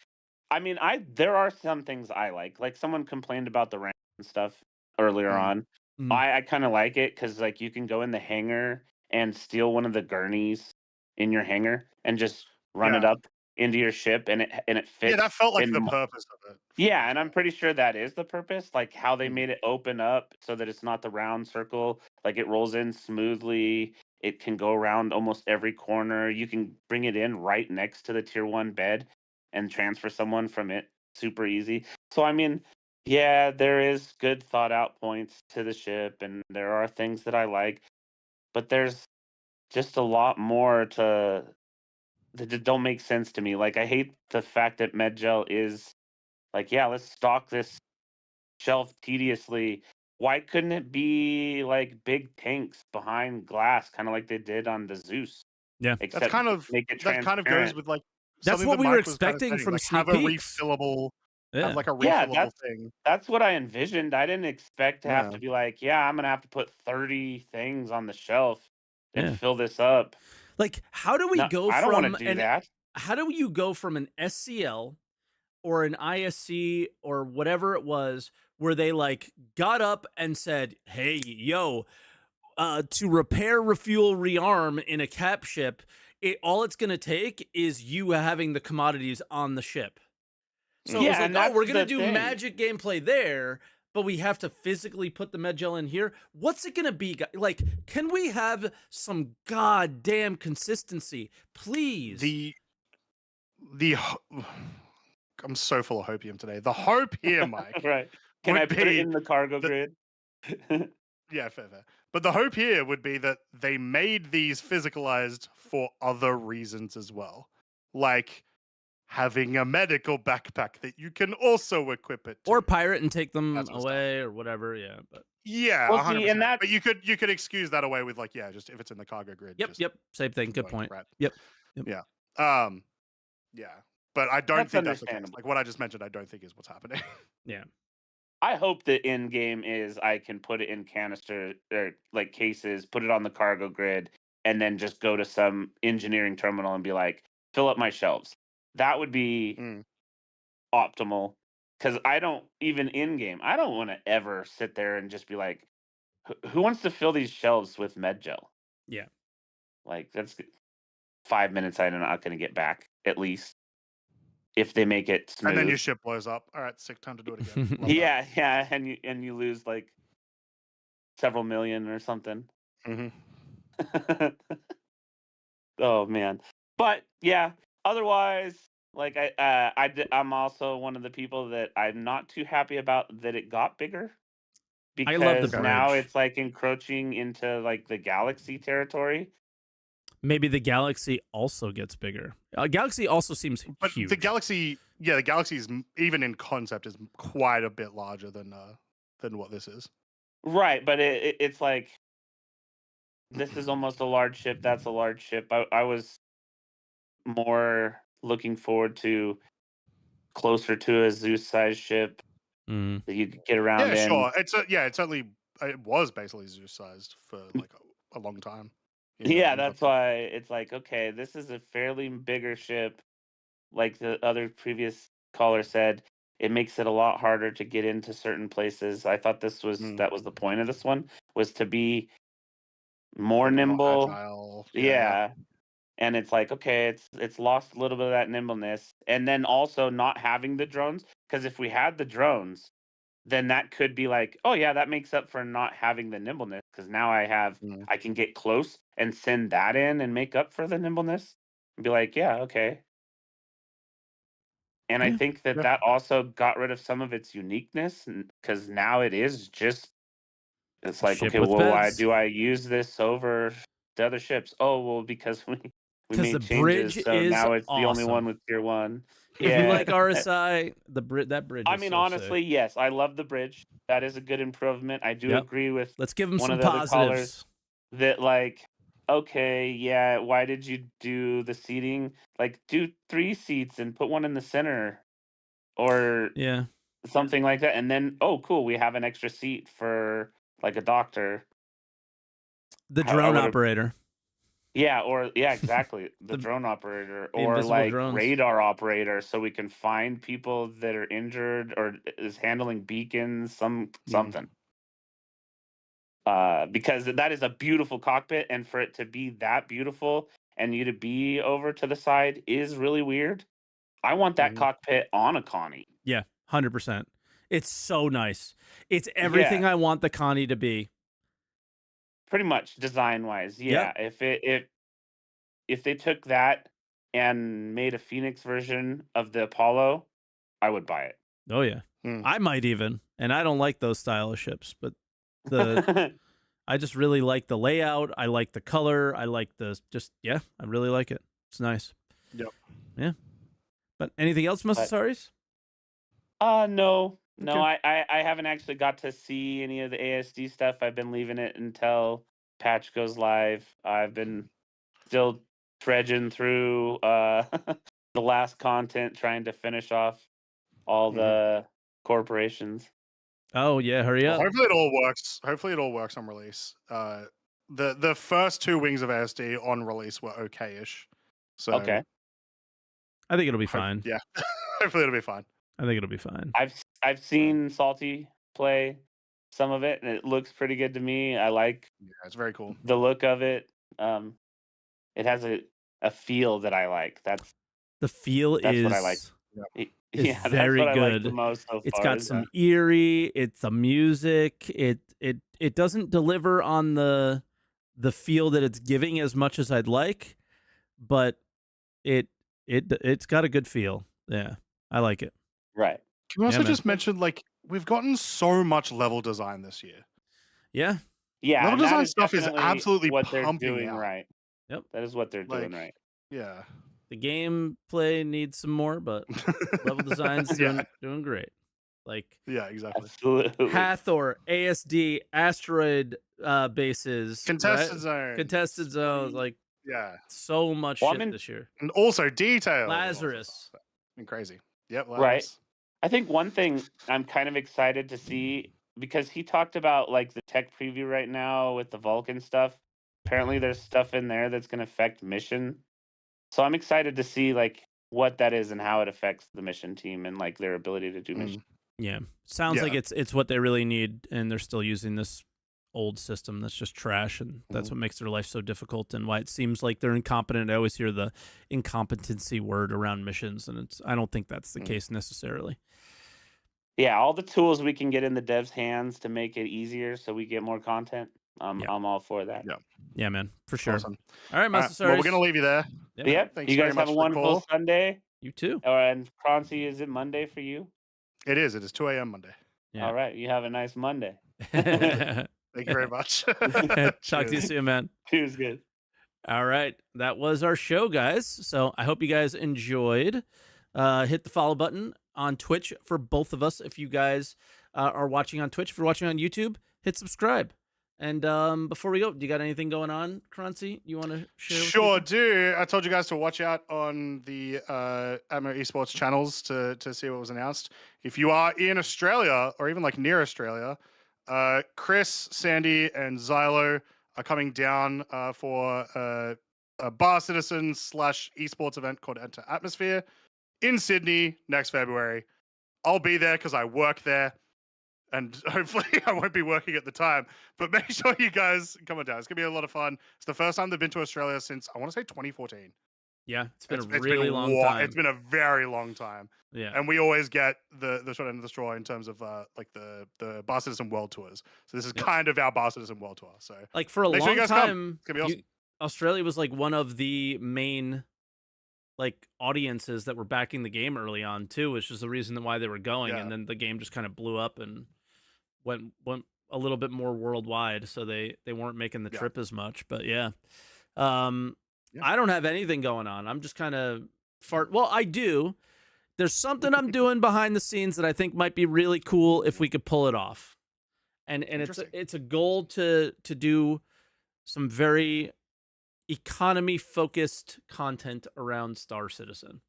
there are some things I like. Like someone complained about the ramp and stuff earlier on. I kind of like it because like you can go in the hangar and steal one of the gurneys in your hangar and just run it up into your ship and it fits. Yeah, that felt like the purpose of it. Yeah, and I'm pretty sure that is the purpose, like how they made it open up so that it's not the round circle. Like it rolls in smoothly. It can go around almost every corner. You can bring it in right next to the tier 1 bed and transfer someone from it super easy. So I mean, Yeah, there is good thought out points to the ship, and there are things that I like, but there's just a lot more that just don't make sense to me. Like, I hate the fact that Medgel is like, yeah, let's stock this shelf tediously. Why couldn't it be like big tanks behind glass, kind of like they did on the Zeus? Yeah. That's Except kind of make it that kind of goes transparent. with like That's something what that we were Mike was kind of expecting saying, from like sneak have a peeks. refillable, have Yeah. like a Yeah, refillable thing. that's what I envisioned. I didn't expect to have Yeah. to be like, yeah, I'm gonna have to put 30 things on the shelf and Yeah. fill this up. Like, how do we No, go I don't want to from do that. how do you go from an SCL or an ISC or whatever it was where they like got up and said, "Hey, yo, to repair, refuel, rearm in a cap ship, all it's going to take is you having the commodities on the ship." So it was Yeah, like, and "Oh, that's we're going to the do thing. magic gameplay there, but we have to physically put the Medgel in here." What's it going to be? Like, can we have some goddamn consistency, please? The I'm so full of hopium today. The hope here, Mike, Right. Can I would put it be in the cargo that grid? yeah, fair. But the hope here would be that they made these physicalized for other reasons as well, like having a medical backpack that you can also equip it to. Or pirate and take them That sort of stuff. away or whatever. Yeah, but Yeah, Well, see, 100%. and But you could excuse that away with like, yeah, just if it's in the cargo grid, yep, just yep, same thing. Good going point. right. Yep. Yeah. Yeah. But I don't that's think that's the case. understandable. Like what I just mentioned, I don't think is what's happening. Yeah. I hope the end game is I can put it in canister or like cases, put it on the cargo grid, and then just go to some engineering terminal and be like, fill up my shelves. That would be Mm. optimal. Because I don't even in game, I don't want to ever sit there and just be like, who wants to fill these shelves with med gel? Yeah. Like that's 5 minutes I'm not going to get back at least if they make it smooth. And then your ship blows up. All right, sick, time to do it again. Love yeah, yeah, and you lose like several million or something. Mm-hmm. Oh man, but yeah. Otherwise, like I'm also one of the people that I'm not too happy about that it got bigger I love the because now bridge. it's like encroaching into like the galaxy territory. Maybe the galaxy also gets bigger. Galaxy also seems But huge. the galaxy is even in concept is quite a bit larger than what this is. Right, but it's like this is almost a large ship. That's a large ship. I was more looking forward to closer to a Zeus-sized ship Mm. that you could get around Yeah, in. sure. It was basically Zeus sized for like a long time. You know, Yeah, and that's why it's like, okay, this is a fairly bigger ship. Like the other previous caller said, it makes it a lot harder to get into certain places. I thought that was the point of this one, was to be more a bit more nimble. agile. Yeah. And it's like, okay, it's lost a little bit of that nimbleness. And then also not having the drones, because if we had the drones, then that could be like, oh yeah, that makes up for not having the nimbleness because now I can get close and send that in and make up for the nimbleness and be like, yeah, okay. And I Yeah. think that Yeah. that also got rid of some of its uniqueness because now it's like, Ship okay, with well, why beds. do I use this over the other ships? Oh, well, because we 'Cause made the changes, bridge so is now it's the only one awesome. with tier 1. If you Yeah. like RSI, that bridge I is mean, so honestly, sick. yes, I love the bridge. That is a good improvement. I do Yep. agree with Let's give them one some of the other callers positives. that, like, okay, yeah, why did you do the seating? Like, do 3 seats and put one in the center or Yeah. something like that. And then, oh, cool, we have an extra seat for like a doctor. The I drone would have, operator. yeah, or yeah, exactly, the The drone operator the or invisible like drones. radar operator, so we can find people that are injured or is handling beacons, something. Because that is a beautiful cockpit, and for it to be that beautiful and you to be over to the side is really weird. I want that cockpit on a Connie. Yeah, 100%. It's so nice. It's everything Yeah, I want the Connie to be. pretty much design wise. Yep. Yeah, if they took that and made a Phoenix version of the Apollo, I would buy it. Oh yeah, I might even, and I don't like those style of ships, but I just really like the layout. I like the color. I like I really like it. It's nice. Yep. Yeah. But anything else, Masasaris? No. Okay. I haven't actually got to see any of the ASD stuff. I've been leaving it until patch goes live. I've been still dredging through the last content, trying to finish off all the corporations. Oh yeah, hurry up. Hopefully it all works. Hopefully it all works on release. The first 2 wings of ASD on release were okay-ish. So Okay. I think it'll be fine. Yeah. Hopefully it'll be fine. I think it'll be fine. I've seen Salty play some of it, and it looks pretty good to me. I like it's very cool. the look of it. It has a feel that I like. That's what I like. Is That's very what I like good. the most so It's far, got some eerie. It's the music. It doesn't deliver on the feel that it's giving as much as I'd like, but it's got a good feel. Yeah, I like it. Right. Can we also just mention, like, we've gotten so much level design this year. Yeah. Yeah. Level design stuff is definitely absolutely what they're pumping doing out. right. Yep. That is what they're doing right. Yeah. The gameplay needs some more, but level design's doing great. Like, yeah, exactly. Absolutely. Hathor, ASD, asteroid bases, contested zones. Contested zones, like so much shit this year. And also detail. Lazarus. Been crazy. Yep, Lazarus. Right. I think one thing I'm kind of excited to see, because he talked about like the tech preview right now with the Vulcan stuff. Apparently there's stuff in there that's going to affect mission. So I'm excited to see like what that is and how it affects the mission team and like their ability to do mission. Yeah. Sounds like it's what they really need, and they're still using this old system that's just trash, and that's what makes their life so difficult and why it seems like they're incompetent. I always hear the incompetency word around missions, and I don't think that's the case necessarily. Yeah, all the tools we can get in the devs' hands to make it easier so we get more content. I'm all for that. Yeah, man, for sure. Awesome. All right, Master well, we're going to leave you there. Yep. Thanks you guys very have much a wonderful Sunday. You too. And Croncy, is it Monday for you? It is. It is 2 a.m. Monday. Yeah. All right. You have a nice Monday. Thank you very much. Talk to you soon, man. Cheers, good. All right. That was our show, guys. So I hope you guys enjoyed. Hit the follow button on Twitch for both of us. If you guys are watching on Twitch, if you're watching on YouTube, hit subscribe. And before we go, do you got anything going on, Croncy? You want to share? Sure do. I told you guys to watch out on the Atmo Esports channels to see what was announced. If you are in Australia or even like near Australia, Chris, Sandy, and Xylo are coming down for a Bar Citizen / esports event called Enter Atmosphere in Sydney next February. I'll be there because I work there. And hopefully I won't be working at the time. But make sure you guys come on down. It's going to be a lot of fun. It's the first time they've been to Australia since, I want to say, 2014. Yeah, it's been a really long time. It's been a very long time. Yeah. And we always get the short end of the straw in terms of like the Bar Citizen World Tours. So this is kind of our Bar Citizen World Tour. So like for a long time, it's gonna be awesome. Australia was like one of the main like audiences that were backing the game early on too, which is the reason why they were going. And then the game just kind of blew up and went a little bit more worldwide, so they weren't making the trip as much. But I don't have anything going on. I'm just kind of well, I do. There's something I'm doing behind the scenes that I think might be really cool if we could pull it off. And it's a goal to do some very economy focused content around Star Citizen.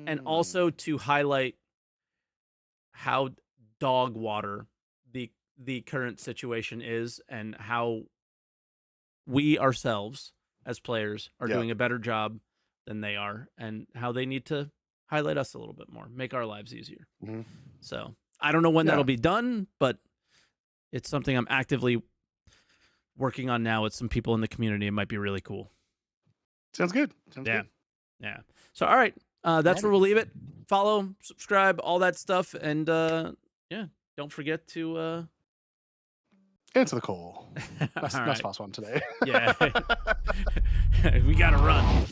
And also to highlight how dog water the current situation is, and how we ourselves as players are doing a better job than they are, and how they need to highlight us a little bit more, make our lives easier. So I don't know when that'll be done, but it's something I'm actively working on now with some people in the community. It might be really cool. Sounds good. Good. Yeah. So, all right. That's where we'll leave it. Follow, subscribe, all that stuff. And don't forget to answer the call. That's the fast one today. Yeah. We got to run.